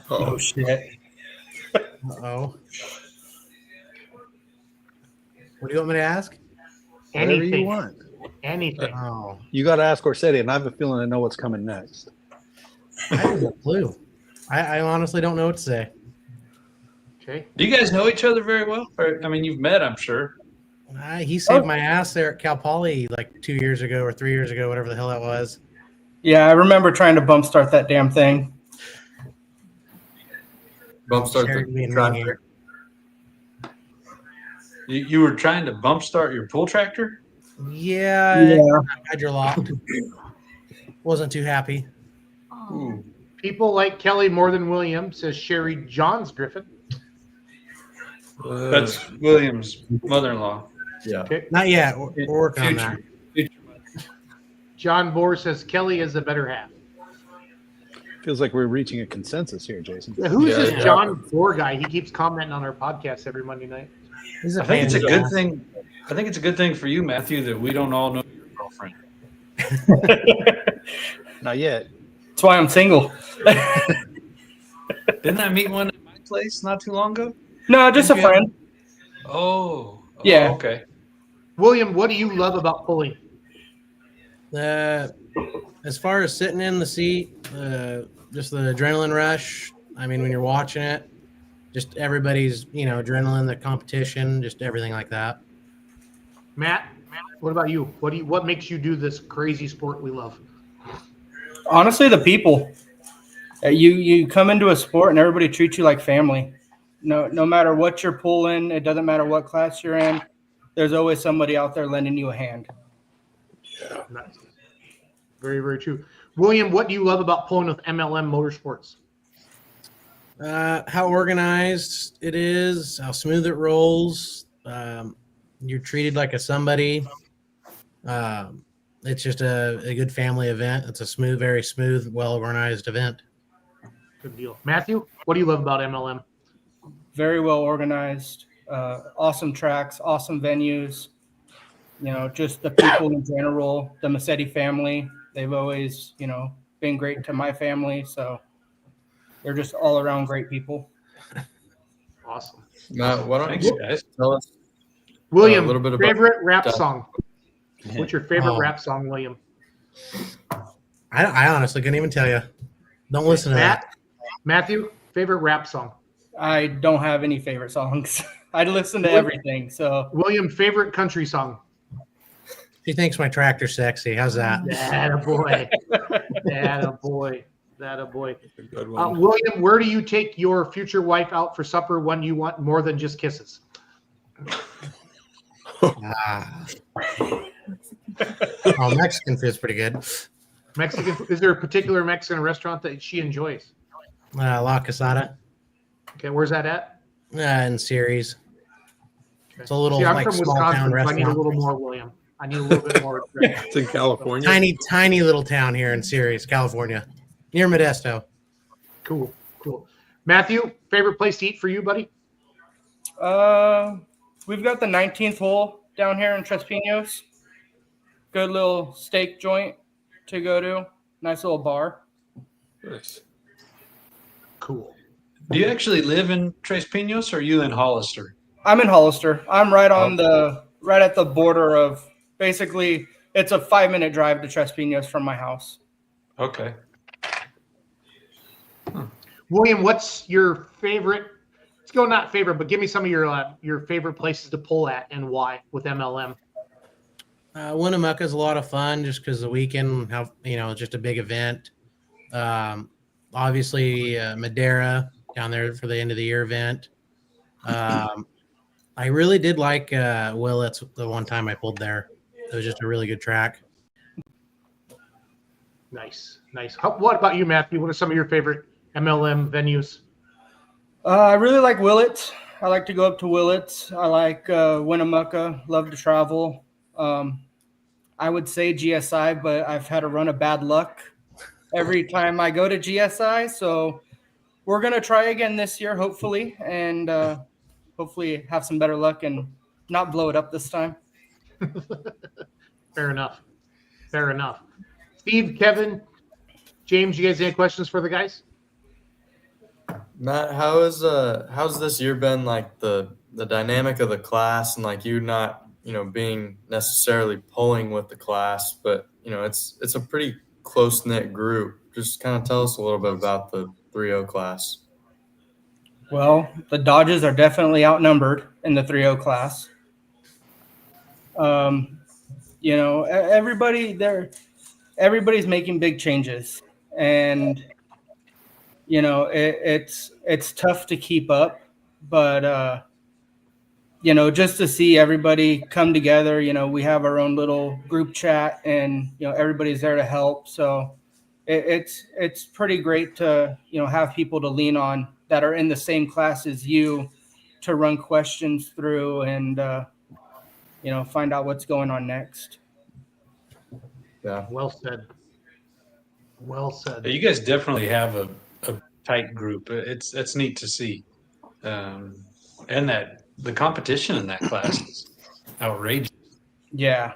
S13: Oh, shit.
S11: Uh-oh. What do you want me to ask?
S10: Whatever
S6: Anything.
S10: you want.
S6: Anything.
S11: Oh,
S10: You got to ask Orsetti, and I have a feeling I know what's coming next.
S11: I have no clue. I honestly don't know what to say.
S6: Okay.
S9: Do you guys know each other very well? Or, I mean, you've met, I'm sure.
S11: He saved my ass there at Cal Poly like 2 years ago or 3 years ago, whatever the hell that was.
S12: Yeah, I remember trying to bump start that damn thing.
S13: Bump start
S11: Shared
S13: the
S11: being
S13: tractor.
S9: You were trying to bump start your pull tractor?
S11: Yeah. Hydrolocked. Wasn't too happy.
S9: Ooh.
S6: People like Kelly more than William, says Sherry Johns Griffin.
S9: That's William's mother-in-law.
S13: Yeah.
S6: Okay.
S11: Not yet. We're working on that.
S6: John Bohr says Kelly is the better half.
S10: Feels like we're reaching a consensus here, Jason.
S6: Yeah, who's this
S14: yeah.
S6: John Bohr guy? He keeps commenting on our podcast every Monday night.
S11: He's a
S9: I think it's a
S11: fan
S9: good
S11: of
S9: thing. I think it's a good thing for you, Matthew, that we don't all know your girlfriend.
S10: Not yet.
S12: That's why I'm single.
S9: Didn't I meet one at my place not too long ago?
S12: No, just a friend.
S9: Oh.
S12: Yeah.
S9: Okay.
S6: William, what do you love about pulling?
S11: As far as sitting in the seat, just the adrenaline rush. I mean, when you're watching it, just everybody's, adrenaline, the competition, just everything like that.
S6: Matt, what about you? What makes you do this crazy sport we love?
S12: Honestly, the people. You come into a sport and everybody treats you like family. No matter what you're pulling, it doesn't matter what class you're in. There's always somebody out there lending you a hand.
S14: Yeah.
S6: Nice. Very, very true. William, what do you love about pulling with MLM Motorsports?
S11: How organized it is, how smooth it rolls. You're treated like a somebody. It's just a good family event. It's a very smooth, well-organized event.
S6: Good deal. Matthew, what do you love about MLM?
S12: Very well organized, awesome tracks, awesome venues. Just the people in general, the Massetti family. They've always, been great to my family. So they're just all around great people.
S6: Awesome.
S13: Matt, why don't
S9: Thanks,
S13: you
S9: guys.
S13: tell us
S6: William,
S13: a little bit about
S6: favorite rap
S13: that.
S6: song? What's your favorite rap song, William?
S11: I honestly couldn't even tell you. Don't listen to that.
S6: Matthew, favorite rap song?
S12: I don't have any favorite songs. I listen to everything. So
S6: William, favorite country song?
S11: She thinks my tractor's sexy. How's that?
S6: That a boy. That a boy. That a boy.
S14: Good one.
S6: William, where do you take your future wife out for supper when you want more than just kisses?
S11: Mexican food's pretty good.
S6: Mexican. Is there a particular Mexican restaurant that she enjoys?
S11: La Casada.
S6: Okay, where's that at?
S11: In Ceres. It's a little
S6: See, I'm
S11: like
S6: from
S11: small town
S6: Wisconsin, so I need a
S11: restaurant.
S6: little more, William. I need a little bit more.
S14: It's in California.
S11: Tiny little town here in Ceres, California, near Modesto.
S6: Cool. Matthew, favorite place to eat for you, buddy?
S12: We've got the 19th hole down here in Tres Pinos. Good little steak joint to go to. Nice little bar.
S14: Nice.
S6: Cool.
S9: Do you actually live in Tres Pinos or are you in Hollister?
S12: I'm in Hollister. I'm right at the border of Basically, it's a 5-minute drive to Tres Pinos from my house.
S9: Okay.
S6: William, what's your favorite? Let's go not favorite, but give me some of your favorite places to pull at and why with MLM.
S11: Winnemucca is a lot of fun just because the weekend, just a big event. Obviously, Madera down there for the end of the year event. I really did like Willits the one time I pulled there. It was just a really good track.
S6: Nice. What about you, Matthew? What are some of your favorite MLM venues?
S12: I really like Willits. I like to go up to Willits. I like Winnemucca. Love to travel. I would say GSI, but I've had a run of bad luck every time I go to GSI. So we're going to try again this year, hopefully, and hopefully have some better luck and not blow it up this time.
S6: Fair enough. Steve, Kevin, James, you guys any questions for the guys?
S13: Matt, how's this year been, like the dynamic of the class, and like you not being necessarily pulling with the class, but it's a pretty close-knit group. Just kind of tell us a little bit about the 3-0 class.
S12: Well, the Dodges are definitely outnumbered in the 3-0 class. Everybody's making big changes, and it's tough to keep up, but just to see everybody come together, we have our own little group chat, and everybody's there to help. So it's pretty great to have people to lean on that are in the same class as you to run questions through and find out what's going on next.
S6: Yeah, well said.
S9: You guys definitely have a tight group. It's neat to see, and that the competition in that class is outrageous.
S12: Yeah.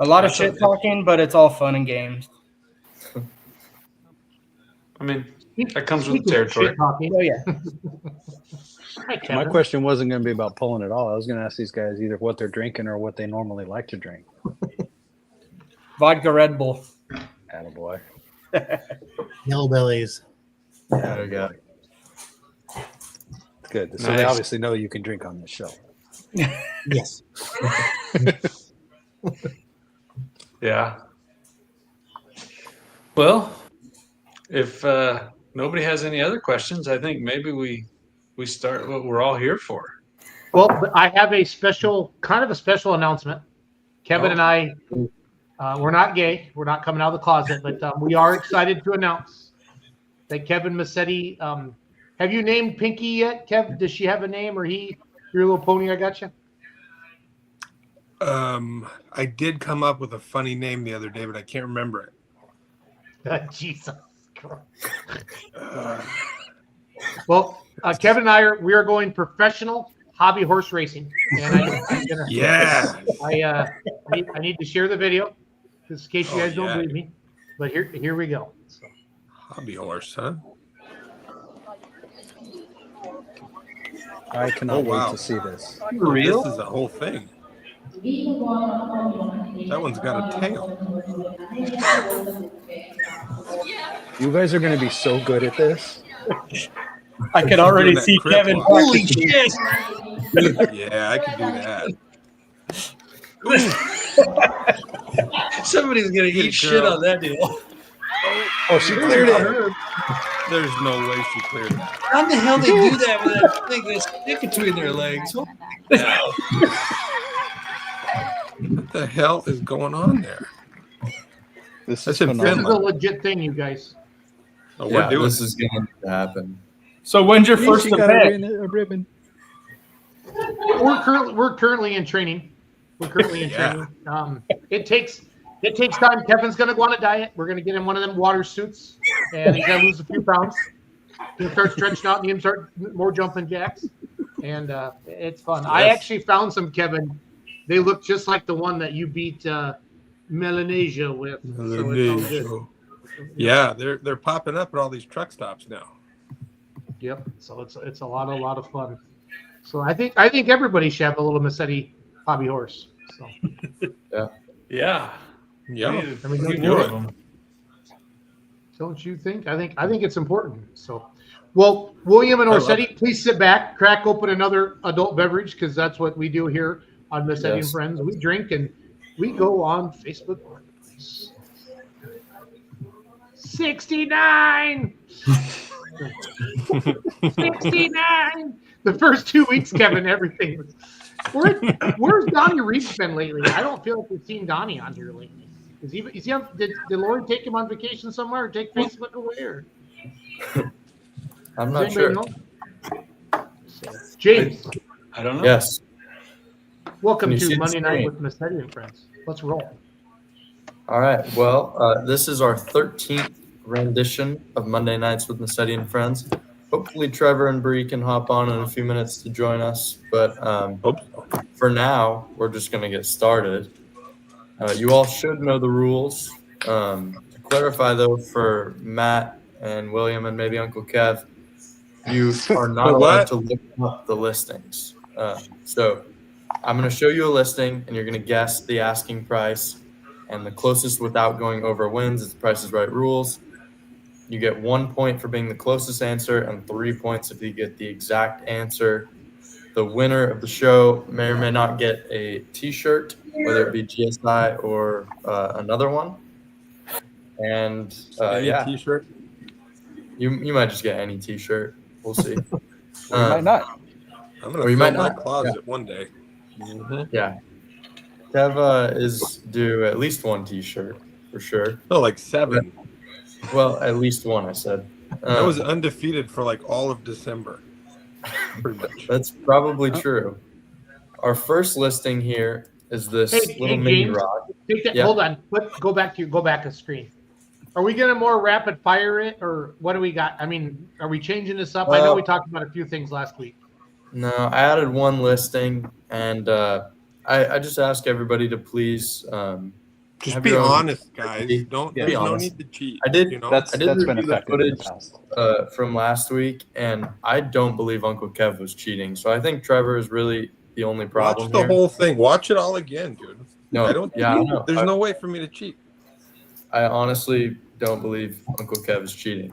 S12: A lot of shit talking, but it's all fun and games.
S9: I mean, that comes with the territory.
S12: Oh, yeah.
S10: My question wasn't going to be about pulling at all. I was going to ask these guys either what they're drinking or what they normally like to drink.
S12: Vodka Red Bull.
S10: Attaboy.
S11: Hillbillies.
S10: There we go. Good. So they obviously know you can drink on this show.
S11: Yes.
S9: Yeah. Well, if nobody has any other questions, I think maybe we start what we're all here for.
S6: Well, I have a special announcement. Kevin and I, we're not gay. We're not coming out of the closet, but we are excited to announce that Kevin Massetti. Have you named Pinky yet, Kev? Does she have a name, or he? Your little pony, I got you.
S14: I did come up with a funny name the other day, but I can't remember it.
S6: Jesus Christ. Well, Kevin and I are going professional hobby horse racing, and I need to share the video just in case you guys don't believe me. But here we go. So.
S14: Hobby horse, huh?
S10: I cannot wait to see this.
S14: For real? This is a whole thing. That one's got a tail.
S10: You guys are going to be so good at this.
S12: I can already see Kevin.
S9: Holy shit!
S14: Yeah, I can do
S9: that. Somebody's gonna eat shit on that deal.
S10: Oh, she cleared it.
S14: There's no way she cleared that.
S9: How the hell they do that with that thing that's stick between their legs?
S14: What the hell is going on there?
S10: This
S14: is
S6: a legit thing, you guys.
S14: Oh, we're doing
S13: this is going to happen.
S12: So when's your first event?
S10: A ribbon.
S6: We're currently in training. Training. It takes time. Kevin's gonna go on a diet. We're gonna get him one of them water suits, and he's gonna lose a few pounds. He'll start stretching out, and he'll start more jumping jacks, and it's fun. Yes. I actually found some, Kevin. They look just like the one that you beat Melanesia with. So it's all good.
S14: Yeah, they're popping up at all these truck stops now.
S6: Yep. So it's a lot of fun. So I think everybody should have a little Massetti hobby horse. So
S9: Yeah.
S6: I mean, don't you think? I think it's important. So, well, William and Orsetti, please sit back, crack open another adult beverage, because that's what we do here on Massetti and Friends. We drink and we go on Facebook Marketplace. 69. 69. The first 2 weeks, Kevin, everything was. Where's Donnie Reeves been lately? I don't feel like we've seen Donnie on here lately. Is he on, did Lori take him on vacation somewhere or take Facebook away? Or?
S13: I'm not sure.
S6: So, James.
S9: I don't know.
S13: Yes.
S6: Welcome to Monday Night with Massetti and Friends. Let's roll.
S13: All right. Well, this is our 13th rendition of Monday Nights with Massetti and Friends. Hopefully Trevor and Bree can hop on in a few minutes to join us. But for now, we're just going to get started. You all should know the rules. To clarify, though, for Matt and William and maybe Uncle Kev, you are not allowed to look up the listings. So I'm going to show you a listing, and you're going to guess the asking price. And the closest without going over wins. It's Price is Right rules. You get 1 point for being the closest answer and 3 points if you get the exact answer. The winner of the show may or may not get a T-shirt, whether it be GSI or another one. And
S14: any T-shirt?
S13: You might just get any T-shirt. We'll see.
S14: You might not. I'm going to fill my closet one day.
S13: Mm-hmm. Yeah. Kev is due at least one T-shirt for sure.
S14: Oh, like 7.
S13: Well, at least one, I said.
S14: I was undefeated for like all of December. Pretty much.
S13: That's probably true. Our first listing here is this little mini
S6: James,
S13: rod.
S6: Hold on. Go back a screen. Are we going to more rapid fire it, or what do we got? I mean, are we changing this up? I know we talked about a few things last week.
S13: No, I added one listing, and I just ask everybody to please
S14: just be honest, guys. Don't there's no need to cheat.
S13: I did.
S14: You know?
S13: I did review the footage from last week, and I don't believe Uncle Kev was cheating. So I think Trevor is really the only problem.
S14: Watch the whole thing. Watch it all again, dude.
S13: No,
S14: I don't.
S13: Yeah, I know.
S14: There's no way for me to cheat.
S13: I honestly don't believe Uncle Kev is cheating.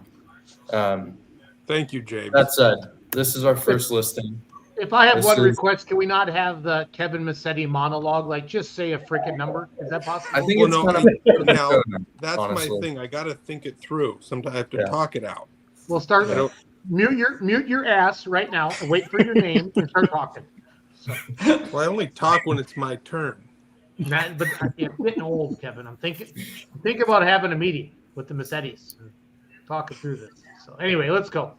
S14: Thank you, James.
S13: That said, this is our first listing.
S6: If I have one request, can we not have the Kevin Massetti monologue? Like, just say a freaking number. Is that possible?
S13: I think it's kind of
S14: now, that's honestly my thing. I got to think it through. Sometimes I have to talk it out.
S6: We'll start. Mute your ass right now. And wait for your name and start talking. So.
S14: Well, I only talk when it's my turn.
S6: But I'm getting old, Kevin. I'm thinking about having a meeting with the Massettis, talking through this. So anyway, let's go.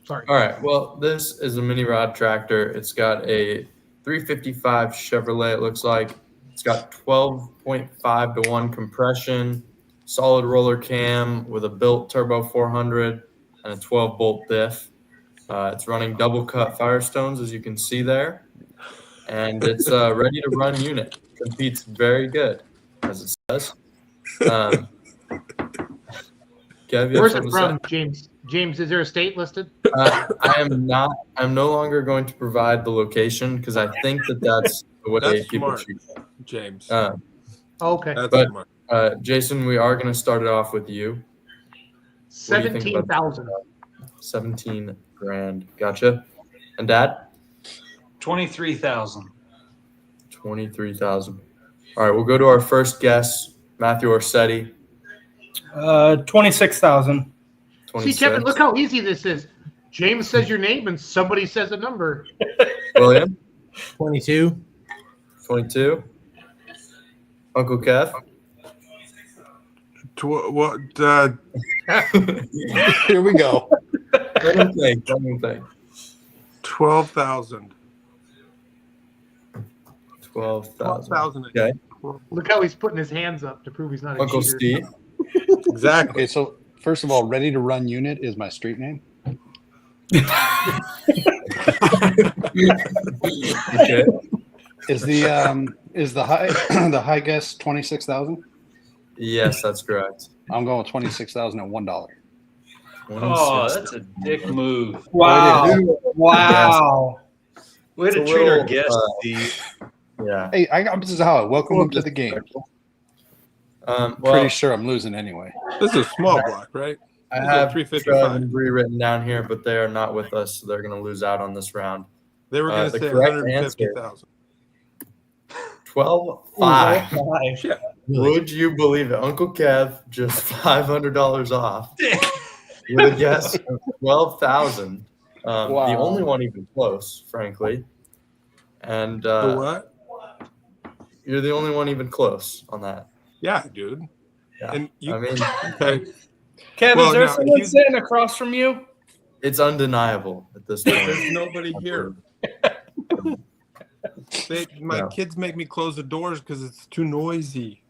S6: Sorry.
S13: All right. Well, this is a mini rod tractor. It's got a 355 Chevrolet, it looks like. It's got 12.5 to 1 compression, solid roller cam with a built turbo 400 and a 12-bolt diff. It's running double cut Firestones, as you can see there. And it's ready to run unit. Competes very good, as it says. Kev,
S6: where's it from, James? James, is there a state listed?
S13: I am not. I'm no longer going to provide the location because I think that's the way people choose.
S14: James.
S6: Okay.
S14: That's
S13: but Jason, we are going to start it off with you.
S6: 17,000.
S13: 17 grand. Gotcha. And Dad?
S9: 23,000.
S13: 23,000. All right, we'll go to our first guest, Matthew Orsetti.
S12: 26,000.
S6: See, Kevin, look how easy this is. James says your name and somebody says a number.
S13: William?
S11: 22.
S13: 22. Uncle Kev?
S14: What? Here we go.
S13: Let me think.
S14: 12,000.
S13: 12,000. Okay.
S6: Look how he's putting his hands up to prove he's not a
S13: Uncle
S6: cheater.
S13: Steve?
S14: Exactly.
S10: Okay, so first of all, Ready to Run Unit is my street name.
S13: Okay.
S10: Is the high guess 26,000?
S9: Yes, that's correct.
S10: I'm going with $26,001.
S9: Oh, that's a dick move.
S12: Wow. Wow.
S9: Way to treat our guests, Steve.
S13: Yeah.
S10: Hey, this is how I welcome them to the game. Pretty sure I'm losing anyway.
S14: This is a small block, right?
S13: I
S14: This is
S13: have
S14: 355.
S13: Trev and Bree written down here, but they are not with us, so they're going to lose out on this round.
S14: They were going to
S13: the
S14: say
S13: correct
S14: 150,000.
S13: 12.5. Yeah. Would you believe it? Uncle Kev just $500 off with a guess of 12,000.
S10: Wow.
S13: The only one even close, frankly. And
S14: The what?
S13: you're the only one even close on that.
S14: Yeah, dude.
S13: Yeah.
S14: And you,
S13: I mean,
S14: okay.
S12: Kev,
S14: Well,
S12: is there
S14: now,
S12: someone
S14: he's-
S12: sitting across from you?
S13: it's undeniable at this point.
S14: There's nobody here. My
S13: No.
S14: kids make me close the doors because it's too noisy.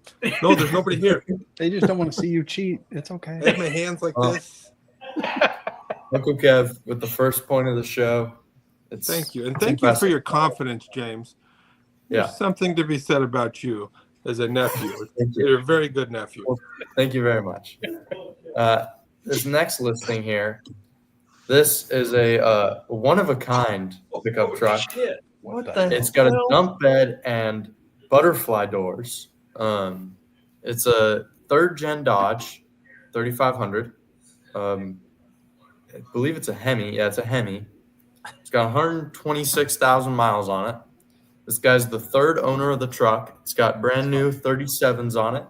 S14: No, there's nobody here.
S10: They just don't want to see you cheat. It's okay.
S14: I have my hands like this.
S13: Uncle Kev with the first point of the show.
S14: Thank you. And thank you for your confidence, James.
S13: Yeah.
S14: There's something to be said about you as a nephew.
S13: Thank you.
S14: You're a very good nephew.
S13: Well, thank you very much. This next listing here, this is a one-of-a-kind pickup truck.
S12: Shit. What the
S13: It's got a
S12: hell?
S13: dump bed and butterfly doors. It's a third-gen Dodge, 3500. I believe it's a Hemi. Yeah, it's a Hemi. It's got 126,000 miles on it. This guy's the third owner of the truck. It's got brand new 37s on it.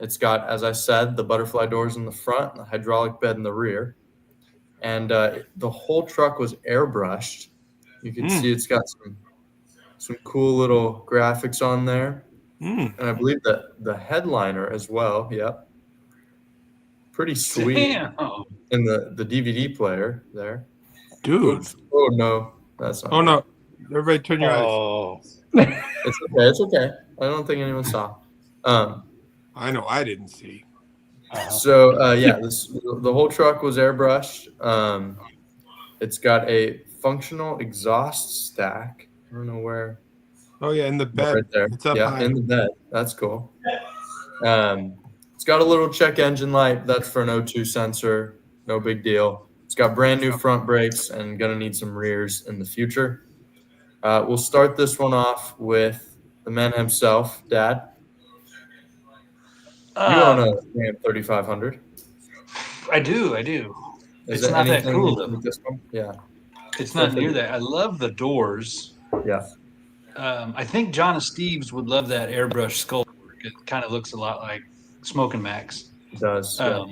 S13: It's got, as I said, the butterfly doors in the front, the hydraulic bed in the rear. And the whole truck was airbrushed. You can see it's got some cool little graphics on there. And I believe that the headliner as well. Yep. Pretty sweet.
S9: Damn.
S13: And the DVD player there.
S14: Dude.
S13: Oops. Oh, no. That's not
S14: Oh, no. Everybody turn your eyes.
S10: Oh,
S13: It's okay. It's okay. I don't think anyone saw.
S14: I know I didn't see.
S13: So yeah, the whole truck was airbrushed. It's got a functional exhaust stack. I don't know where.
S14: Oh, yeah, in the bed.
S13: Right there.
S14: It's up
S13: yeah,
S14: high.
S13: in the bed. That's cool. It's got a little check engine light. That's for an O2 sensor. No big deal. It's got brand new front brakes and gonna need some rears in the future. We'll start this one off with the man himself, Dad. You own a Ram 3500.
S9: I do.
S13: Is
S9: It's
S13: it
S9: not that
S13: anything
S9: cool,
S13: with
S9: though.
S13: this one? Yeah.
S9: It's not near that. I love the doors.
S13: Yeah.
S9: I think John and Steve's would love that airbrush skull work. It kind of looks a lot like Smoking Max.
S13: It does. Yeah.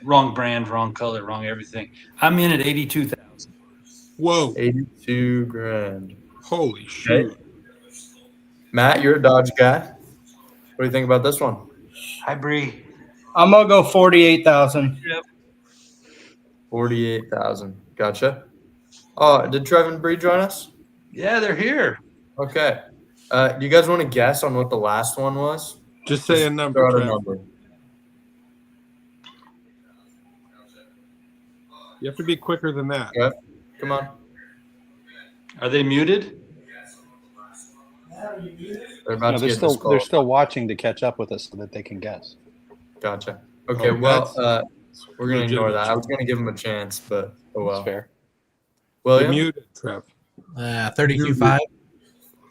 S9: Wrong brand, wrong color, wrong everything. I'm in at 82,000.
S14: Whoa.
S13: 82 grand.
S14: Holy shit.
S13: Okay. Matt, you're a Dodge guy. What do you think about this one?
S9: Hi, Bree.
S12: I'm gonna go 48,000.
S9: Yep.
S13: 48,000. Gotcha. Oh, did Trev and Bree join us?
S9: Yeah, they're here.
S13: Okay. Do you guys want to guess on what the last one was?
S14: Just say a number,
S13: Throw out a
S14: Trev.
S13: number.
S14: You have to be quicker than that.
S13: Okay. Come on.
S9: Are they muted?
S13: They're about
S10: no,
S13: to get
S10: they're
S13: disqualified.
S10: still watching to catch up with us so that they can guess.
S13: Gotcha. Okay,
S14: Oh,
S13: well,
S14: that's
S13: we're going to ignore
S14: legitimate.
S13: that. I was going to give them a chance, but oh well.
S10: That's fair.
S14: You're
S13: William?
S14: muted, Trev.
S11: 32.5.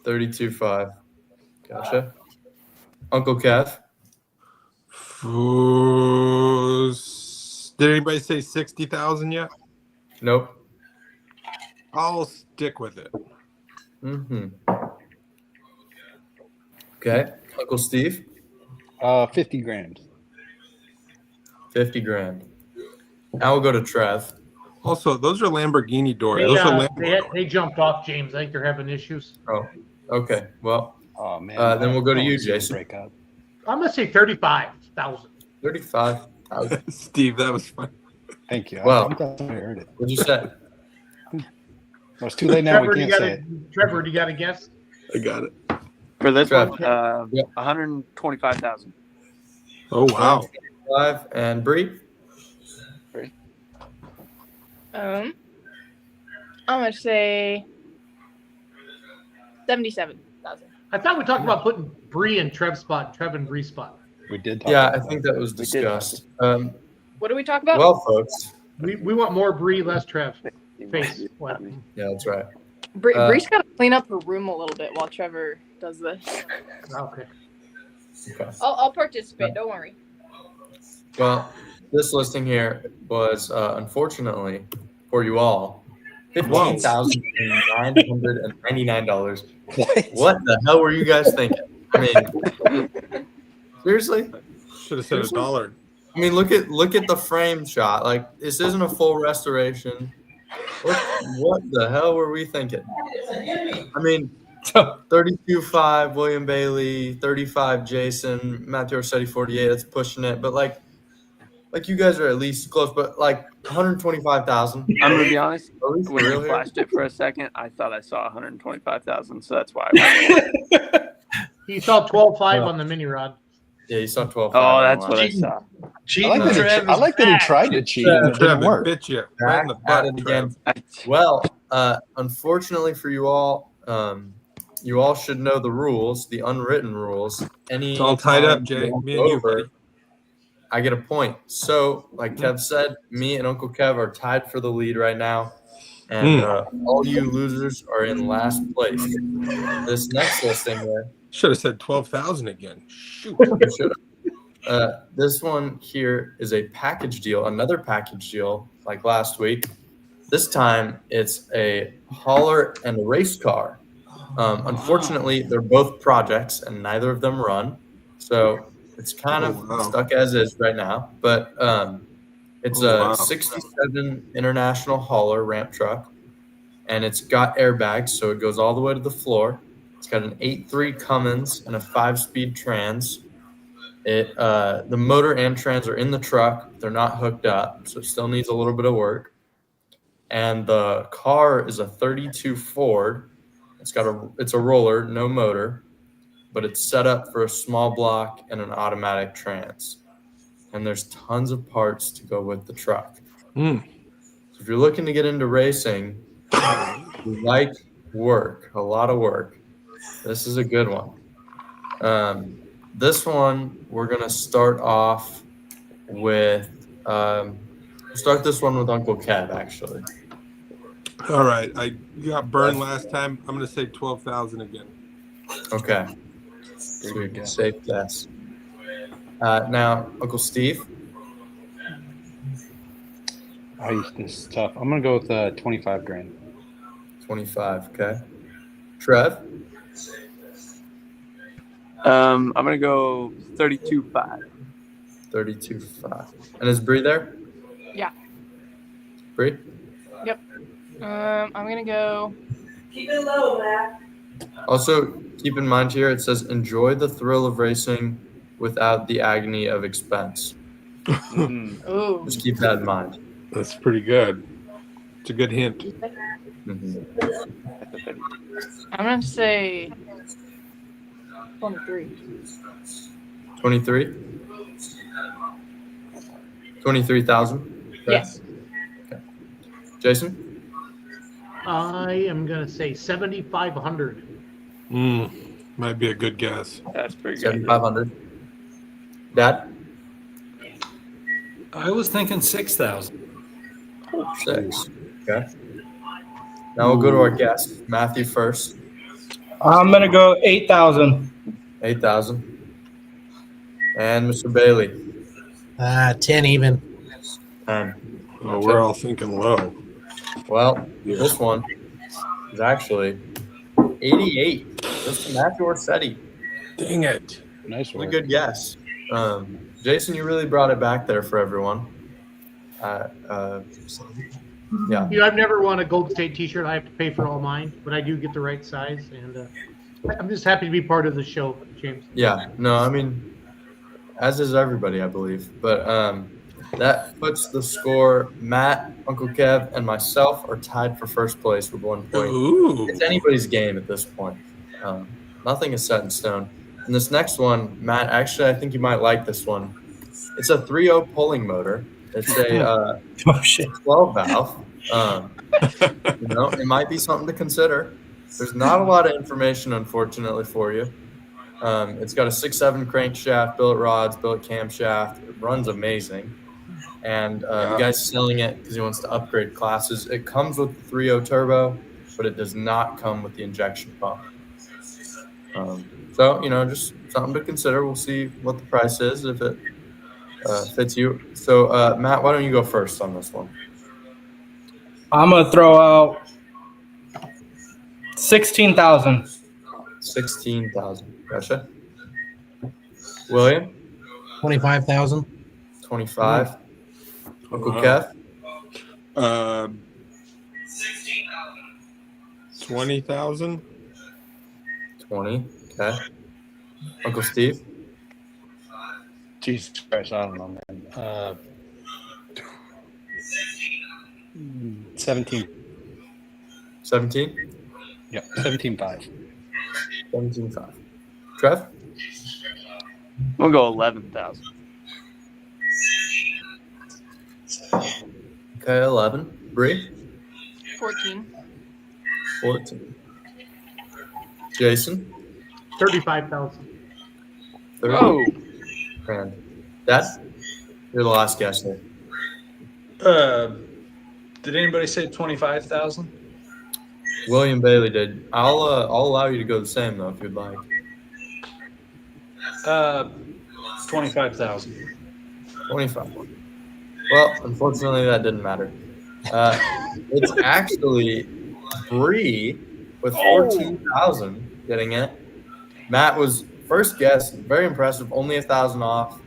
S13: 32.5. Gotcha. Uncle Kev?
S14: Did anybody say 60,000 yet?
S13: Nope.
S14: I'll stick with it.
S13: Mm-hmm. Okay. Uncle Steve?
S10: 50 grand.
S13: 50 grand. Now we'll go to Trev.
S14: Also, those are Lamborghini doors. Those are
S6: They jumped off, James. I think they're having issues.
S13: Oh, okay. Well,
S10: Oh man.
S13: then we'll go to you,
S10: Phone's gonna
S13: Jason.
S10: Break up.
S6: I'm gonna say 35,000.
S13: 35,000.
S14: Steve, that was fun.
S10: Thank you.
S13: Well,
S10: I thought I heard it.
S13: What'd you say?
S10: Well, it's too late now.
S6: Trevor,
S10: We can't say it.
S6: Trevor, do you got a guess?
S14: I got it.
S15: For this
S13: Trev.
S15: one,
S13: Yep.
S15: 125,000.
S14: Oh, wow.
S13: 5 and Bree?
S3: I'm gonna say 77,000.
S6: I thought we talked about putting Bree in Trev's spot, Trev and Bree's spot.
S10: We did. Talk
S13: Yeah,
S10: about
S13: I
S10: that.
S13: think that was
S10: We did.
S13: discussed.
S3: What do we talk about?
S13: Well, folks.
S6: We want more Bree, less Trev. Face. What?
S13: Yeah, that's right.
S3: Bree's got to clean up her room a little bit while Trevor does this.
S6: Okay.
S3: I'll participate. Don't worry.
S13: Well, this listing here was unfortunately for you all $15,999. What the hell were you guys thinking? I mean, seriously?
S14: Should have said $1.
S13: I mean, look at the frame shot. Like, this isn't a full restoration. What the hell were we thinking? I mean, 32.5 William Bailey, 35 Jason, Matthew Orsetti 48. That's pushing it, but like you guys are at least close. But like 125,000.
S15: I'm gonna be honest.
S13: Are we
S15: When
S13: for
S15: you
S13: real here?
S15: flashed it for a second, I thought I saw 125,000. So that's why.
S6: He saw 12.5 on the mini rod.
S13: Yeah, you saw 12.
S15: Oh, that's what I saw.
S10: I like that he tried to cheat and it didn't work.
S14: Bit you right in the
S13: At
S14: butt,
S13: it again.
S14: Trev.
S13: Well, unfortunately for you all, you all should know the rules, the unwritten rules.
S14: It's all tied up,
S13: time
S14: Jay.
S13: you
S14: Me and you,
S13: over,
S14: buddy.
S13: I get a point. So, like Kev said, me and Uncle Kev are tied for the lead right now. And all you losers are in last place. This next listing there.
S14: Should have said 12,000 again. Shoot.
S13: This one here is a package deal, another package deal like last week. This time it's a hauler and a race car. Unfortunately, they're both projects and neither of them run. So it's kind of stuck as is right now. But it's a 67 International hauler ramp truck. And it's got airbags, so it goes all the way to the floor. It's got an 8.3 Cummins and a 5-speed trans. The motor and trans are in the truck. They're not hooked up, so it still needs a little bit of work. And the car is a 32 Ford. It's a roller, no motor, but it's set up for a small block and an automatic trans. And there's tons of parts to go with the truck. So if you're looking to get into racing, you like work, a lot of work. This is a good one. This one, we're going to start off with, start this one with Uncle Kev, actually.
S14: All right. You got burned last time. I'm going to say 12,000 again.
S13: Okay. Sweet. Safe guess. Now, Uncle Steve.
S10: This is tough. I'm going to go with 25 grand.
S13: 25, okay. Trev?
S15: I'm gonna go 32.5.
S13: 32.5. And is Bree there?
S3: Yeah.
S13: Bree?
S3: Yep. I'm gonna go.
S16: Keep it low, Matt.
S13: Also, keep in mind here, it says enjoy the thrill of racing without the agony of expense.
S3: Oh.
S13: Just keep that in mind.
S14: That's pretty good. It's a good hint.
S3: I'm gonna say 23.
S13: 23? 23,000? Okay.
S3: Yes.
S13: Okay. Jason?
S6: I am going to say 7,500.
S14: Might be a good guess.
S15: That's pretty good.
S13: 7,500. Dad?
S9: I was thinking 6,000.
S13: 6. Okay. Now we'll go to our guest, Matthew first.
S12: I'm gonna go 8,000.
S13: 8,000. And Mr. Bailey.
S11: 10 even.
S13: 10.
S14: Oh, we're all thinking low.
S13: Well, this one is actually 88. Just to Matthew Orsetti.
S14: Dang it.
S10: Nice
S13: What a
S10: work.
S13: good guess. Jason, you really brought it back there for everyone. Yeah.
S6: You know, I've never won a Gold State T-shirt. I have to pay for all mine, but I do get the right size, and I'm just happy to be part of the show, James.
S13: Yeah. No, I mean, as is everybody, I believe. But that puts the score. Matt, Uncle Kev, and myself are tied for first place with 1 point.
S14: Ooh.
S13: It's anybody's game at this point. Nothing is set in stone. And this next one, Matt, actually, I think you might like this one. It's a 3.0 pulling motor. It's a 12 valve. It might be something to consider. There's not a lot of information, unfortunately, for you. It's got a 6.7 crankshaft, billet rods, billet camshaft. It runs amazing. And the guy's selling it because he wants to upgrade classes. It comes with the 3.0 turbo. but it does not come with the injection pump. So, just something to consider. We'll see what the price is if it fits you. So, Matt, why don't you go first on this one?
S12: I'm gonna throw out 16,000.
S13: 16,000. Gotcha. William?
S11: 25,000.
S13: 25. Uncle Kev?
S14: 20,000.
S13: 20. Okay. Uncle Steve?
S10: Jesus Christ, I don't know, man. 17.
S13: 17?
S10: Yep, 17.5.
S13: 17.5. Trev?
S15: We'll go 11,000.
S13: Okay, 11. Bree?
S3: 14.
S13: 14. Jason?
S6: 35,000.
S13: 30.
S15: Whoa.
S13: And Dad? You're the last guest here.
S9: Did anybody say 25,000?
S13: William Bailey did. I'll allow you to go the same though if you'd like.
S9: 25,000.
S13: 25. Well, unfortunately, that didn't matter. It's actually Bree with 14,000 getting it. Matt was first guess, very impressive, only 1,000 off.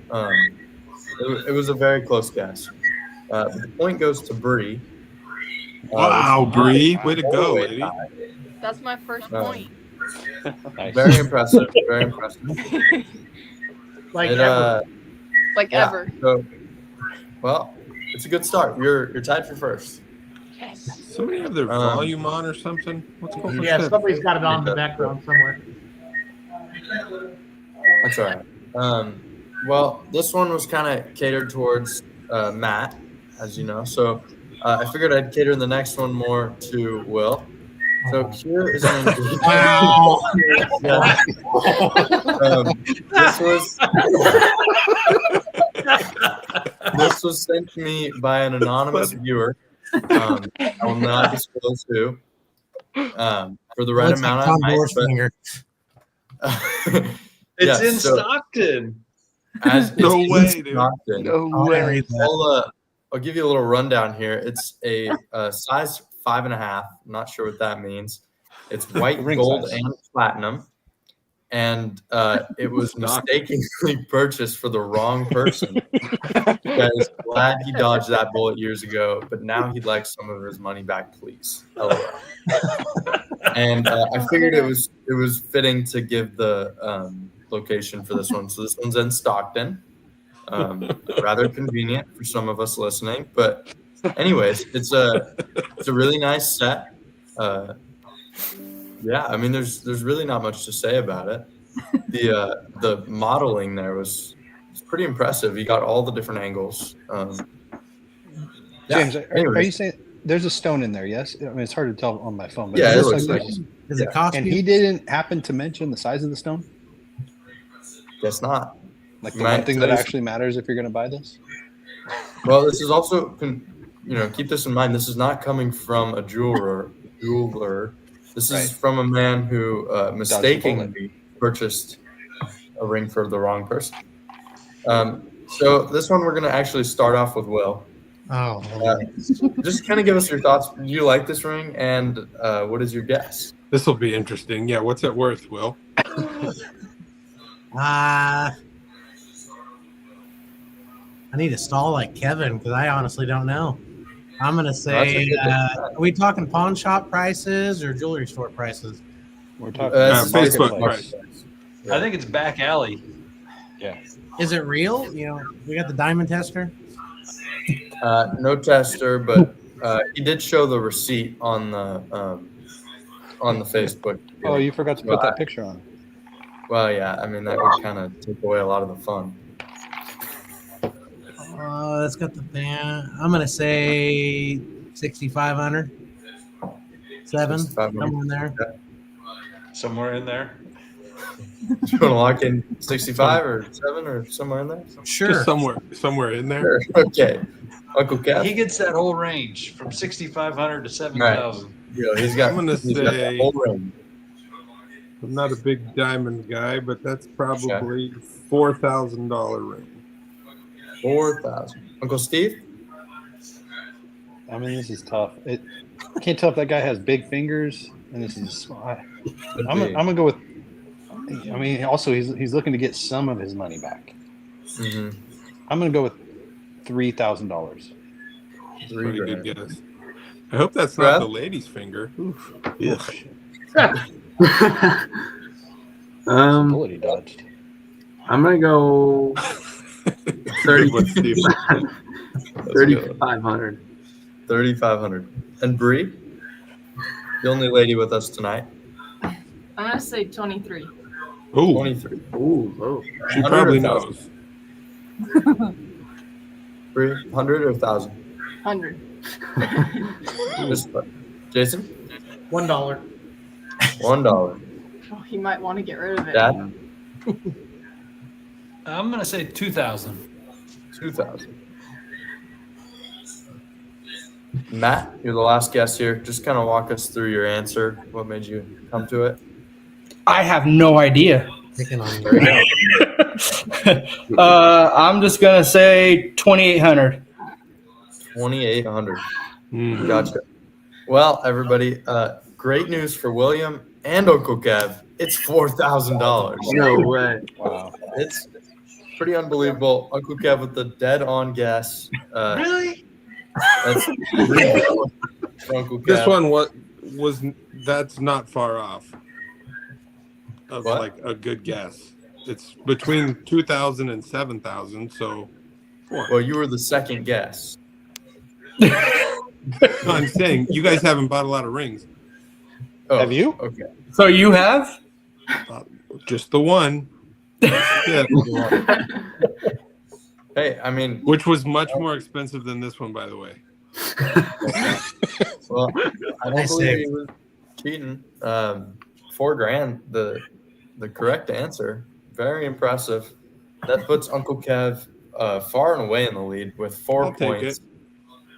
S13: It was a very close guess. But the point goes to Bree.
S14: Wow, Bree, way to go, lady.
S3: That's my first point.
S10: Nice.
S13: Very impressive. Very impressive.
S6: Like ever.
S3: Ever.
S13: So, well, it's a good start. You're tied for first.
S3: Yes.
S14: Somebody have their volume on or something? What's going on?
S6: Yeah, somebody's got it on in the background somewhere.
S13: That's all right. Well, this one was kind of catered towards Matt, as you know. So I figured I'd cater the next one more to Will. So here is an
S11: Wow.
S13: This was sent to me by an anonymous viewer. I will not disclose who. For the right
S11: Looks
S13: amount,
S11: like
S13: I
S11: Tom
S13: might.
S11: Dorsfinger.
S9: It's in
S13: so-
S9: Stockton.
S14: No way, dude.
S15: No way.
S13: I'll give you a little rundown here. It's a size 5.5. I'm not sure what that means. It's white,
S10: Ring
S13: gold,
S10: size.
S13: and platinum. And it was mistakenly purchased for the wrong person. Guys, glad he dodged that bullet years ago, but now he'd like some of his money back, please. LOL. And I figured it was fitting to give the location for this one. So this one's in Stockton. Rather convenient for some of us listening, but anyways, it's a really nice set. Yeah, I mean, there's really not much to say about it. The modeling there was pretty impressive. You got all the different angles.
S10: James, are you saying there's a stone in there? Yes, I mean it's hard to tell on my phone. But
S13: Yeah, it
S10: looks
S13: looks like
S10: this.
S11: Does it cost
S10: And
S11: you?
S10: he didn't happen to mention the size of the stone,
S13: Guess not.
S10: like the
S13: Might
S10: one thing that
S13: tell you-
S10: actually matters if you're going to buy this.
S13: Well, this is also, keep this in mind. This is not coming from a jeweler. This is from a man who mistakenly purchased a ring for the wrong person. So this one, we're going to actually start off with Will.
S11: Oh,
S13: Just kind of give us your thoughts. Do you like this ring, and what is your guess?
S14: This will be interesting. Yeah, what's it worth, Will?
S11: I need to stall like Kevin because I honestly don't know. I'm gonna say, are we talking pawn shop prices or jewelry store prices?
S10: We're talking
S14: Facebook price.
S9: I think it's back alley.
S10: Yeah.
S11: Is it real? We got the diamond tester.
S13: No tester, but he did show the receipt on the Facebook.
S10: Oh, you forgot to put that picture on.
S13: Well, yeah. I mean, that would kind of take away a lot of the fun.
S11: It's got the band. I'm gonna say 6,500. 7, somewhere in there.
S9: Somewhere in there.
S13: Do you want to lock in 65 or 7 or somewhere in there?
S11: Sure.
S14: Just somewhere in there.
S13: Sure. Okay. Uncle Kev.
S9: He gets that whole range from 6,500 to 7,000.
S13: He's got.
S14: I'm gonna
S13: he's got the
S14: say
S13: whole ring.
S14: I'm not a big diamond guy, but that's probably $4,000 ring.
S13: 4,000. Uncle Steve.
S10: I mean, this is tough. I can't tell if that guy has big fingers, and this is. I'm gonna go with. I mean, also he's looking to get some of his money back.
S13: Mm-hmm.
S10: I'm gonna go with $3,000.
S14: Pretty good guess. I hope that's not the lady's finger. Oof.
S10: Yeah.
S17: Bullet
S10: he dodged.
S17: I'm gonna go 3,500.
S13: 3,500. And Bree, the only lady with us tonight.
S3: I'm gonna say 23.
S14: Ooh.
S13: 23.
S17: Ooh, low.
S14: She probably knows.
S13: Bree, 100 or 1,000?
S3: 100.
S13: Jason?
S6: $1.
S13: $1.
S3: Oh, he might want to get rid of it.
S13: Dad?
S9: I'm gonna say 2,000.
S13: 2,000. Matt, you're the last guest here. Just kind of walk us through your answer. What made you come to it?
S12: I have no idea. I'm just gonna say 2,800.
S13: 2,800. Gotcha. Well, everybody, great news for William and Uncle Kev. It's $4,000.
S17: No way.
S10: Wow.
S13: It's pretty unbelievable. Uncle Kev with the dead-on guess.
S6: Really?
S13: That's for Uncle Kev.
S14: This one that's not far off of
S13: What?
S14: like a good guess. It's between 2,000 and 7,000. So,
S13: Well, you were the second guess.
S14: I'm saying you guys haven't bought a lot of rings.
S13: Oh,
S10: have you?
S13: Okay.
S12: So you have?
S14: Just the one. Yeah.
S13: Hey, I mean,
S14: Which was much more expensive than this one, by the way.
S13: well, I don't believe he was cheating. $4,000, the correct answer. Very impressive. That puts Uncle Kev far and away in the lead with 4
S14: I'll take
S13: points,
S14: it.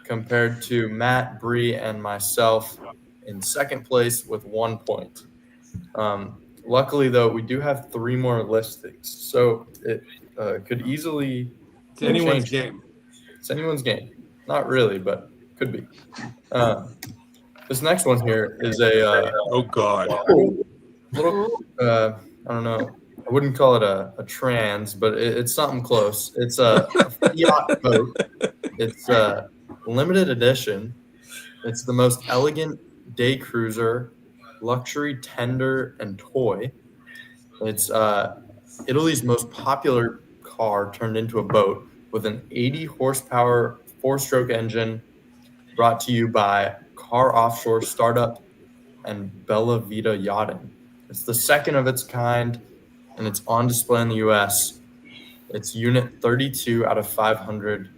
S13: compared to Matt, Bree, and myself in second place with 1 point. Luckily, though, we do have 3 more listings, so it could easily.
S14: It's anyone's
S13: change.
S14: game.
S13: It's anyone's game. Not really, but could be. This next one here is a
S14: Oh God.
S13: little. I don't know. I wouldn't call it a trans, but it's something close. It's a Fiat boat. It's a limited edition. It's the most elegant day cruiser, luxury tender, and toy. It's Italy's most popular car turned into a boat with an 80 horsepower 4-stroke engine, brought to you by Car Offshore Startup and Bella Vita Yachting. It's the second of its kind, and it's on display in the U.S. It's unit 32 out of 500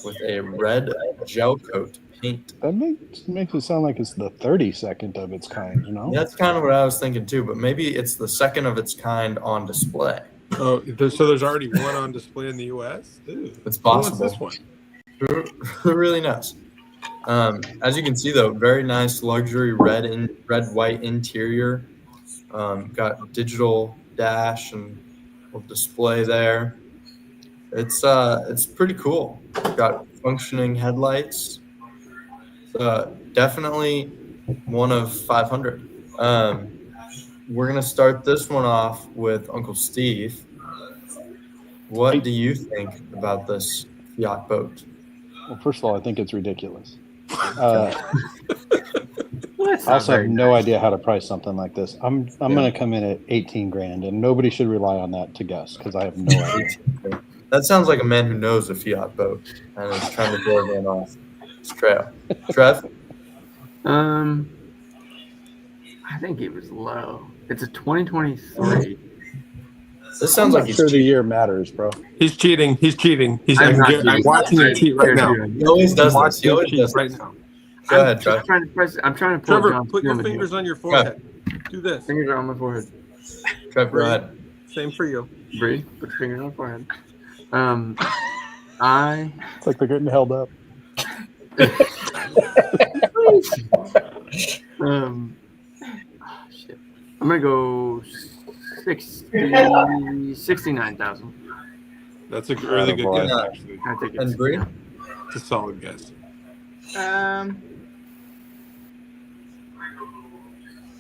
S13: with a red gel coat paint.
S10: That makes it sound like it's the 32nd of its kind, you know?
S13: That's kind of what I was thinking too, but maybe it's the second of its kind on display.
S14: Oh, so there's already one on display in the U.S. Ooh.
S13: It's possible.
S14: What's this one?
S13: Who really knows? As you can see, though, very nice luxury red white interior. Got digital dash and display there. It's pretty cool. Got functioning headlights. Definitely one of 500. We're gonna start this one off with Uncle Steve. What do you think about this yacht boat?
S10: Well, first of all, I think it's ridiculous. I also have no idea how to price something like this. I'm going to come in at 18 grand, and nobody should rely on that to guess because I have no idea.
S13: That sounds like a man who knows a Fiat boat and is trying to draw one off his trail. Trev?
S17: I think it was low. It's a 2023.
S13: This sounds
S10: I'm
S13: like
S10: not sure the year matters, bro.
S14: He's cheating. I'm watching him cheat right now.
S13: He always does this. He always does
S14: right
S13: this.
S14: now.
S13: Go ahead, Trev.
S17: I'm trying to pull
S14: Trevor,
S17: John
S14: put your
S17: Stewart
S14: fingers
S17: here.
S14: on your forehead. Do this.
S17: Fingers are on my forehead.
S13: Trev, go ahead.
S14: Same for you.
S17: Bree, put your fingers on my forehead.
S10: It's like they're getting held up.
S17: Shit. I'm gonna go 69,000.
S14: That's a really good
S7: boy.
S14: guess, actually.
S17: I think
S8: And Bree?
S14: It's a solid guess.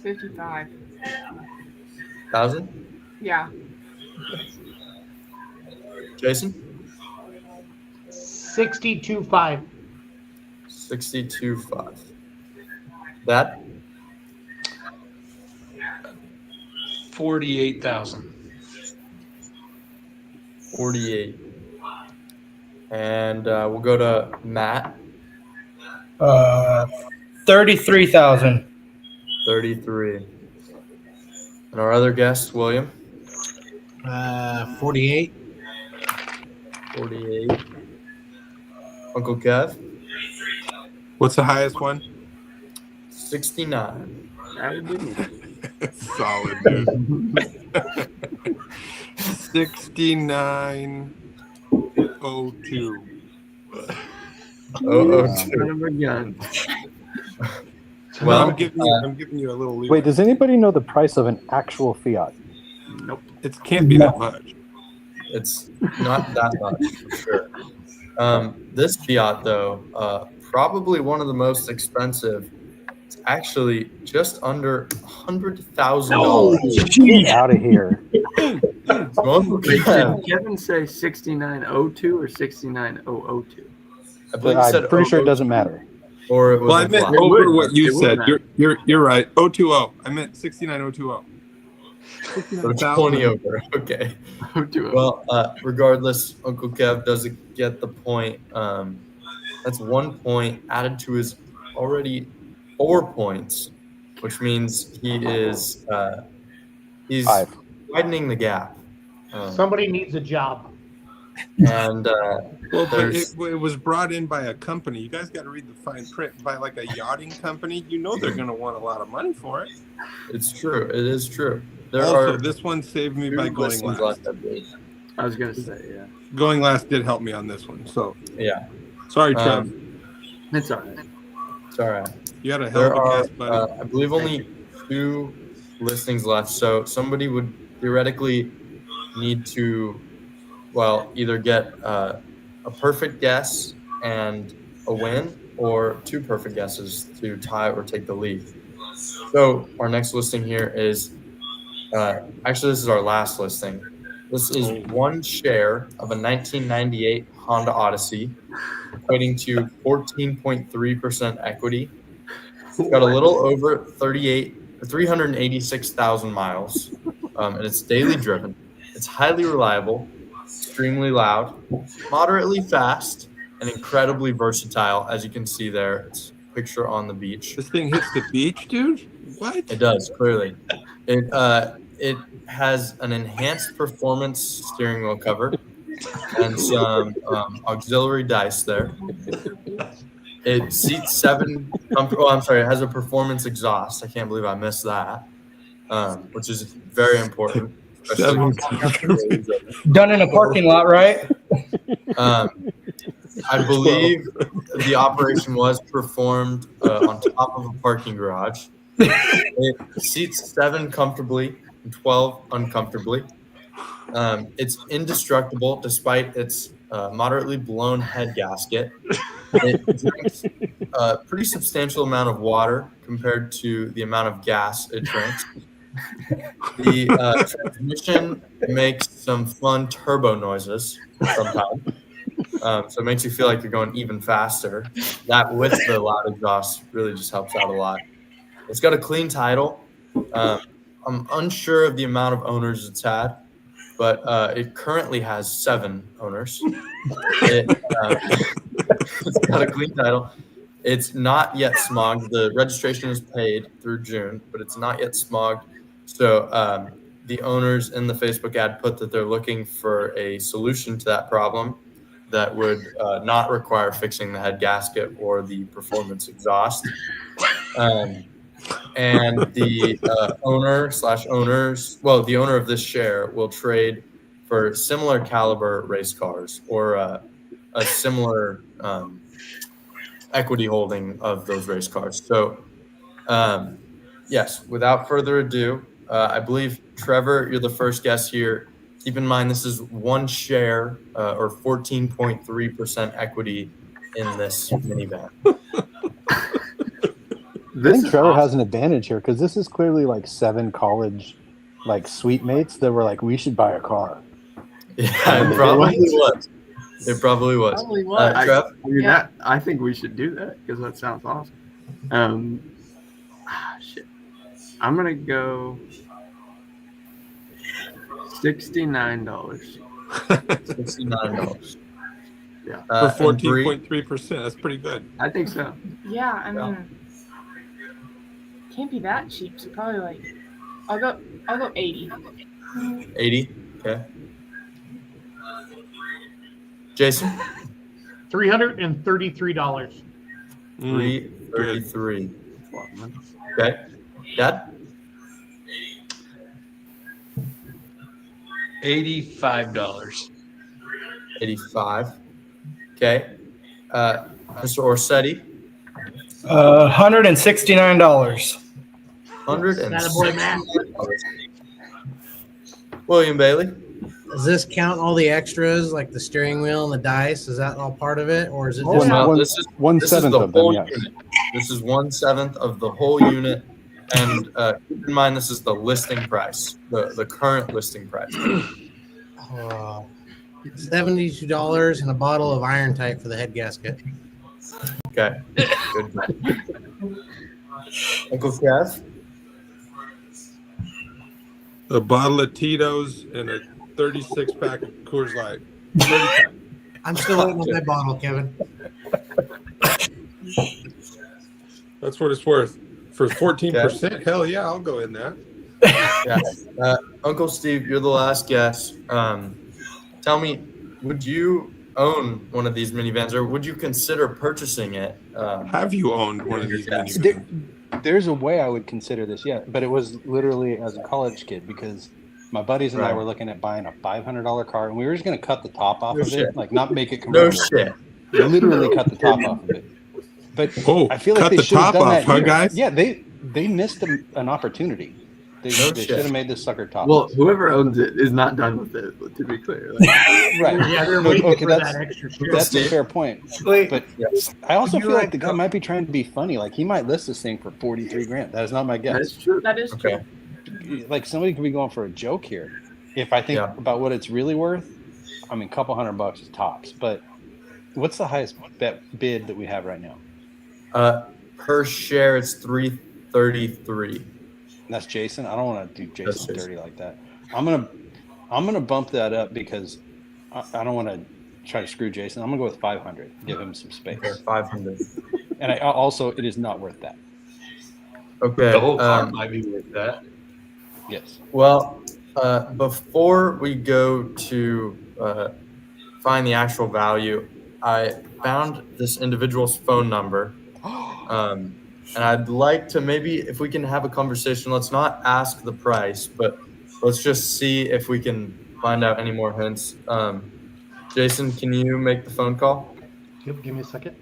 S18: 55.
S8: 1,000?
S18: Yeah.
S8: Jason?
S6: 62.5.
S8: 62.5. Dad?
S9: 48,000.
S8: 48. And we'll go to Matt.
S12: 33,000.
S8: 33. And our other guest, William.
S11: 48.
S8: 48. Uncle Kev.
S14: What's the highest one?
S8: 69.
S14: Solid, dude. 69.02.
S17: Son of a gun.
S14: Well, I'm giving you a little leeway.
S10: Wait, does anybody know the price of an actual Fiat?
S17: Nope.
S14: It can't be that much.
S8: It's not that much, for sure. This Fiat, though, probably one of the most expensive. It's actually just under $100,000.
S10: Get out of here.
S17: Did Kevin say 6902 or 69002?
S8: I believe he said
S10: I'm pretty sure it doesn't matter.
S8: Or it was
S14: Well, I meant
S8: implied.
S14: over what you
S17: It would
S14: said.
S17: matter.
S14: You're right. 020. I meant 69020.
S8: So it's 20 over. Okay. Well, regardless, Uncle Kev doesn't get the point. That's 1 point added to his already 4 points, which means he is he's
S10: 5.
S8: widening the gap.
S6: Somebody needs a job.
S8: And
S14: Well, but
S8: there's
S14: it was brought in by a company. You guys got to read the fine print. By like a yachting company, you know they're going to want a lot of money for it.
S8: it's true. It is true. There
S14: Also,
S8: are
S14: this one saved me
S8: two
S14: by going
S8: listings
S14: last.
S8: left, I believe.
S17: I was gonna say, yeah.
S14: Going last did help me on this one. So
S8: Yeah.
S14: sorry, Trev.
S17: It's all right.
S8: It's all right.
S14: You got a
S8: There
S14: hell of a
S8: are,
S14: guess, buddy.
S8: I believe, only 2 listings left. So somebody would theoretically need to, well, either get a perfect guess and a win, or 2 perfect guesses to tie or take the lead. So our next listing here is, actually, this is our last listing. This is 1 share of a 1998 Honda Odyssey, equating to 14.3% equity. It's got a little over 386,000 miles, and it's daily driven. It's highly reliable, extremely loud, moderately fast, and incredibly versatile. As you can see there, it's a picture on the beach.
S14: This thing hits the beach, dude? What?
S8: It does, clearly. It has an enhanced performance steering wheel cover and some auxiliary dice there. It seats 7. It has a performance exhaust. I can't believe I missed that, which is very important.
S12: Done in a parking lot, right?
S8: I believe the operation was performed on top of a parking garage. It seats 7 comfortably and 12 uncomfortably. It's indestructible despite its moderately blown head gasket. It drinks a pretty substantial amount of water compared to the amount of gas it drinks. The transmission makes some fun turbo noises sometimes. So it makes you feel like you're going even faster. That with the loud exhaust really just helps out a lot. It's got a clean title. I'm unsure of the amount of owners it's had, but it currently has 7 owners. It's got a clean title. It's not yet smogged. The registration is paid through June, but it's not yet smogged. So the owners in the Facebook ad put that they're looking for a solution to that problem that would not require fixing the head gasket or the performance exhaust. And the the owner of this share will trade for similar caliber race cars or a similar equity holding of those race cars. So
S13: Yes, without further ado, I believe, Trevor, you're the first guest here. Keep in mind, this is one share or 14.3% equity in this minivan.
S10: I think Trevor has an advantage here because this is clearly like 7 college like suite mates that were like, we should buy a car.
S13: Yeah, it probably was. It probably was. Trev?
S17: I think we should do that because that sounds awesome. Shit. I'm gonna go $69.
S13: $69.
S17: Yeah.
S14: For 14.3%. That's pretty good.
S17: I think so.
S18: Yeah, I mean, can't be that cheap. So probably like, I'll go 80.
S13: 80. Okay. Jason?
S6: $333.
S13: $333. Okay. Dad?
S9: $85.
S13: 85. Okay. Mr. Orsetti?
S12: $169.
S13: $169. William Bailey?
S11: Does this count all the extras like the steering wheel and the dice? Is that all part of it, or is it just
S13: This is 1/7 of the whole unit? This is 1/7 of the whole unit, and keep in mind this is the listing price, the current listing price.
S11: $72 and a bottle of Iron Tight for the head gasket.
S13: Okay, good. Uncle Kev?
S14: A bottle of Tito's and a 36-pack of Coors Light.
S11: I'm still waiting on my bottle, Kevin.
S14: That's what it's worth. For 14%, hell yeah, I'll go in that.
S13: Yes. Uncle Steve, you're the last guest. Tell me, would you own one of these minivans, or would you consider purchasing it?
S14: Have you owned one of these minivans?
S10: There's a way I would consider this, yeah, but it was literally as a college kid because my buddies and I were looking at buying a $500 car, and we were just going to cut the top off of it, like not make it convertible.
S13: No shit.
S10: Literally cut the top off of it. But I feel like they should have done that here.
S14: Guys?
S10: Yeah, they missed an opportunity. They should have made this sucker top.
S17: Well, whoever owns it is not done with it, to be clear.
S10: Right.
S6: Yeah, they're waiting for that extra share.
S10: That's a fair point. But I also feel like the guy might be trying to be funny. Like he might list this thing for $43,000. That is not my guess.
S17: That's true.
S18: That is true.
S10: Like somebody could be going for a joke here. If I think about what it's really worth, I mean, a couple $100 is tops. But what's the highest bid that we have right now?
S13: Per share, it's $333.
S10: That's Jason. I don't want to do Jason dirty like that. I'm gonna bump that up because I don't want to try to screw Jason. I'm gonna go with 500. Give him some space.
S13: Okay, 500.
S10: And it is not worth that.
S13: Okay.
S9: The whole car might be worth that.
S10: Yes.
S13: Well, before we go to find the actual value, I found this individual's phone number. And I'd like to maybe, if we can have a conversation, let's not ask the price, but let's just see if we can find out any more hints. Jason, can you make the phone call?
S6: Yep, give me a second.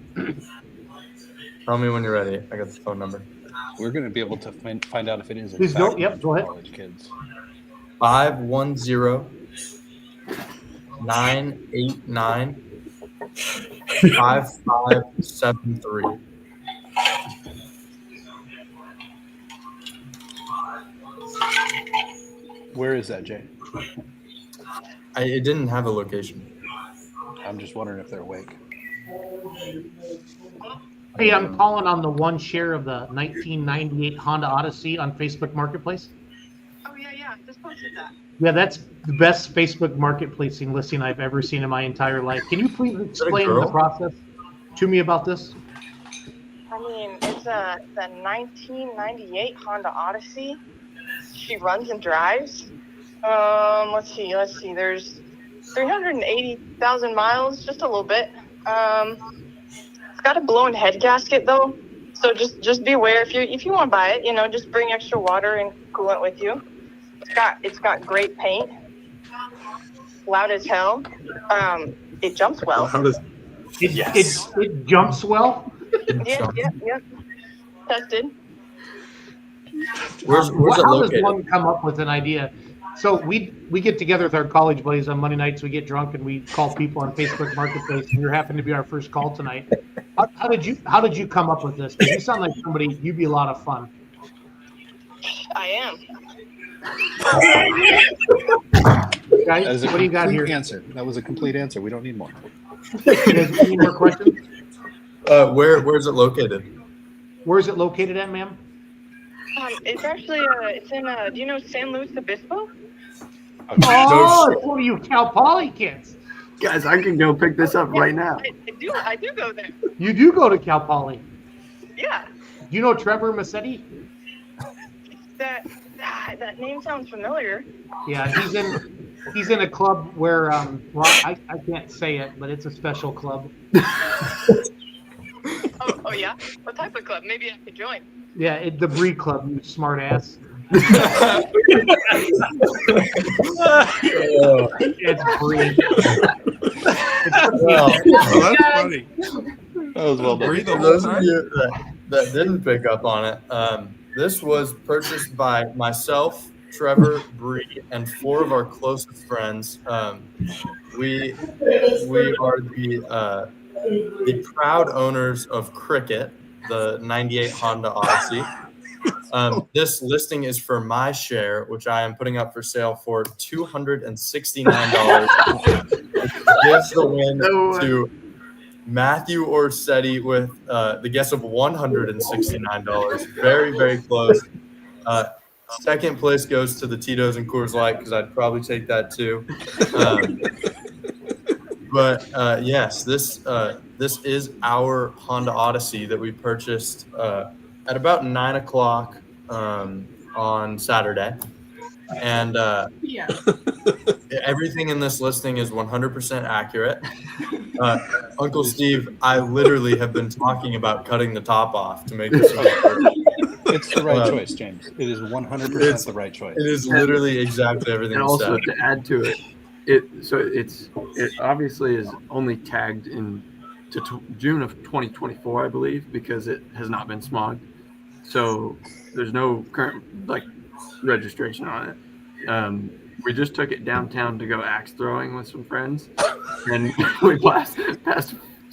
S13: Tell me when you're ready. I got the phone number.
S10: We're going to be able to find out if it is.
S6: Please go. Yep, go ahead.
S10: College kids.
S13: 510-989-5573.
S10: Where is that, Jay?
S13: It didn't have a location.
S10: I'm just wondering if they're awake.
S6: Hey, I'm calling on the one share of the 1998 Honda Odyssey on Facebook Marketplace.
S18: Oh yeah, just posted that.
S6: Yeah, that's the best Facebook Marketplace listing I've ever seen in my entire life. Can you please explain the process to me about this?
S19: I mean, it's the 1998 Honda Odyssey. She runs and drives. Let's see. There's 380,000 miles, just a little bit. It's got a blown head gasket though, so just beware if you want to buy it. Just bring extra water and coolant with you. It's got great paint, loud as hell. It jumps well.
S14: How does
S6: it jumps well?
S19: Yeah. Tested.
S9: Where's it
S6: how
S9: located?
S6: does one come up with an idea? So we get together with our college buddies on Monday nights. We get drunk and we call people on Facebook Marketplace. And you happen to be our first call tonight. How did you come up with this? Because you sound like somebody, you'd be a lot of fun.
S19: I am.
S6: Guys, what do you got here?
S20: Answer. That was a complete answer. We don't need more.
S6: You guys, any more questions?
S9: Where's it located?
S6: Where is it located at, ma'am?
S19: It's actually it's in do you know San Luis Obispo?
S6: Oh, it's one of you Cal Poly kids.
S17: Guys, I can go pick this up right now.
S19: I do go there.
S6: You do go to Cal Poly.
S19: Yeah.
S6: Do you know Trevor Massetti?
S19: That name sounds familiar.
S6: Yeah, he's in a club where well, I can't say it, but it's a special club.
S19: Oh yeah? What type of club? Maybe I could join.
S6: Yeah, the Bree Club, you smart ass. It's Bree.
S9: That's funny.
S20: That was well done.
S9: For those of you that didn't pick up on it, this was purchased by myself, Trevor, Bree, and 4 of our closest friends. We are the proud owners of Cricket, the '98 Honda Odyssey. This listing is for my share, which I am putting up for sale for $269. Gives the win to Matthew Orsetti with the guess of $169. Very, very close. Second place goes to the Tito's and Coors Light because I'd probably take that too. But yes, this is our Honda Odyssey that we purchased at about 9 o'clock on Saturday. And everything in this listing is 100% accurate. Uncle Steve, I literally have been talking about cutting the top off to make this.
S20: It's the right choice, James. It is 100% the right choice.
S9: It is literally exactly everything.
S17: And also
S9: said.
S17: to add to it, it obviously is only tagged in to June of 2024, I believe, because it has not been smogged. So there's no current registration on it. We just took it downtown to go axe throwing with some friends, and we passed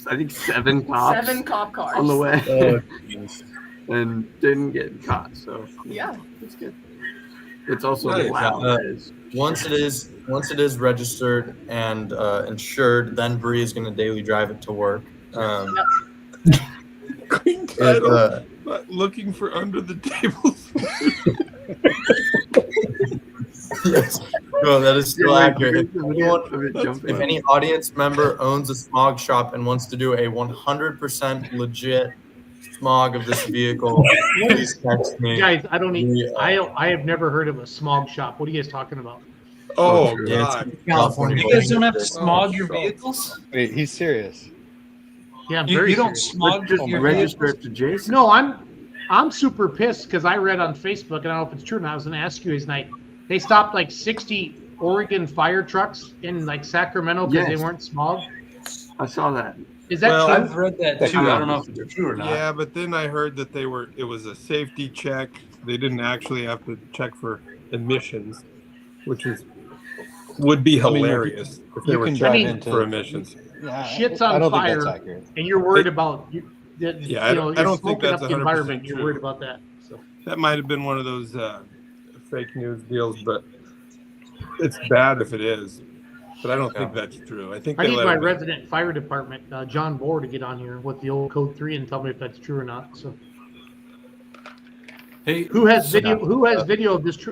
S17: I think 7 cops.
S18: 7 cop cars
S17: on the way, and didn't get caught. So
S18: yeah,
S17: it's good. It's also
S9: once it is registered and insured, then Bree is going to daily drive it to work.
S14: Looking for under the table.
S9: Yes. No, that is still accurate. If any audience member owns a smog shop and wants to do a 100% legit smog of this vehicle, please text me.
S6: Guys, I have never heard of a smog shop. What are you guys talking about?
S14: Oh,
S9: yeah,
S14: God.
S6: California.
S21: You guys don't have to smog your vehicles?
S20: Wait, he's serious.
S6: Yeah, I'm
S21: You
S6: very
S21: don't
S6: serious.
S21: smog your vehicles?
S17: to Jason.
S6: No, I'm super pissed because I read on Facebook, and I don't know if it's true or not. I was going to ask you tonight. They stopped like 60 Oregon fire trucks in like Sacramento because they weren't smogged.
S17: I saw that.
S6: Is that true?
S21: I've read that too. I don't know if it's true or not.
S14: Yeah, but then I heard that it was a safety check. They didn't actually have to check for emissions, which would be hilarious if they were checking for emissions.
S6: Shit's on fire, and you're worried about
S14: I don't think that's
S6: up
S14: 100%
S6: the environment.
S14: true.
S6: You're worried about that. So
S14: That might have been one of those fake news deals, but it's bad if it is. But I don't think that's true. I think
S6: I need my resident fire department, John Bohr, to get on here with the old Code 3 and tell me if that's true or not. So,
S21: hey,
S6: who has video? Who has video of this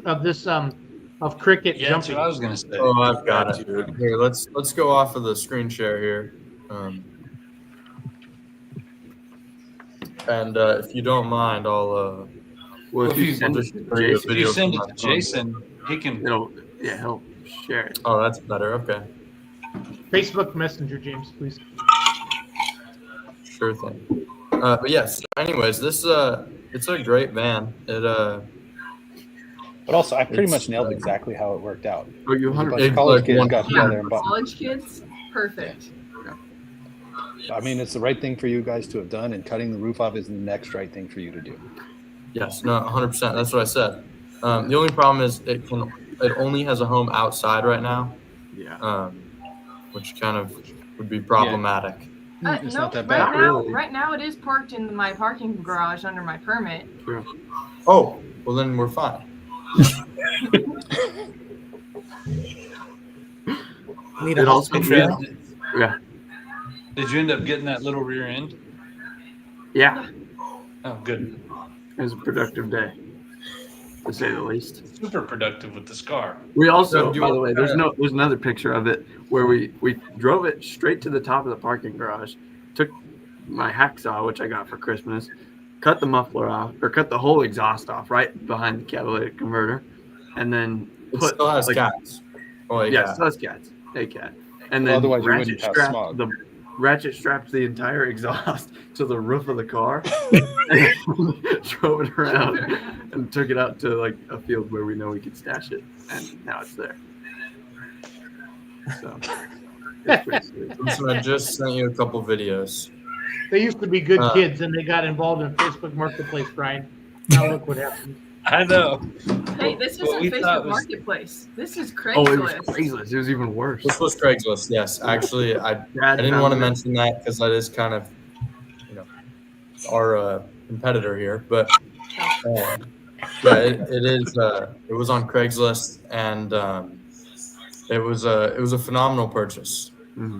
S6: of Cricket
S21: Yeah, that's
S6: jumping?
S21: what I was gonna say.
S9: Oh, I've got it. Here, let's go off of the screen share here. And if you don't mind, I'll.
S21: Well, if you send it to Jason, he can.
S17: He'll share it.
S9: Oh, that's better. Okay.
S6: Facebook Messenger, James, please.
S9: Sure thing. But yes. Anyways, this it's a great van. It
S20: But also, I pretty much nailed exactly how it worked out.
S17: Oh, you
S20: A bunch
S17: 100
S20: of college kids got together and bought.
S18: College kids, perfect.
S20: I mean, it's the right thing for you guys to have done, and cutting the roof off is the next right thing for you to do.
S13: Yes, no, 100%. That's what I said. The only problem is it only has a home outside right now.
S17: Yeah.
S13: Which kind of would be problematic.
S18: It's not that bad. Right now it is parked in my parking garage under my permit.
S17: True.
S13: Oh, well then we're fine.
S21: Need
S17: It also
S21: yeah. Did you end up getting that little rear end?
S17: Yeah.
S21: Oh, good.
S17: It was a productive day, to say the least.
S21: Super productive with the scar.
S17: We also, by the way, there's another picture of it where we drove it straight to the top of the parking garage, took my hacksaw, which I got for Christmas, cut the muffler off, or cut the whole exhaust off right behind the catalytic converter, and then
S13: It still has cats. Oh,
S17: yeah, it still has cats. A cat. And then
S20: Otherwise you wouldn't have smog.
S17: Ratchet strapped the entire exhaust to the roof of the car, and drove it around, and took it out to like a field where we know we could stash it, and now it's there. So, it's pretty sweet.
S13: So I just sent you a couple videos.
S6: They used to be good kids, and they got involved in Facebook Marketplace, Brian. Now look what happened.
S21: I know.
S18: Hey, this isn't Facebook Marketplace. This is Craigslist.
S17: Oh, it was Craigslist. It was even worse.
S13: This was Craigslist, yes. Actually, I didn't want to mention that because that is kind of, our competitor here. But yeah, it is. It was on Craigslist, and it was a phenomenal purchase.
S17: Mm-hmm.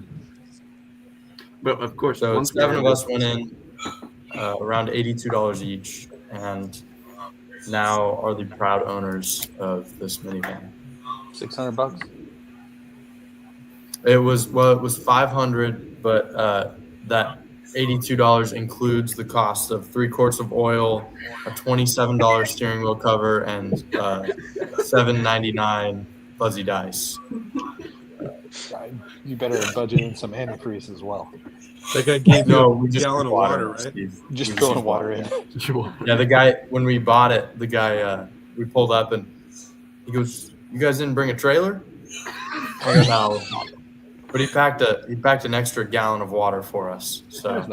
S17: But of course,
S13: so 7 of us went in around $82 each, and now are the proud owners of this minivan.
S20: $600.
S13: It was $500, but that $82 includes the cost of 3 quarts of oil, a $27 steering wheel cover, and $7.99 fuzzy dice.
S20: You better budget in some antifreeze as well.
S14: That guy gave you a gallon of water, right?
S20: Just throwing water in.
S13: Yeah, the guy, when we bought it, we pulled up and he goes, "You guys didn't bring a trailer?" I go, "No." But he packed an extra gallon of water for us, so it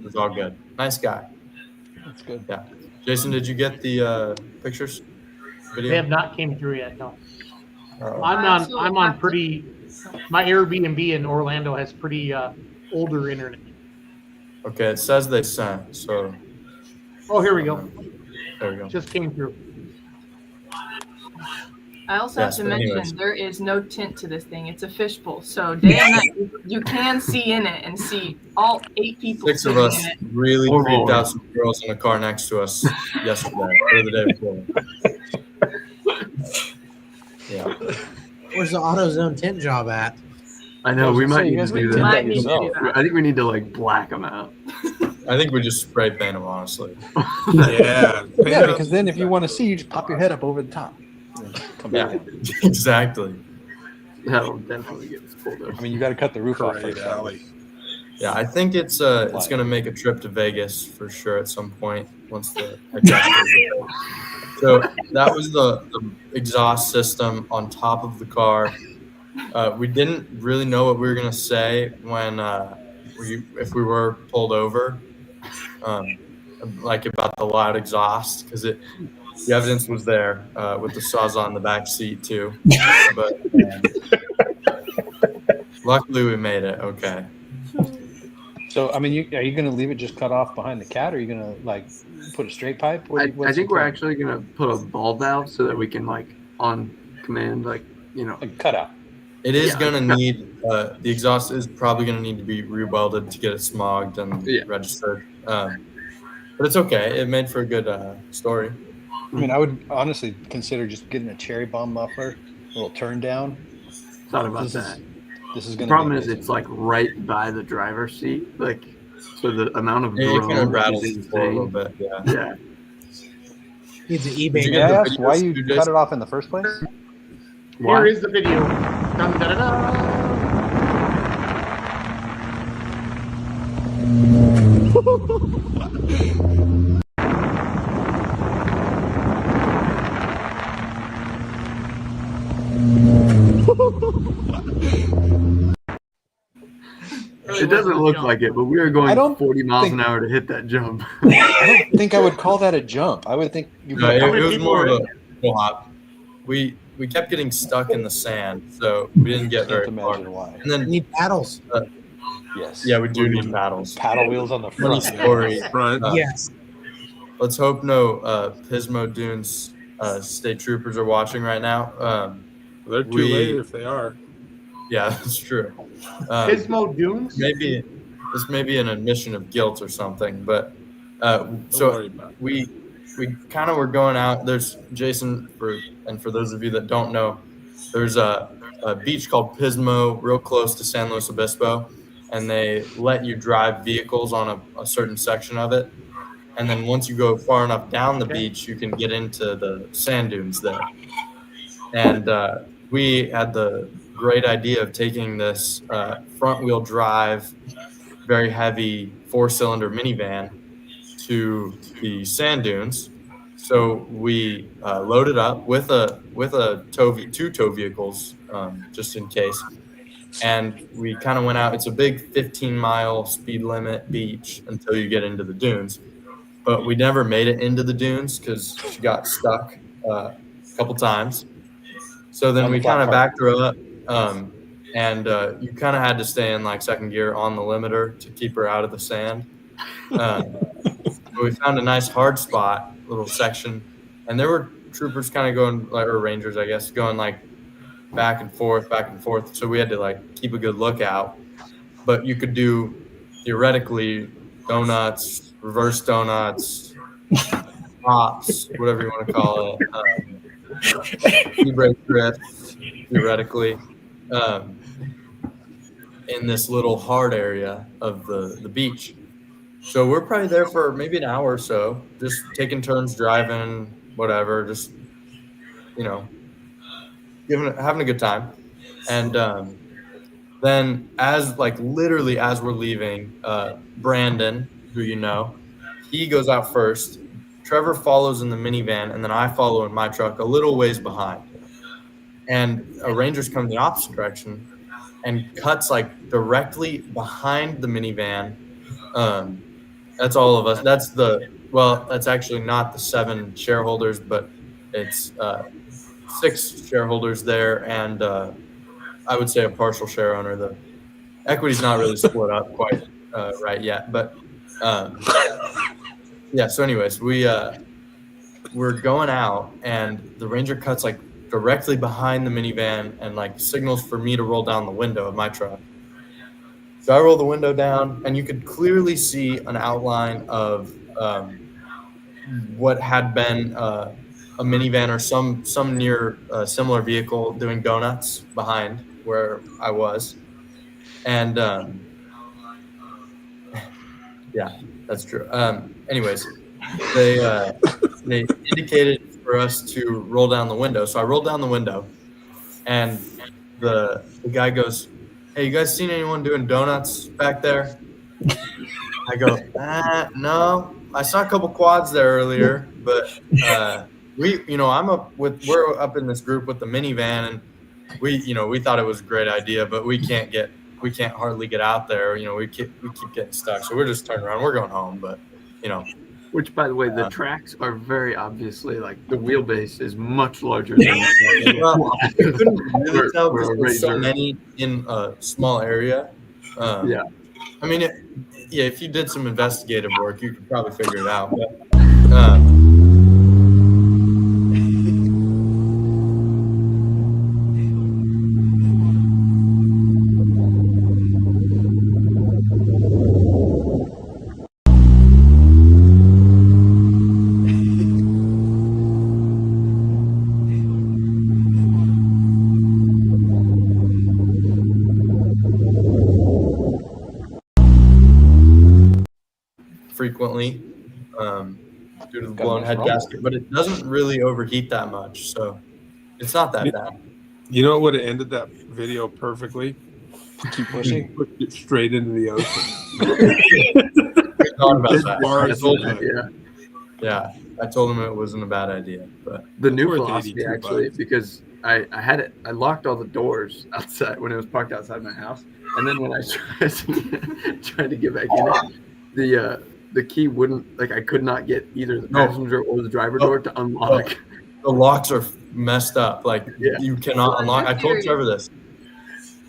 S13: was all good. Nice guy.
S20: That's good.
S13: Yeah, Jason, did you get the pictures? Video?
S6: They have not came through yet. No. I'm on pretty. My Airbnb in Orlando has pretty older internet.
S13: Okay, it says they sent. So.
S6: Oh, here we go.
S13: There we go.
S6: Just came through.
S18: I also have to mention there is no tint to this thing. It's a fishbowl, so day and night you can see in it and see all 8 people.
S13: 6 of us really creeped out some girls in a car next to us yesterday or the day before. Yeah.
S11: Where's the AutoZone tint job at?
S17: I know we might need to do that.
S18: I
S17: think we need to like black them out.
S13: I think we just spray paint them, honestly.
S14: Yeah.
S20: Yeah, because then if you want to see, you just pop your head up over the top.
S13: Yeah, exactly.
S17: That'll definitely get us pulled over.
S20: I mean, you got to cut the roof off first.
S13: Yeah, I think it's going to make a trip to Vegas for sure at some point once the So that was the exhaust system on top of the car. We didn't really know what we were going to say when if we were pulled over, like about the loud exhaust, because the evidence was there with the Sawzall in the back seat too. But luckily we made it okay.
S20: So, I mean, are you going to leave it just cut off behind the cat, or are you going to like put a straight pipe?
S17: I think we're actually going to put a ball valve so that we can like on command, like
S20: cut out.
S13: It is going to need the exhaust is probably going to need to be rewelded to get it smogged and registered. But it's okay. It made for a good story.
S20: I mean, I would honestly consider just getting a cherry bomb muffler, a little turn down.
S17: Thought about that.
S20: This is
S17: the problem is it's like right by the driver's seat, like so the amount of
S13: you can rattle
S17: is
S13: for a little bit. Yeah.
S11: Needs an eBay.
S20: May I ask why you cut it off in the first place?
S17: Why?
S6: Here is the video. Dun, da, da, da.
S13: It doesn't look like it, but we are
S10: I
S13: going
S10: don't
S13: 40 miles
S10: think-
S13: an hour to hit that jump.
S10: I don't think I would call that a jump. I would think you.
S13: No, it was more of a full hop. We kept getting stuck in the sand, so we didn't get very far.
S10: why.
S13: And then
S11: You need paddles.
S10: Yes.
S13: yeah, we do need paddles.
S10: Paddle wheels on the
S13: Funny
S10: front.
S13: story.
S11: Yes.
S13: Let's hope no Pismo Dunes state troopers are watching right now.
S14: They're too late if they are.
S13: Yeah, that's true.
S6: Pismo Dunes?
S13: Maybe this may be an admission of guilt or something, but so we kind of were going out. There's Jason for those of you that don't know, there's a beach called Pismo, real close to San Luis Obispo, and they let you drive vehicles on a certain section of it. And then once you go far enough down the beach, you can get into the sand dunes there. And we had the great idea of taking this front-wheel drive, very heavy 4-cylinder minivan to the sand dunes. So we loaded up with two tow vehicles, just in case. And we kind of went out. It's a big 15-mile speed limit beach until you get into the dunes. But we never made it into the dunes because she got stuck a couple times. So then we kind of backed her up, and you kind of had to stay in like second gear on the limiter to keep her out of the sand. We found a nice hard spot, little section, and there were troopers kind of going, like, or rangers, I guess, going like back and forth. So we had to like keep a good lookout. But you could do theoretically donuts, reverse donuts, hops, whatever you want to call it, e-brake drifts, theoretically, in this little hard area of the beach. So we're probably there for maybe an hour or so, just taking turns driving, whatever, just, having a good time. And then literally as we're leaving, Brandon, who he goes out first. Trevor follows in the minivan, and then I follow in my truck a little ways behind. And a ranger's coming the opposite direction and cuts like directly behind the minivan. That's all of us. That's actually not the 7 shareholders, but it's 6 shareholders there, and I would say a partial share owner. The equity's not really split up quite right yet, but yeah. So anyways, we're going out, and the ranger cuts like directly behind the minivan and like signals for me to roll down the window of my truck. So I roll the window down, and you could clearly see an outline of what had been a minivan or some near similar vehicle doing donuts behind where I was. And yeah, that's true. Anyways, they indicated for us to roll down the window. So I rolled down the window, and the guy goes, "Hey, you guys seen anyone doing donuts back there?" I go, "No, I saw a couple quads there earlier, but we're up in this group with the minivan, and we thought it was a great idea, but we can't hardly get out there. We keep getting stuck, so we're just turning around. We're going home, but
S17: Which, by the way, the tracks are very obviously like the wheelbase is much larger than.
S13: Well, I couldn't really tell because there's so many in a small area.
S17: Yeah.
S13: I mean, if you did some investigative work, you could probably figure it out. But, frequently due to the blown head gasket, but it doesn't really overheat that much, so it's not that bad.
S14: You know what would have ended that video perfectly? Keep pushing. Pushed it straight into the ocean.
S13: Thought about that. Yeah, I told him it wasn't a bad idea. But
S17: the new philosophy, actually, because I had it. I locked all the doors outside when it was parked outside my house, and then when I tried to get back in it, the key wouldn't. Like I could not get either the passenger or the driver door to unlock.
S13: The locks are messed up. Like you cannot unlock. I told Trevor this.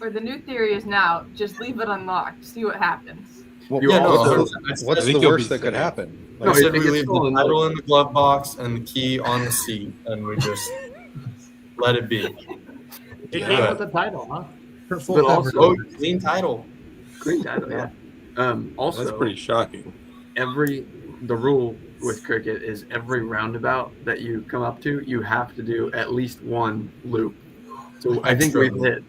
S18: Or the new theory is now just leave it unlocked. See what happens.
S20: Well,
S10: what's the worst that could happen?
S13: Like, I said we leave the title in the glove box and the key on the seat, and we just let it be.
S6: It came with the title, huh?
S10: For full coverage.
S13: Clean title.
S17: Clean title, yeah. Also,
S14: that's pretty shocking.
S17: The rule with cricket is every roundabout that you come up to, you have to do at least one loop. So I think we've hit,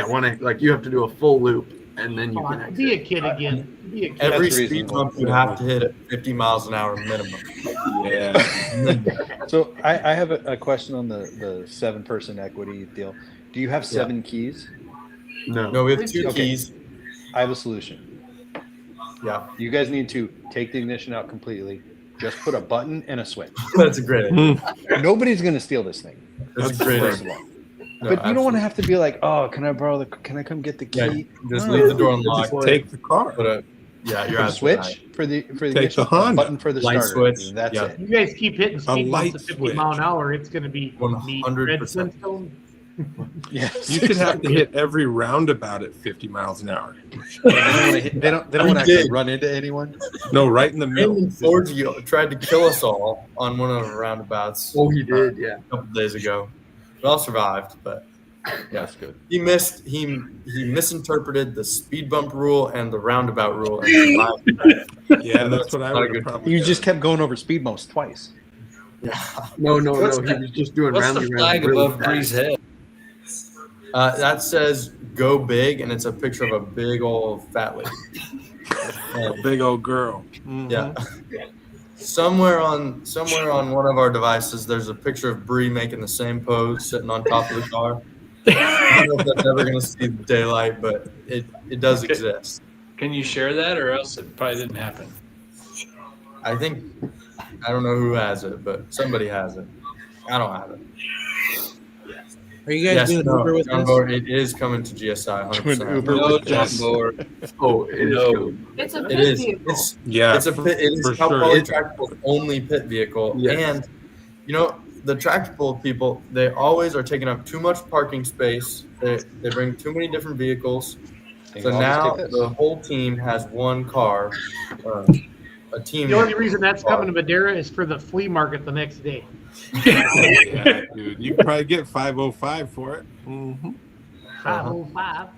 S17: one. Like you have to do a full loop, and then you can exit.
S6: Be a kid again. Be a kid.
S13: Every speed bump you have to hit at 50 miles an hour minimum.
S14: Yeah.
S20: So I have a question on the 7-person equity deal. Do you have 7 keys?
S13: No, we have 2 keys.
S20: I have a solution.
S13: Yeah.
S20: You guys need to take the ignition out completely. Just put a button and a switch.
S13: That's a great idea.
S20: Nobody's going to steal this thing.
S13: That's a great
S20: first
S13: idea.
S20: of all. But you don't want to have to be like, oh, can I come get the key?
S13: Yeah, just leave the door unlocked.
S14: Just take the car.
S13: You're
S20: a switch for the
S14: take
S20: ignition,
S14: the Honda.
S20: button for the
S13: light
S20: starter.
S13: switch.
S20: That's it.
S6: You guys keep hitting speed
S14: light
S6: bumps at 50 mile an hour. It's going to be
S13: 100%.
S20: Yes.
S14: You could have to hit every roundabout at 50 miles an hour.
S20: They don't want to actually run into anyone.
S14: No, right in the middle.
S13: Forgio tried to kill us all on one of the roundabouts.
S17: Oh, he did,
S13: a couple days ago. We all survived, but
S20: that's good.
S13: He misinterpreted the speed bump rule and the roundabout rule. And
S14: yeah, that's what I would have probably.
S20: You just kept going over speed bumps twice.
S13: Yeah.
S17: No. He was just doing roundy
S9: flag above Bree's head?
S13: That says "Go Big," and it's a picture of a big old fat lady.
S14: A big old girl. Mm-hmm.
S13: Yeah. Somewhere on one of our devices, there's a picture of Bree making the same pose, sitting on top of the car. I don't know if that's ever going to see the daylight, but it does exist.
S9: Can you share that, or else it probably didn't happen?
S13: I don't know who has it, but somebody has it. I don't have it.
S11: Are you guys doing Uber with
S13: John
S11: this?
S13: Board, it is coming to GSI 100%.
S20: Uber
S9: No,
S20: with
S9: John
S20: this.
S9: Board.
S17: Oh, it is coming.
S18: It's a
S13: It
S18: pit
S13: is.
S18: vehicle.
S13: It is
S14: for
S13: Cal
S14: sure.
S13: Poly Tractable's only pit vehicle.
S17: Yes.
S13: And the Tractable people, they always are taking up too much parking space. They bring too many different vehicles. So now the whole team has one car. A team.
S6: The only reason that's coming to Madeira is for the flea market the next day.
S14: Yeah, dude. You could probably get 505 for it. Mm-hmm.
S6: 505.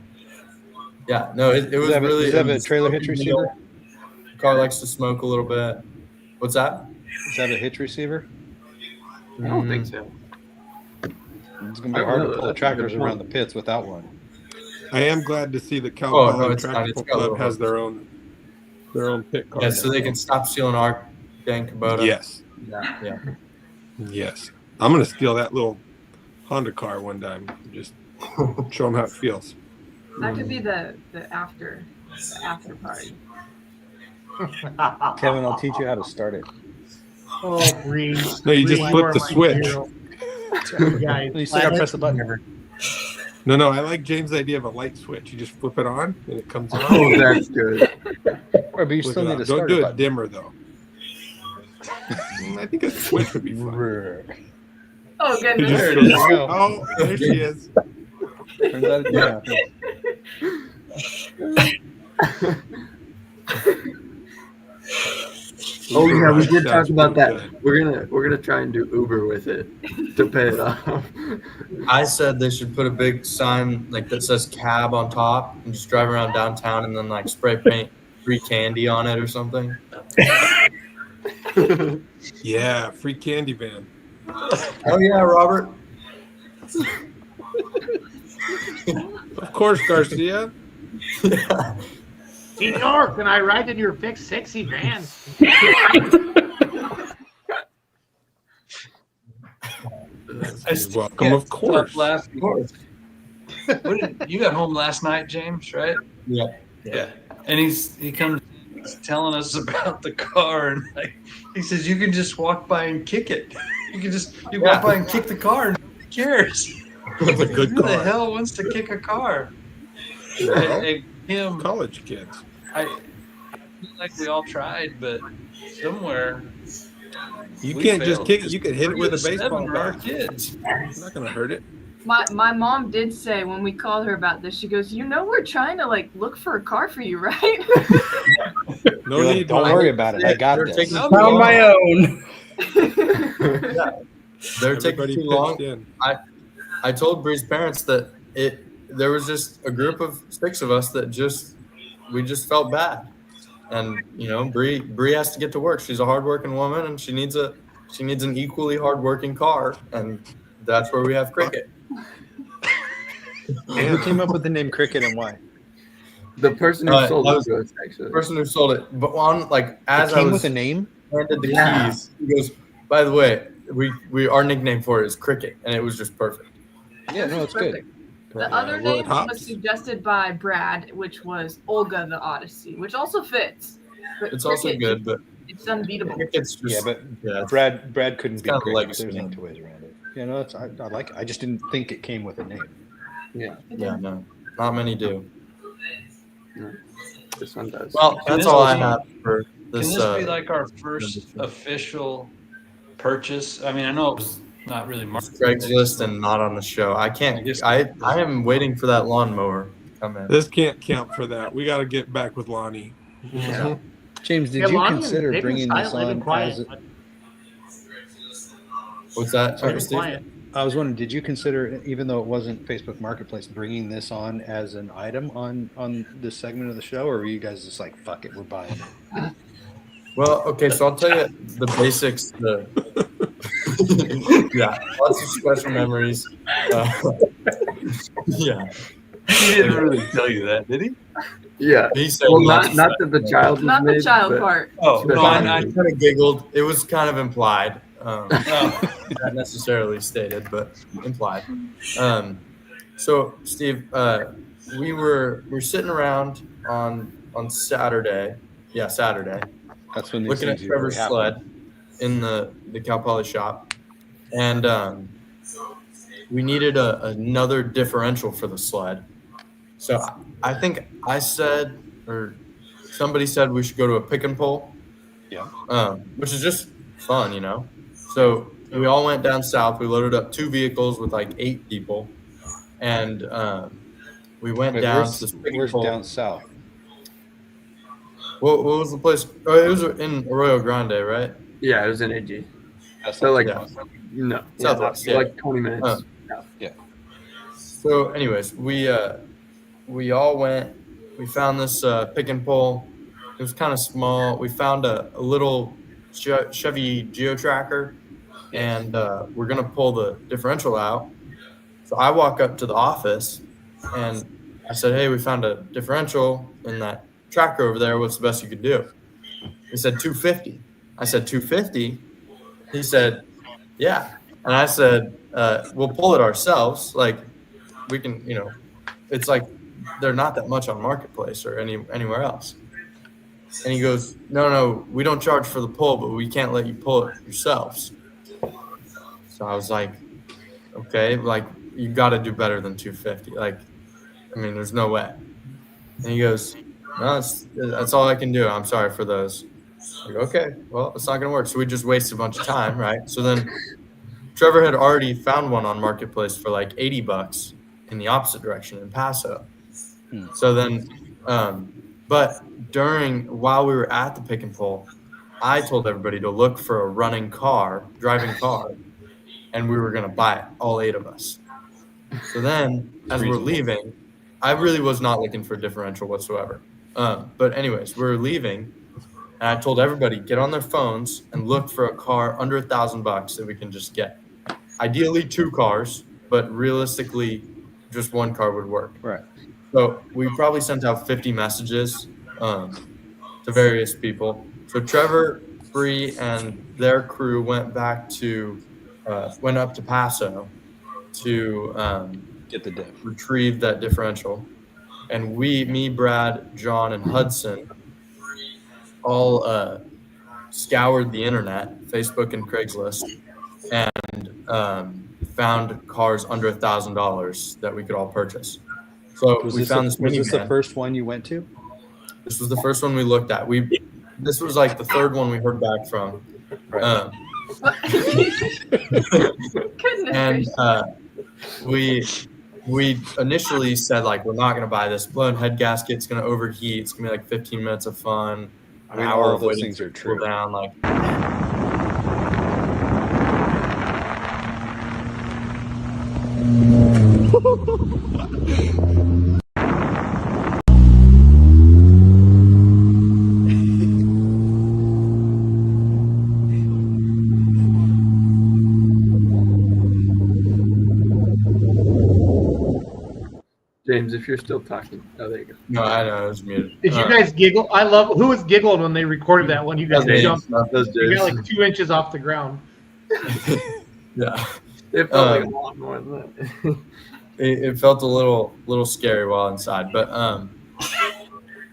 S13: Yeah, no, it was really.
S20: Does it have a trailer hitch receiver?
S13: Car likes to smoke a little bit. What's that?
S20: Does that have a hitch receiver?
S17: I don't think so.
S20: It's going to be hard to pull tractors around the pits without one.
S14: I am glad to see that Cal
S13: Oh, no,
S14: Poly
S13: it's not.
S14: Tractable
S13: It's got a
S14: Club
S13: little
S14: has their own pit car.
S13: Yeah, so they can stop stealing our dang Kubota.
S14: Yes.
S13: Yeah.
S14: Yes. I'm going to steal that little Honda car one time. Just show them how it feels.
S18: That could be the after party.
S20: Kevin, I'll teach you how to start it.
S6: Oh, Breeze.
S14: No, you just flip the switch.
S20: You still got to press the button.
S14: No, I like James' idea of a light switch. You just flip it on and it comes on.
S17: Oh, that's good.
S20: But you still need to start
S14: Don't do
S20: it
S14: it dimmer, though. I think a switch would be fun.
S18: Oh, goodness.
S20: There it is. There you go.
S14: Oh, there she is.
S20: Turns out it didn't happen.
S17: Oh yeah, we did talk about that. We're gonna try and do Uber with it to pay it off.
S13: I said they should put a big sign like that says cab on top and just drive around downtown and then like spray paint free candy on it or something.
S14: Yeah, free candy van.
S13: Oh yeah, Robert.
S14: Of course, Garcia.
S13: Yeah.
S6: Senor, can I ride in your big sexy van?
S14: Welcome, of course.
S9: You got home last night, James, right?
S13: Yeah.
S9: And he comes telling us about the car, and he says you can just walk by and kick it. You walk by and kick the car, and nobody cares.
S14: That's a good
S21: Who the
S14: car.
S21: hell wants to kick a car?
S14: Well,
S21: Him,
S14: college kids.
S21: I feel like we all tried, but somewhere
S14: You
S21: we
S14: can't just
S21: failed.
S14: kick it. You can hit it
S21: 3
S14: with
S21: of
S14: a
S21: the 7
S14: baseball
S21: are our
S14: bat.
S21: kids.
S14: It's not gonna hurt it.
S18: My mom did say when we called her about this, she goes, we're trying to like look for a car for you, right?
S14: No need.
S20: Don't worry about it. I got
S8: They're
S20: this.
S8: taking too
S12: Found
S8: long.
S12: my own.
S8: Yeah. They're
S14: Everybody
S8: taking too long.
S14: pitched in.
S8: I told Bree's parents that there was just a group of 6 of us that we just felt bad. And Bree has to get to work. She's a hardworking woman and she needs an equally hardworking car, and that's where we have Cricket.
S20: Who came up with the name Cricket and why?
S17: The person who sold it to us, actually.
S8: The person who sold it. But as
S20: It
S8: I
S20: came
S8: was
S20: with a name?
S8: handed the keys, he goes, by the way, our nickname for it is Cricket, and it was just perfect.
S20: Yeah, no, it's good.
S18: The other name was suggested by Brad, which was Olga the Odyssey, which also fits. But
S8: It's also good, but
S18: it's unbeatable.
S8: Cricket's just,
S20: Brad couldn't be
S8: kind of a
S20: Cricket.
S8: legacy
S20: There's no
S8: name.
S20: two ways around it. Yeah, no, I like it. I just didn't think it came with a name.
S17: Yeah.
S8: Yeah, no, not many do.
S17: No. This one does.
S8: Well, that's all I have for this.
S21: Can this be like our first official purchase? I mean, I know it was not really
S8: Craigslist and not on the show. I can't. I am waiting for that lawnmower to come in.
S14: This can't count for that. We got to get back with Lonnie.
S8: Yeah.
S10: James, did
S6: Yeah,
S10: you
S6: Lonnie,
S10: consider
S6: they've been
S10: bringing this
S6: silent, they've been
S10: on
S6: quiet.
S10: as
S8: What's that?
S6: They've been quiet.
S10: I was wondering, did you consider, even though it wasn't Facebook Marketplace, bringing this on as an item on this segment of the show, or were you guys just like, fuck it, we're buying it?
S8: Well, okay, so I'll tell you the basics. Yeah, lots of special memories. Yeah.
S21: He didn't really tell you that, did he?
S17: Yeah.
S8: He said
S17: not that the child was
S18: Not the
S17: made,
S18: child
S17: but-
S18: part.
S21: Oh, no,
S8: I
S21: I
S8: kind of giggled. It was kind of implied. Not necessarily stated, but implied. So Steve, we were sitting around on Saturday. Yeah, Saturday.
S10: That's when these
S8: looking at
S10: things
S8: Trevor's
S10: usually
S8: sled
S10: happen.
S8: in the Cal Poly shop, and we needed another differential for the sled. So I think I said, or somebody said, we should go to a pick and pull.
S10: Yeah.
S8: Which is just fun, So we all went down south. We loaded up 2 vehicles with like 8 people, and we went
S10: Wait,
S8: down to this pick and
S10: where's
S8: pull.
S10: down south?
S8: What was the place? Oh, it was in Arroyo Grande, right?
S17: Yeah, it was in AG.
S10: That's
S17: So like,
S8: Yeah.
S17: no,
S8: Southwest,
S17: yeah,
S8: yeah.
S17: like 20 minutes.
S10: Yeah.
S8: So, anyways, we all went. We found this pick and pull. It was kind of small. We found a little Chevy Geo Tracker, and we're gonna pull the differential out. So I walk up to the office, and I said, "Hey, we found a differential in that tracker over there. What's the best you could do?" He said 250. I said 250. He said, "Yeah," and I said, "We'll pull it ourselves. Like, we can, it's like they're not that much on Marketplace or anywhere else." And he goes, no, we don't charge for the pull, but we can't let you pull it yourselves. So I was like, okay, like, you got to do better than 250. Like, I mean, there's no way. And he goes, no, that's all I can do. I'm sorry for those. Like, okay, well, it's not going to work. So we just wasted a bunch of time, right? So then Trevor had already found one on Marketplace for like $80 in the opposite direction in Paso. So then, but while we were at the pick and pull, I told everybody to look for a driving car, and we were going to buy it, all 8 of us. So then, as we're leaving, I really was not looking for a differential whatsoever. But anyways, we're leaving, and I told everybody, get on their phones and look for a car under $1,000 that we can just get. Ideally 2 cars, but realistically, just 1 car would work.
S10: Right.
S8: So we probably sent out 50 messages to various people. So Trevor, Bree, and their crew went up to Paso to
S10: get the diff,
S8: retrieve that differential. And me, Brad, John, and Hudson all scoured the internet, Facebook and Craigslist, and
S13: found cars under $1,000 that we could all purchase. So we found this
S20: Was this the
S13: minivan.
S20: first one you went to?
S13: This was the first one we looked at. This was like the third one we heard back from.
S20: Right.
S13: And we initially said like we're not gonna buy this. Blown head gasket's gonna overheat. It's gonna be like 15 minutes of fun. An hour
S20: all
S13: of
S20: of those
S13: waiting
S20: things
S13: to
S20: are
S13: cool
S20: true.
S13: down. Like
S17: James, if you're still talking. Oh, there you go.
S13: no, I know it was muted.
S6: Did you guys giggle? I love who was giggling when they recorded that one. You guys
S13: James,
S6: jumped.
S13: not those
S6: You got
S13: dudes.
S6: like 2 inches off the ground.
S13: Yeah,
S17: It felt like a lot more than that.
S13: it felt a little scary while inside, but
S6: I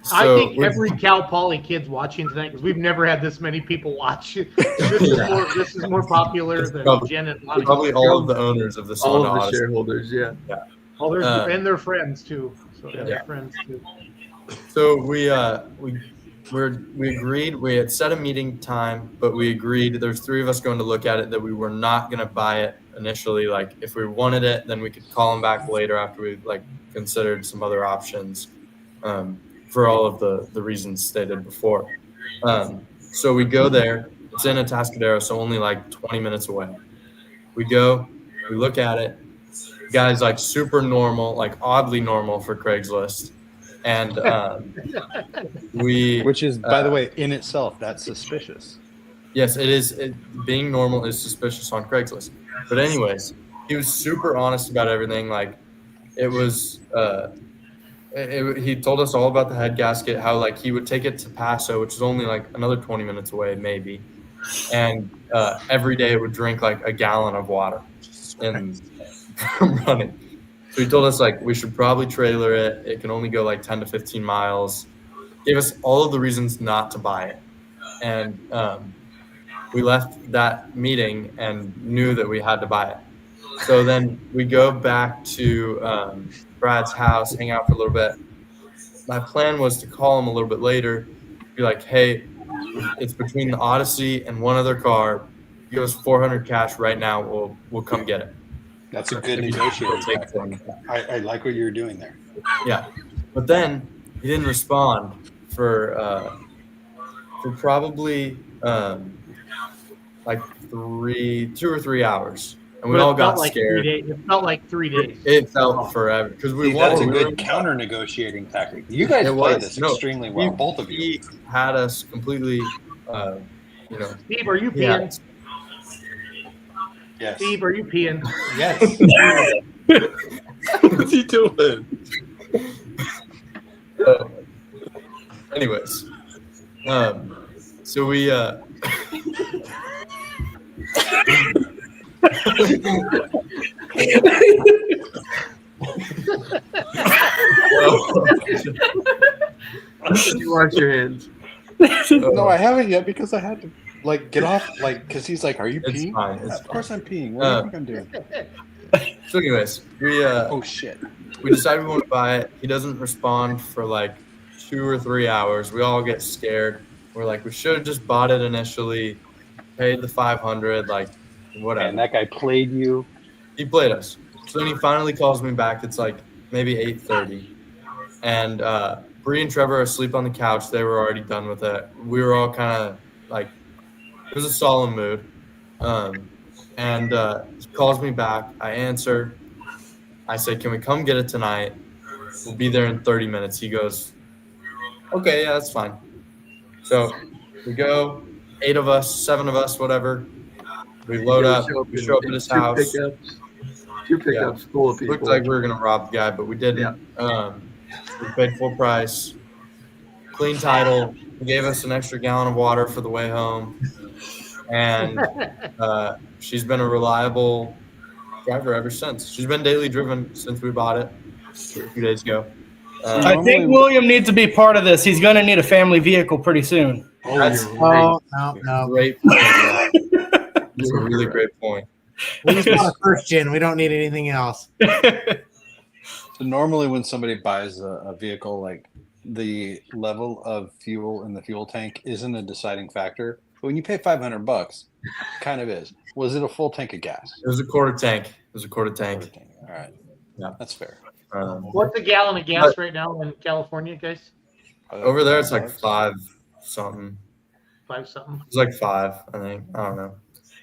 S13: so
S6: think every Cal Poly kid's watching tonight because we've never had this many people watch. This is more popular than Jen and Lonnie.
S13: probably all of the owners of this
S17: All
S13: one
S17: of the
S13: Odyssey.
S17: shareholders, yeah.
S6: Oh, and their friends too. So yeah, their friends too.
S13: So we agreed. We had set a meeting time, but we agreed. There's 3 of us going to look at it that we were not going to buy it initially. Like if we wanted it, then we could call them back later after we like considered some other options, for all of the reasons stated before. So we go there. It's in Atascadero, so only like 20 minutes away. We go. We look at it. Guy's like super normal, like oddly normal for Craigslist. And
S20: which is, by the way, in itself, that's suspicious.
S13: Yes, it is. Being normal is suspicious on Craigslist. But anyways, he was super honest about everything. Like it was, he told us all about the head gasket, how like he would take it to Paso, which is only like another 20 minutes away, maybe. And every day it would drink like a gallon of water and running. So he told us like we should probably trailer it. It can only go like 10 to 15 miles. Gave us all of the reasons not to buy it. And we left that meeting and knew that we had to buy it. So then we go back to Brad's house, hang out for a little bit. My plan was to call him a little bit later, be like, hey, it's between the Odyssey and one other car. Give us $400 cash right now. We'll come get it.
S20: That's a good negotiating tactic. I like what you're doing there.
S13: Yeah, but then he didn't respond for probably like 2 or 3 hours, and we all got
S6: like
S13: scared.
S6: 3 days. It felt like 3 days.
S13: It felt forever because
S20: That's a good counter negotiating tactic. You guys play this extremely well, both of you.
S13: He had us completely,
S6: Steve, are you peeing?
S20: Yes.
S6: Steve, are you peeing?
S20: Yes.
S14: What's he doing?
S13: Anyways, so we
S17: You wash your hands.
S20: No, I haven't yet because I had to get off, because he's like, "Are you
S13: It's
S20: peeing?"
S13: fine, it's
S20: Of course I'm peeing. What do you think I'm doing?
S13: So anyways, we
S20: oh shit.
S13: We decided we want to buy it. He doesn't respond for like 2 or 3 hours. We all get scared. We're like, we should have just bought it initially, paid the $500, like whatever.
S20: And that guy played you.
S13: He played us. So then he finally calls me back. It's like maybe 8:30, and Bree and Trevor are asleep on the couch. They were already done with it. We were all kind of like, it was a solemn mood. And he calls me back. I answer. I say, can we come get it tonight? We'll be there in 30 minutes. He goes, okay, yeah, that's fine. So we go, 8 of us, 7 of us, whatever. We load up. We show up at his house.
S17: Two pickups full of people.
S13: Looked like we were going to rob the guy, but we didn't. We paid full price. Clean title. He gave us an extra gallon of water for the way home. And she's been a reliable driver ever since. She's been daily driven since we bought it a few days ago.
S12: I think William needs to be part of this. He's going to need a family vehicle pretty soon.
S13: That's
S12: no.
S13: great point. That's a really great point.
S11: We just want a first gen. We don't need anything else.
S10: So normally when somebody buys a vehicle, like the level of fuel in the fuel tank isn't a deciding factor. But when you pay $500, it kind of is. Was it a full tank of gas?
S13: It was a quarter tank.
S10: Quarter tank. All right.
S13: Yeah,
S10: that's fair.
S6: What's a gallon of gas right now in California, guys?
S13: Over there, it's like 5 something.
S6: 5 something.
S13: It's like 5, I think. I don't know.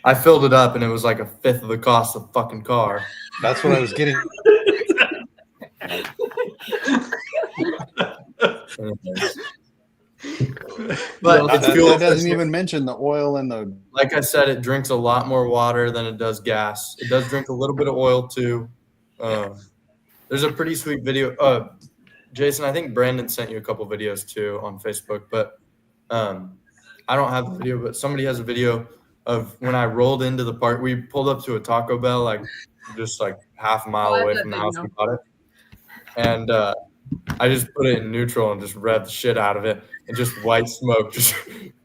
S13: I filled it up, and it was like a fifth of the cost of the fucking car.
S10: That's what I was getting.
S13: But
S10: that doesn't even mention the oil and the.
S13: Like I said, it drinks a lot more water than it does gas. It does drink a little bit of oil too. There's a pretty sweet video. Jason, I think Brandon sent you a couple videos too on Facebook, but I don't have the video, but somebody has a video of when I rolled into the park. We pulled up to a Taco Bell, like just like half a mile away from the house we bought it. And I just put it in neutral and just revved the shit out of it, and just white smoke just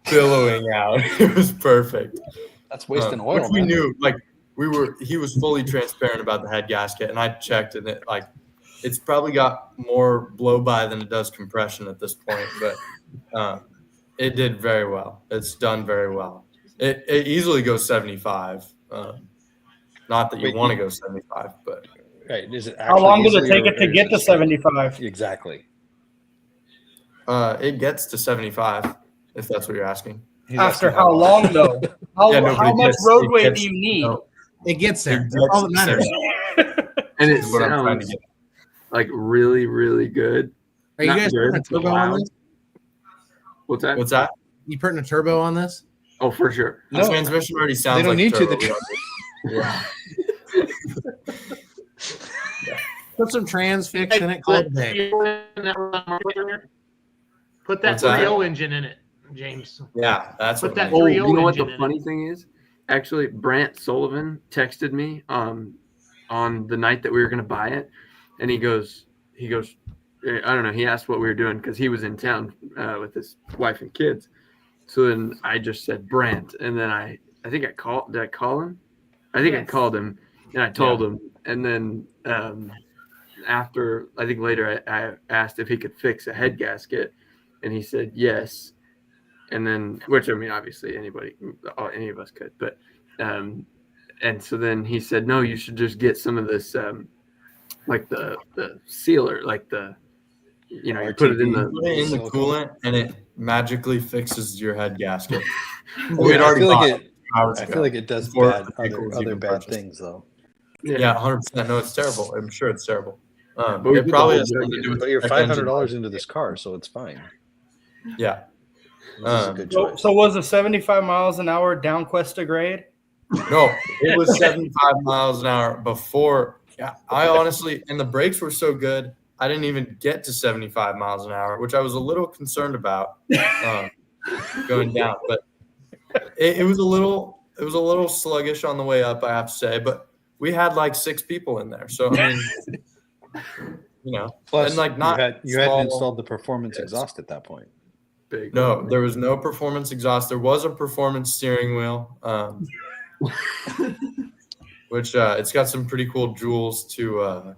S13: billowing out. It was perfect.
S10: That's wasting oil.
S13: Which we knew, like he was fully transparent about the head gasket, and I checked, and it's probably got more blow by than it does compression at this point, but it did very well. It's done very well. It easily goes 75. Not that you want to go 75, but
S10: right. Is it
S12: how long does it take it to get to 75?
S10: Exactly.
S13: It gets to 75, if that's what you're asking.
S12: After how long, though? How much roadway do you need?
S11: It gets there. That's all that matters.
S17: And it sounds like really, really good.
S11: Are you guys putting a turbo on this?
S17: What's that?
S13: What's that?
S11: You putting a turbo on this?
S17: Oh, for sure.
S13: The transmission already sounds.
S10: They don't
S13: like
S10: need
S13: turbo.
S10: to.
S13: Yeah.
S11: Put some transfix in it. Call it a day.
S6: Put that 3.0 engine in it, James.
S13: Yeah, that's
S6: Put
S13: what
S6: that 3.0
S17: Oh, you know what
S6: engine
S17: the
S6: in
S17: funny thing is? Actually, Brant Sullivan texted me on the night that we were going to buy it, and he goes, I don't know. He asked what we were doing because he was in town with his wife and kids. So then I just said Brant, and then I think I called. Did I call him? I think I called him, and I told him, and then after I think later I asked if he could fix a head gasket, and he said yes. And then, which I mean, obviously any of us could, but and so then he said, no, you should just get some of this, like the sealer, like you put it in
S13: the coolant, and it magically fixes your head gasket.
S10: I feel like it does other bad things though.
S13: Yeah, 100%. No, it's terrible. I'm sure it's terrible.
S10: But
S13: it probably has something to do with.
S10: But you're $500 into this car, so it's fine.
S13: Yeah.
S10: This is a good choice.
S12: So was it 75 miles an hour down Cuesta grade?
S13: No, it was 75 miles an hour before. Yeah, I honestly, and the brakes were so good, I didn't even get to 75 miles an hour, which I was a little concerned about going down. But it was a little sluggish on the way up, I have to say. But we had like 6 people in there, so I mean,
S10: Plus,
S13: and like not
S10: you hadn't installed the performance exhaust at that point.
S13: No, there was no performance exhaust. There was a performance steering wheel, which it's got some pretty cool jewels to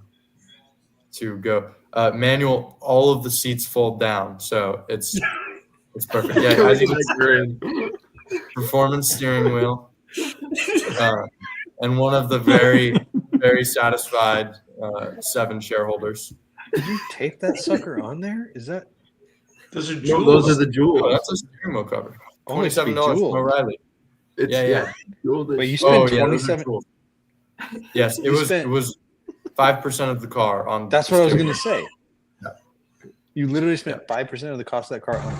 S13: go. Manual, all of the seats fold down, so it's perfect. Yeah, I think it's great. Performance steering wheel, and one of the very, very satisfied 7 shareholders.
S10: Did you tape that sucker on there? Is that?
S21: Those are
S13: No,
S21: jewels.
S17: Those are the jewels.
S13: Oh, that's a steering wheel cover.
S10: Only
S13: $27 from O'Reilly.
S17: It's,
S13: Yeah.
S10: But you spent 27.
S13: Yes, it was 5% of the car on.
S10: That's what I was going to say. You literally spent 5% of the cost of that car on.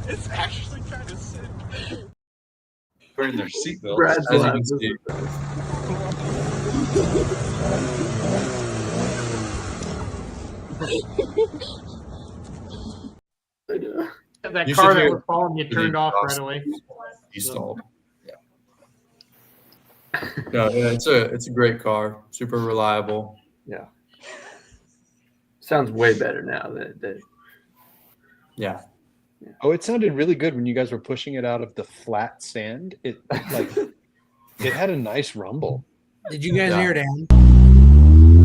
S21: It's actually trying to sit. Putting their seatbelts.
S17: Brad's
S13: As you
S17: laughing.
S13: can see.
S6: That
S13: You
S6: car
S13: should
S6: that
S13: hear
S6: was following you turned off right away.
S13: He stalled. Yeah. No, yeah, it's a great car. Super reliable.
S17: Yeah. sounds way better now.
S8: Yeah.
S20: Oh, it sounded really good when you guys were pushing it out of the flat sand. It had a nice rumble.
S11: Did you guys hear it, Adam?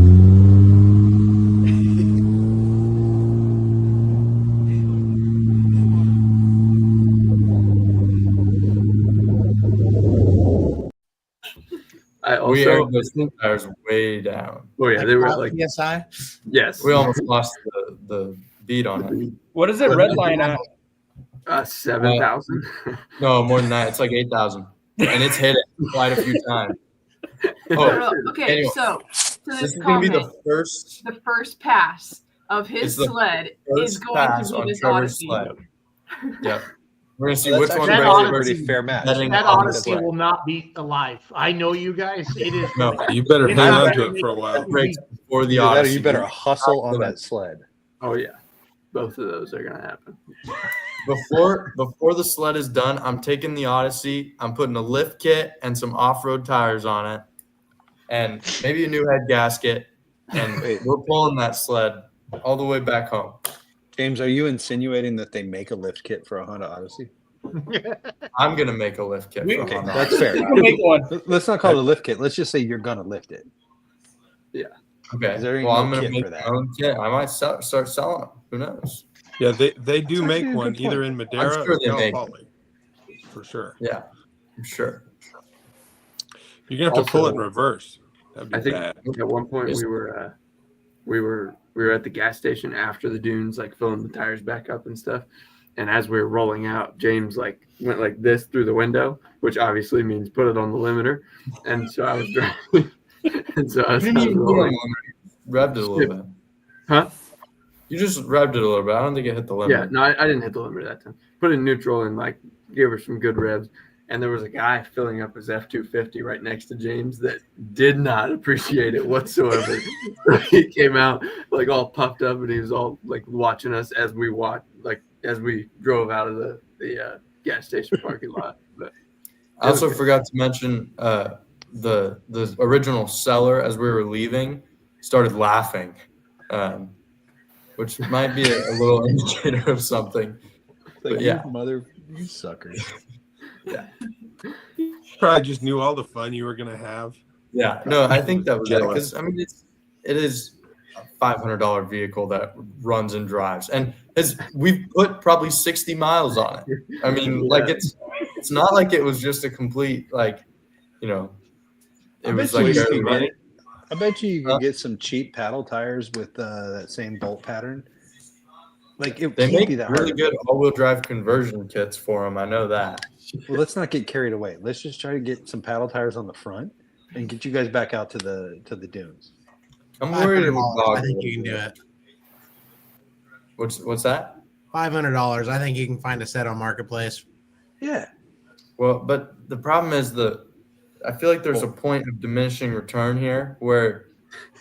S8: We aired those tires way down.
S17: Oh yeah, they were like
S11: PSI.
S17: Yes,
S8: we almost lost the beat on it.
S12: What is it red line at?
S17: 7,000.
S8: No, more than that. It's like 8,000, and it's hit it quite a few times.
S18: Okay,
S8: anyway,
S18: so
S8: this is going to be the first
S18: pass of his sled is going to be this Odyssey.
S8: Sled. Yep. We're going to see
S6: Well,
S8: which
S6: that's
S8: one
S6: actually
S8: breaks
S6: a pretty
S20: fair match.
S6: That Odyssey will not be alive. I know you guys. It is.
S14: No, you better hang on to it for a while.
S8: Breaks before the
S20: Either that or
S8: Odyssey.
S20: you better hustle on that sled.
S17: Oh yeah, both of those are gonna happen.
S8: Before the sled is done, I'm taking the Odyssey. I'm putting a lift kit and some off-road tires on it, and maybe a new head gasket. And we're pulling that sled all the way back home.
S20: James, are you insinuating that they make a lift kit for a Honda Odyssey?
S8: I'm gonna make a lift kit. For a Honda
S20: That's
S8: Odyssey.
S20: fair.
S12: Make one.
S20: Let's not call it a lift kit. Let's just say you're gonna lift it.
S17: Yeah.
S8: Okay.
S20: Is there
S8: Well,
S20: no
S8: I'm gonna
S20: kit
S8: make
S20: for
S8: my
S20: that?
S8: own kit. I might start selling them. Who knows?
S14: Yeah, they do
S20: That's
S14: make
S20: actually a
S14: one
S20: good
S14: either
S20: point.
S14: in Madeira
S8: I'm sure
S14: or
S8: they
S14: Cal
S8: make
S14: Poly. For sure.
S8: Yeah, I'm sure.
S14: You're gonna have to pull it in
S17: Also,
S14: reverse. That'd be
S17: I think
S14: bad.
S17: at one point we were at the gas station after the dunes, like filling the tires back up and stuff. And as we were rolling out, James like went like this through the window, which obviously means put it on the limiter. And so I was driving, and so I was rolling.
S8: Revved it a little bit.
S17: Huh?
S8: You just revved it a little bit. I don't think it hit the limit.
S17: Yeah, no, I didn't hit the limiter that time. Put it in neutral and like gave her some good revs. And there was a guy filling up his F-250 right next to James that did not appreciate it whatsoever. So he came out like all puffed up, and he was all like watching us as we drove out of the gas station parking lot. But
S8: I also forgot to mention the original seller as we were leaving started laughing, which might be a little indicator of something.
S20: Like,
S8: But yeah,
S20: you suckers.
S8: yeah,
S14: Probably just knew all the fun you were gonna have.
S8: yeah. No, I think that was it.
S14: Jealous.
S8: Because I mean, it is a $500 vehicle that runs and drives, and we've put probably 60 miles on it. I mean, like it's not like it was just a complete like, it was like barely running.
S20: I bet you can get some cheap paddle tires with that same bolt pattern. Like it
S8: They
S20: can't
S8: make
S20: be that
S8: really
S20: hard.
S8: good all-wheel drive conversion kits for them. I know that.
S20: Well, let's not get carried away. Let's just try to get some paddle tires on the front and get you guys back out to the dunes.
S8: I'm worried
S11: $500.
S8: about
S11: I think you can do it.
S8: What's that?
S11: $500. I think you can find a set on Marketplace.
S20: Yeah.
S8: Well, but the problem is I feel like there's a point of diminishing return here where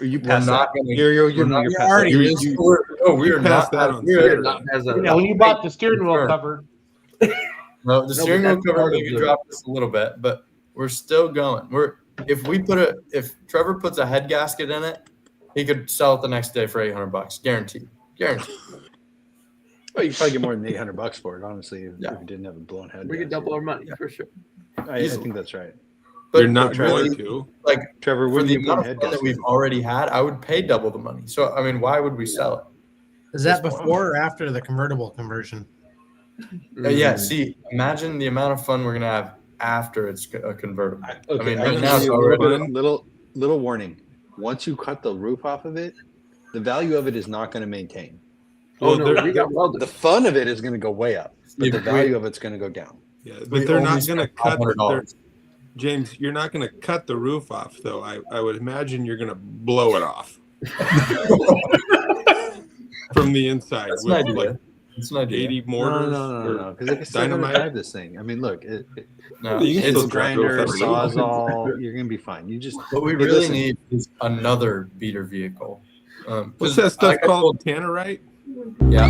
S20: you
S8: we're
S20: past
S8: not
S20: that.
S8: going
S20: You're
S8: past that. We're not as a
S6: Yeah, when you bought the steering wheel cover.
S8: No, the steering wheel
S17: that's
S8: cover
S17: part of
S8: maybe
S17: the-
S8: dropped us a little bit, but we're still going. If Trevor puts a head gasket in it, he could sell it the next day for $800, guaranteed.
S20: Well, you probably get more than $800 for it, honestly, if you didn't have a blown head.
S17: we could double our money for sure.
S20: I think that's right.
S8: But
S14: You're not
S20: Trevor,
S14: going to.
S8: like
S20: Trevor,
S8: for
S20: when
S8: the
S20: you
S8: amount
S20: blown head
S8: of fun that
S20: gasket?
S8: we've already had, I would pay double the money. So I mean, why would we sell it?
S11: Is that before or after the convertible conversion?
S8: Yeah. See, imagine the amount of fun we're gonna have after it's a convertible.
S20: Okay,
S8: I mean,
S20: I'm
S8: right
S20: gonna
S8: now
S20: give
S8: it's
S20: you a
S8: already.
S20: little warning. Once you cut the roof off of it, the value of it is not going to maintain.
S17: Oh no, we got welded.
S20: The fun of it is going to go way up, but
S8: Yeah,
S20: the
S8: but
S20: value of it's going to go down.
S14: Yeah,
S8: We
S14: but they're
S8: only
S14: not gonna
S8: spent
S14: cut.
S8: $500.
S14: James, you're not gonna cut the roof off, though. I would imagine you're gonna blow it off from the inside.
S8: That's an
S14: with,
S8: idea.
S14: like,
S8: It's an idea.
S14: 80 mortars.
S20: No, because they can still
S14: dynamite.
S20: drive this thing. I mean, look,
S8: No,
S14: You can
S20: it's
S14: still drive it
S20: grinder,
S14: with that roof.
S20: sawzall. You're going to be fine. You just
S8: What we
S20: Hey,
S8: really
S20: listen.
S8: need is another beater vehicle.
S14: What's that stuff
S8: like I
S14: called? Tannerite?
S8: Yeah.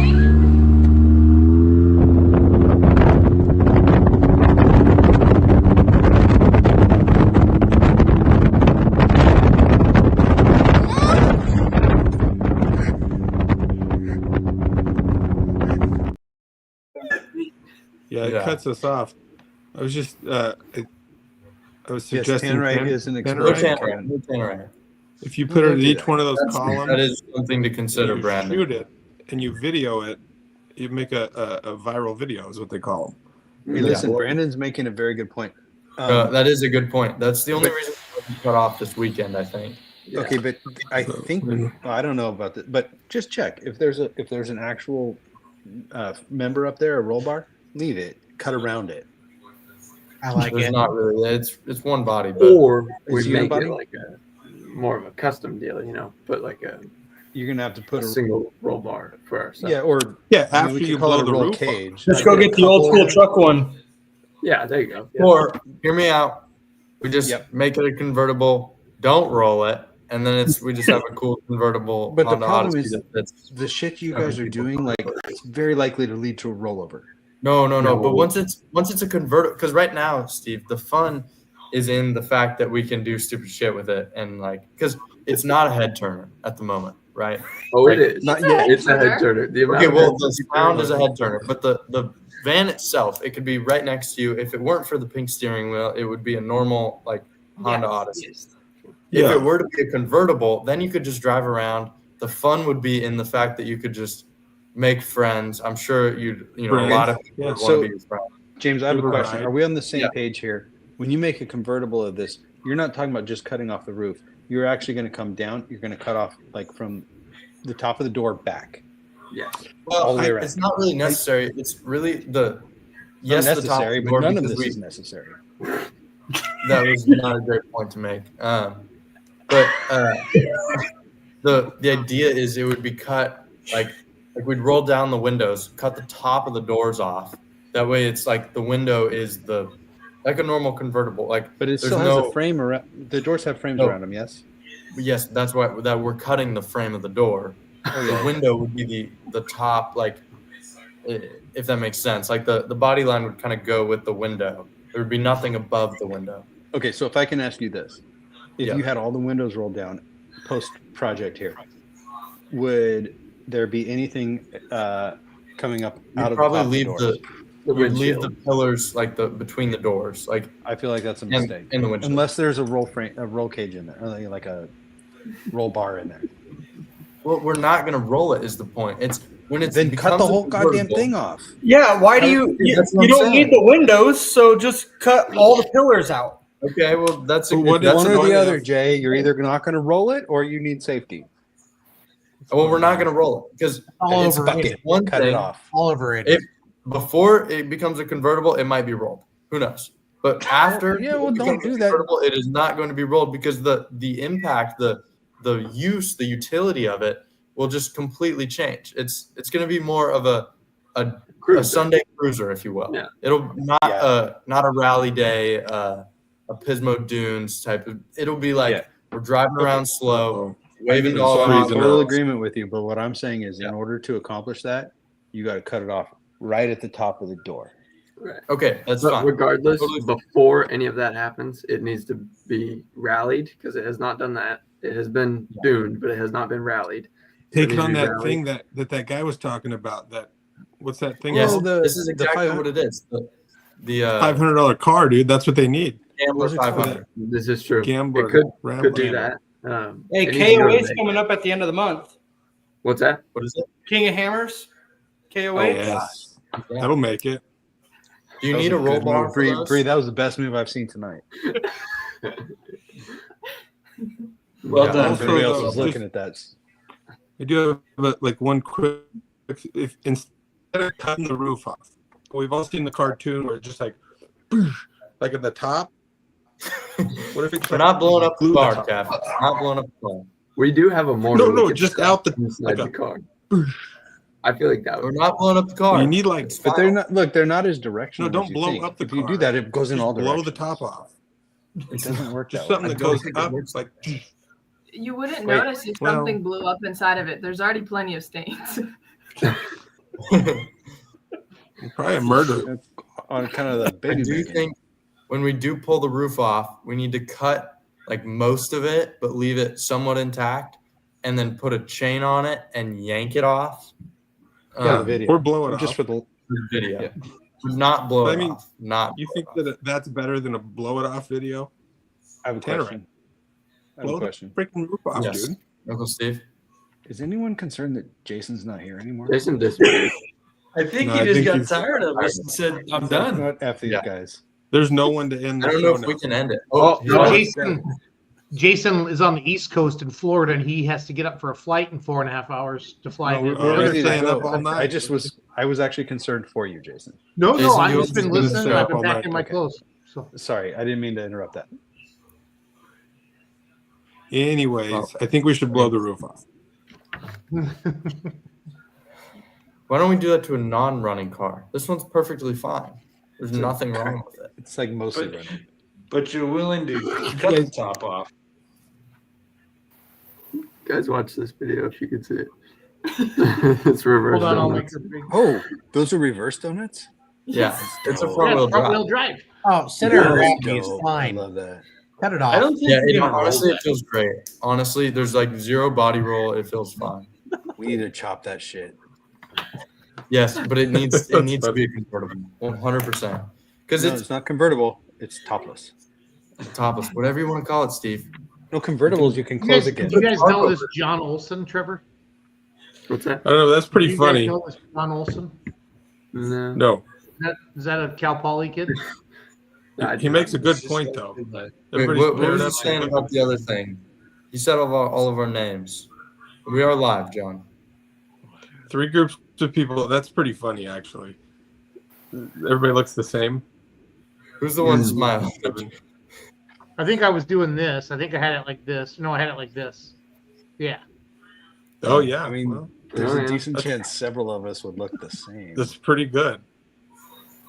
S14: Yeah, it cuts us off. I was just I was suggesting
S20: Tannerite is an
S14: Tannerite. If you put it in each one of those columns,
S13: that is something to consider,
S14: you
S13: Brandon.
S14: shoot it and you video it, you make a viral video is what they call them.
S20: Hey, listen, Brandon's making a very good point.
S13: That is a good point. That's the only reason we cut off this weekend, I think.
S20: Yeah. Okay, but I think I don't know about that, but just check if there's an actual member up there, a roll bar, leave it, cut around it.
S11: I like
S13: There's
S11: it.
S13: not really. It's one body, but
S17: Or we
S20: Is it
S17: make
S20: body?
S17: it like a more of a custom deal, put like
S20: you're gonna have to put
S17: a single roll bar for ourselves.
S20: Yeah, or
S14: after
S20: we
S14: you
S20: could call
S14: blow
S20: it a
S14: the
S20: roll
S14: roof
S20: cage.
S12: Let's go get the old school truck one.
S17: Yeah, there you go. Yeah.
S13: Or hear me out. We just make it a convertible. Don't roll it, and then we just have a cool convertible.
S20: But the
S13: Honda
S20: problem
S13: Odyssey
S20: is
S13: that fits
S20: the shit you
S13: seven
S20: guys are
S13: people.
S20: doing, like it's very likely to lead to a rollover.
S13: No. But once it's a convertible, because right now, Steve, the fun is in the fact that we can do stupid shit with it, and because it's not a head turner at the moment, right?
S17: Oh, it is.
S20: Not yet.
S17: It's a head turner.
S13: Okay, well, the sound is a head turner, but the van itself, it could be right next to you. If it weren't for the pink steering wheel, it would be a normal Honda Odyssey.
S14: Yes.
S13: If it were to be a convertible, then you could just drive around. The fun would be in the fact that you could just make friends. I'm sure a lot of people would want to be your friend.
S20: James, I have a
S13: Right.
S20: question. Are we on the same page here? When you make a convertible of this, you're not talking about just cutting off the roof. You're actually going to come down. You're going to cut off from the top of the door back.
S17: Yes.
S13: Well,
S20: all the way around.
S13: it's not really necessary. It's really the
S20: necessary,
S13: the top
S20: but
S13: of the door
S20: none of
S13: because
S20: this is necessary.
S13: That was not a great point to make. But the idea is it would be cut like we'd roll down the windows, cut the top of the doors off. That way, it's like the window is like a normal convertible.
S20: But it still has a frame around. The doors have frames around them. Yes.
S13: Yes, that's why we're cutting the frame of the door. The window would be the top, if that makes sense. Like the body line would kind of go with the window. There would be nothing above the window.
S20: Okay, so if I can ask you this, if you had all the windows rolled down post project here, would there be anything coming up out of
S13: probably
S20: the top
S13: leave
S20: of the doors?
S13: We'd leave the pillars between the doors.
S20: I feel like that's a mistake.
S13: In the windshield.
S20: Unless there's a roll cage in there, or like a roll bar in there.
S13: Well, we're not going to roll it. Is the point? It's when it's
S20: then cut the whole goddamn thing off.
S12: Yeah, why do you don't need the windows, so just cut all the pillars out.
S13: Okay, well that's
S20: one or the other, Jay. You're either not going to roll it or you need safety.
S13: Well, we're not going to roll it because
S11: All
S13: it's
S11: overrated.
S13: one
S20: Cut
S13: thing.
S20: it off.
S11: All overrated.
S13: If before it becomes a convertible, it might be rolled. Who knows? But after
S20: don't do that.
S13: Convertible, it is not going to be rolled because the impact, the use, the utility of it will just completely change. It's going to be more of a Sunday cruiser, if you will.
S17: Yeah.
S13: It'll not a rally day, a Pismo Dunes type of. It'll be like we're driving around slow, waving to all
S20: I'm in
S13: the
S20: total agreement with you, but what I'm saying is, in order to accomplish that, you got to cut it off right at the top of the door.
S17: Right.
S13: Okay, that's
S17: But
S13: fine.
S17: regardless,
S13: Totally fine.
S17: before any of that happens, it needs to be rallied because it has not done that. It has been duned, but it has not been rallied.
S14: Take it on that thing that guy was talking about. What's that thing?
S13: Yes,
S14: called?
S13: this is exactly what it is. The
S14: $500 car, dude. That's what they need.
S13: Gambler 500.
S17: This is true.
S14: Gambler.
S17: It could
S14: Rambler.
S17: do that.
S12: Hey,
S17: it needs to go to
S12: KOA's
S17: the-
S12: coming up at the end of the month.
S17: What's that?
S13: What is it?
S12: King of Hammers. KOA.
S14: Oh, yes. That'll make it.
S13: Do you need a roll bar for those?
S20: Bree, that was the best move I've seen tonight.
S13: Well done.
S20: Everybody else was looking at that.
S14: I do have one quick. If instead of cutting the roof off, we've all seen the cartoon where it's just like at the top. What if it's
S13: We're not blowing up the car, Cap. Not blowing up the car.
S17: We do have a mortar.
S14: No,
S17: we can
S14: just
S17: stuff
S14: out the
S17: inside the car. I feel like that.
S13: We're not blowing up the car.
S14: You need
S20: But they're not. Look, they're not as directional.
S14: No, don't
S20: as you
S14: blow
S20: think.
S14: up the
S20: If you
S14: car.
S20: do that, it goes in
S14: Just
S20: all
S14: blow
S20: directions.
S14: the top off.
S20: It doesn't work
S14: Just
S20: that
S14: something
S20: way.
S14: that goes up. It's like
S18: You wouldn't
S14: Wait,
S18: notice if
S14: well-
S18: something blew up inside of it. There's already plenty of stains.
S14: probably a murder.
S20: On kind of the
S13: I
S20: baby
S13: do
S20: making.
S13: think when we do pull the roof off, we need to cut most of it, but leave it somewhat intact, and then put a chain on it and yank it off.
S20: Yeah, the video.
S14: Or blow it
S20: Just
S14: off.
S20: for the
S13: Video.
S20: Yeah.
S13: Not blow
S14: But
S13: it
S14: I mean,
S13: off. Not.
S14: You think that that's better than a blow it off video?
S20: I have a question.
S14: Blow the freaking roof off,
S13: Yes.
S14: dude.
S13: Uncle Steve.
S20: Is anyone concerned that Jason's not here anymore?
S17: Jason disappeared.
S21: I think
S14: No,
S21: he
S14: I
S21: just
S14: think
S21: got
S14: he's-
S21: tired of us and said, "I'm done."
S20: Not F these guys.
S14: There's no one to end the
S13: I don't
S14: show
S13: know if
S14: now.
S13: we can end it.
S6: Oh,
S13: no.
S6: Jason is on the East Coast in Florida, and he has to get up for a flight in 4.5 hours to fly.
S20: No,
S6: to-
S20: we're ready to
S14: staying up
S20: go.
S14: all night.
S20: I was actually concerned for you, Jason.
S6: No,
S13: Jason,
S6: I've
S13: you
S6: just been
S13: want to
S6: listening.
S14: stay
S6: And I've
S14: up
S6: been
S14: all
S6: packing
S14: night?
S6: my
S20: Okay.
S6: clothes. So
S20: Sorry, I didn't mean to interrupt that.
S14: Anyways, I think we should blow the roof off.
S13: Why don't we do that to a non-running car? This one's perfectly fine. There's nothing wrong with it.
S20: It's like mostly running.
S21: But you're willing to cut the top off.
S17: Guys, watch this video if you could see it. It's reverse.
S6: hold on, I'll
S17: donuts.
S6: make it big.
S20: Oh, those are reverse donuts?
S13: Yeah, it's a
S20: dope.
S13: front-wheel drive.
S6: Front-wheel drive.
S11: Oh, center
S20: That's
S11: gravity is
S20: dope.
S11: fine.
S20: I love that.
S11: Cut it off.
S21: I don't think
S13: Yeah,
S21: you're gonna
S13: honestly,
S21: roll
S13: it feels great. Honestly, there's like zero body roll. It feels fine.
S20: We need to chop that shit.
S13: Yes, but it needs to be a convertible, 100%. Because
S20: No, it's not convertible. It's topless.
S13: topless, whatever you want to call it, Steve.
S20: No convertibles. You can
S6: You
S20: close
S6: guys,
S20: again.
S6: you guys know this John Olson, Trevor?
S17: What's that?
S14: I don't know. That's pretty
S6: You guys
S14: funny.
S6: know this John Olson?
S17: No.
S14: No,
S6: Is that a Cal Poly kid?
S14: he makes a good point though.
S13: Wait,
S14: Everybody's
S13: what
S14: paired
S13: was he
S14: up.
S13: saying about the other thing? He said all of our names. We are live, John.
S14: 3 groups of people. That's pretty funny, actually. Everybody looks the same.
S13: Who's the one smiling?
S6: I think I was doing this. I think I had it like this. No, I had it like this. Yeah.
S14: Oh yeah.
S20: I mean,
S14: well,
S20: there's
S17: Oh,
S20: a
S17: yeah.
S20: decent chance several of us would look the same.
S14: that's pretty good.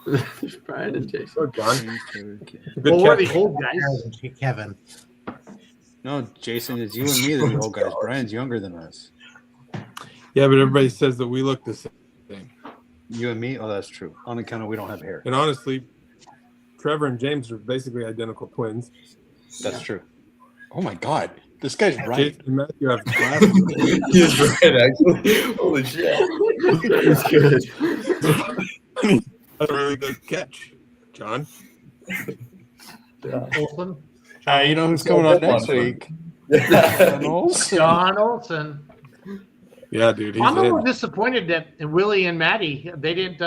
S17: There's Brian and Jason.
S14: Oh, John.
S20: Okay.
S14: Good
S6: Well, we're
S14: catch.
S6: the old guys.
S11: Kevin.
S20: No, Jason, it's you and me that are the old guys. Brian's younger than us.
S14: Yeah, but everybody says that we look the same.
S20: You and me? Oh, that's true. On account of we don't have hair.
S14: And honestly, Trevor and James are basically identical twins.
S20: That's true. Oh my God, this guy's right.
S14: Jason and Matthew have glasses.
S13: He is right, actually. Holy shit.
S17: That's good.
S14: That's a really good catch, John.
S6: Olson.
S20: You know who's coming on next week? John Olson.
S6: John Olson.
S14: Yeah, dude. He's
S6: I'm a little
S14: in.
S6: disappointed that Willie and Maddie they didn't.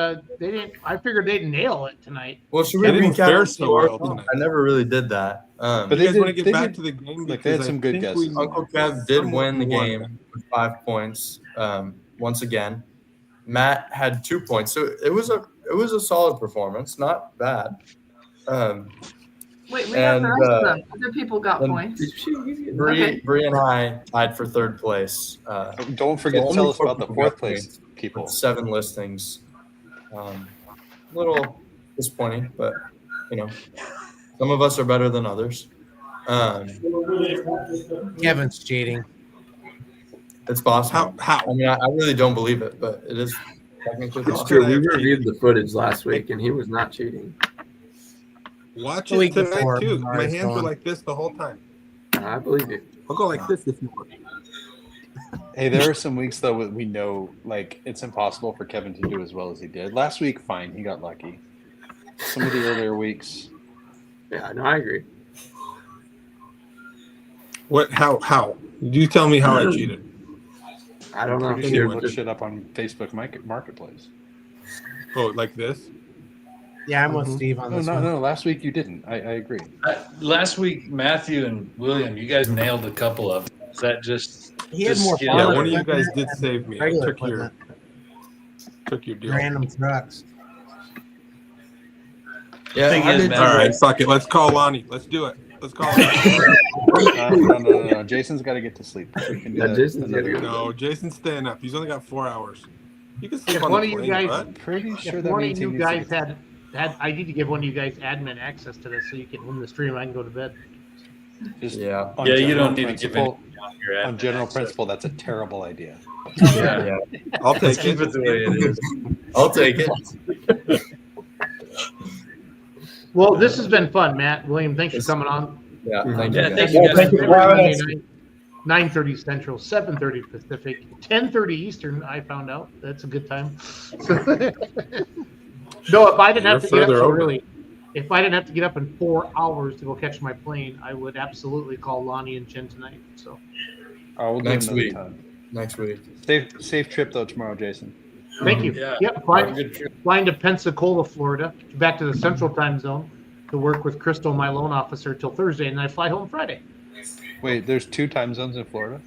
S6: I figured they'd nail it tonight.
S13: Well, should
S14: They
S13: we
S14: didn't
S13: recap
S14: fare
S13: it?
S14: so well tonight.
S13: I never really did that.
S20: But
S14: You
S20: they
S14: guys want to
S20: did-
S14: get
S20: they
S14: back
S20: did-
S14: to the game?
S20: like, they had
S14: Because
S20: some
S14: I
S20: good
S14: think
S20: guesses.
S13: Uncle Kev did win the game with 5 points. Once again, Matt had 2 points, so it was a solid performance, not bad.
S18: Wait, we got
S13: And,
S18: the rest of them. Other people got
S13: and
S18: points.
S13: Bree and I tied for 3rd place.
S20: Don't forget to tell us about the 4th place people.
S13: With 7 listings. A little disappointing, but some of us are better than others.
S11: Kevin's cheating.
S13: It's possible.
S14: How?
S13: I mean, I really don't believe it, but it is technically
S17: It's
S13: possible.
S17: true. We reviewed the footage last week, and he was not cheating.
S14: Watch
S11: The week
S14: it tonight
S11: before,
S14: too. My
S11: Mari's
S14: hands were
S11: gone.
S14: like this the whole time.
S17: I believe you.
S14: I'll go like this if you want.
S20: Hey, there are some weeks though we know like it's impossible for Kevin to do as well as he did. Last week, fine, he got lucky. Some of the earlier weeks,
S17: Yeah, no, I agree.
S14: What? How? You tell me how I cheated.
S17: I don't know.
S20: pretty sure you looked shit up on Facebook Marketplace.
S14: Oh, like this?
S11: Yeah, I'm with Steve on this one.
S20: No. Last week you didn't. I agree.
S21: Last week, Matthew and William, you guys nailed a couple of them. Is that just?
S11: He had
S21: just
S11: more
S21: skill?
S14: Yeah,
S11: fun
S14: one of you
S11: equipment
S14: guys did
S11: and
S14: save me. I
S11: regular
S14: took your deal.
S11: Random trucks.
S13: Yeah,
S21: Thing
S13: I
S21: is,
S13: did
S21: man,
S13: too.
S14: All right, fuck it. Let's call Lonnie. Let's do it. Let's call Lonnie.
S20: No. Jason's got to get to sleep. We can do
S17: Yeah,
S20: that
S17: Jason's gotta
S20: another
S17: go.
S14: No, Jason's staying up. He's only got 4 hours. You can sleep
S6: If
S14: on
S6: one
S14: the
S6: of you
S14: plane,
S6: guys,
S14: bud.
S20: Pretty sure
S6: if
S20: that
S6: one of
S20: means he
S6: you
S20: needs to
S6: guys
S20: get-
S6: had, I need to give one of you guys admin access to this so you can win the stream. I can go to bed.
S20: Just
S13: Yeah.
S20: on
S21: Yeah, you
S20: general
S21: don't need to give any.
S20: principle- On general principle, that's a terrible idea.
S21: Yeah.
S14: I'll
S21: Let's
S14: take
S21: keep
S14: it.
S21: it the way it is.
S13: I'll take it.
S6: Well, this has been fun, Matt. William, thanks for coming on.
S13: Yeah, thank
S21: Yeah,
S13: you.
S21: thank
S13: Guys.
S21: you guys for having us.
S6: 9:30 Central, 7:30 Pacific, 10:30 Eastern. I found out that's a good time. No, if I didn't have to
S14: You're
S6: get up
S14: further
S6: so
S14: over.
S6: early, if I didn't have to get up in 4 hours to go catch my plane, I would absolutely call Lonnie and Jen tonight. So
S20: We'll do
S13: Next
S20: another
S13: week.
S20: time.
S13: Next week.
S20: Safe trip though tomorrow, Jason.
S6: thank you.
S21: Yeah.
S6: Yep,
S21: Have a
S6: flying,
S21: good trip.
S6: flying to Pensacola, Florida, back to the Central Time Zone to work with Crystal, my loan officer, till Thursday, and then I fly home Friday.
S20: Wait, there's 2 time zones in Florida?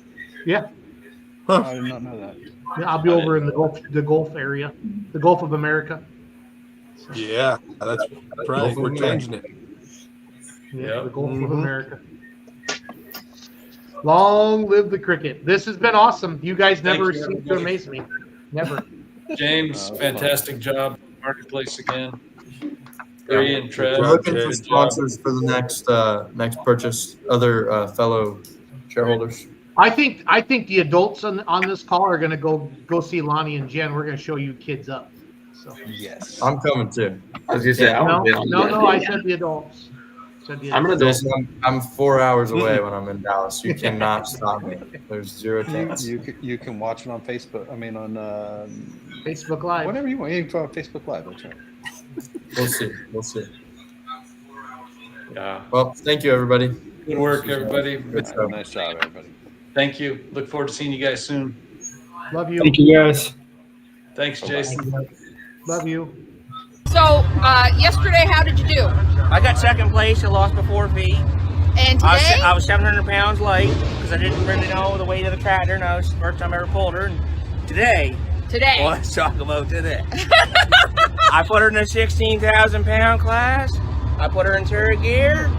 S6: Yeah,
S20: I did not know that.
S6: yeah, I'll be over in the Gulf area, the Gulf of America.
S14: Yeah, that's right. We're changing it.
S6: Yeah, the Gulf of America. Long live the cricket. This has been awesome. You guys never
S21: you,
S6: seem to
S21: everybody.
S6: amaze me. Never.
S21: James, fantastic job. Marketplace again. Bree and Trev.
S13: We're looking for
S21: good job.
S13: sponsors for the next purchase. Other fellow shareholders.
S6: I think the adults on this call are gonna go see Lonnie and Jen. We're gonna show you kids up. So
S20: Yes.
S13: I'm coming too.
S17: I was gonna say, I
S6: no,
S17: would be-
S6: no, I said the adults.
S17: I'm an adult.
S13: Jason, I'm 4 hours away when I'm in Dallas. You cannot stop me. There's zero chance.
S20: You can watch it on Facebook. I mean on
S6: Facebook Live.
S20: Whatever you want. You can go on Facebook Live. That's right.
S13: We'll see. We'll see.
S21: Yeah.
S13: Well, thank you, everybody.
S21: Good work, everybody.
S13: Good stuff.
S20: Nice job, everybody.
S21: Thank you. Look forward to seeing you guys soon.
S6: Love you.
S12: Thank you, guys.
S21: Thanks, Jason.
S6: Love you.
S1: So, yesterday, how did you do?
S4: I got second place. I lost by 4 feet.
S1: And today?
S4: I was 700 pounds light because I didn't really know the weight of the tractor, and I was the first time I ever pulled her. And today.
S1: Today.
S4: Let's talk about today. I put her in the 16,000 pound class. I put her in turret gear.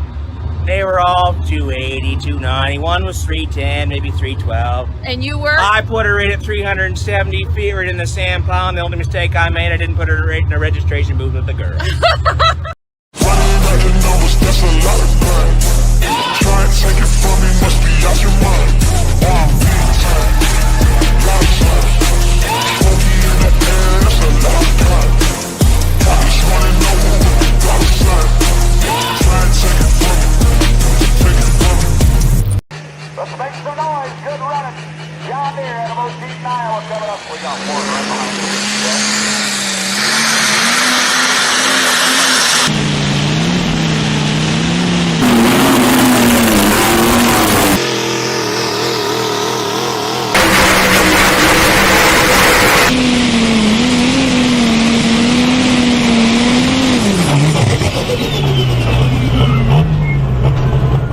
S4: They were all 280, 290. One was 310, maybe 312.
S1: And you were?
S4: I put her in at 370 feet right in the sand pile. And the only mistake I made, I didn't put her right in the registration booth with the girl.
S5: Let's make some noise. Good running. John Deere, Animal Deep Iowa coming up. We got one right behind you.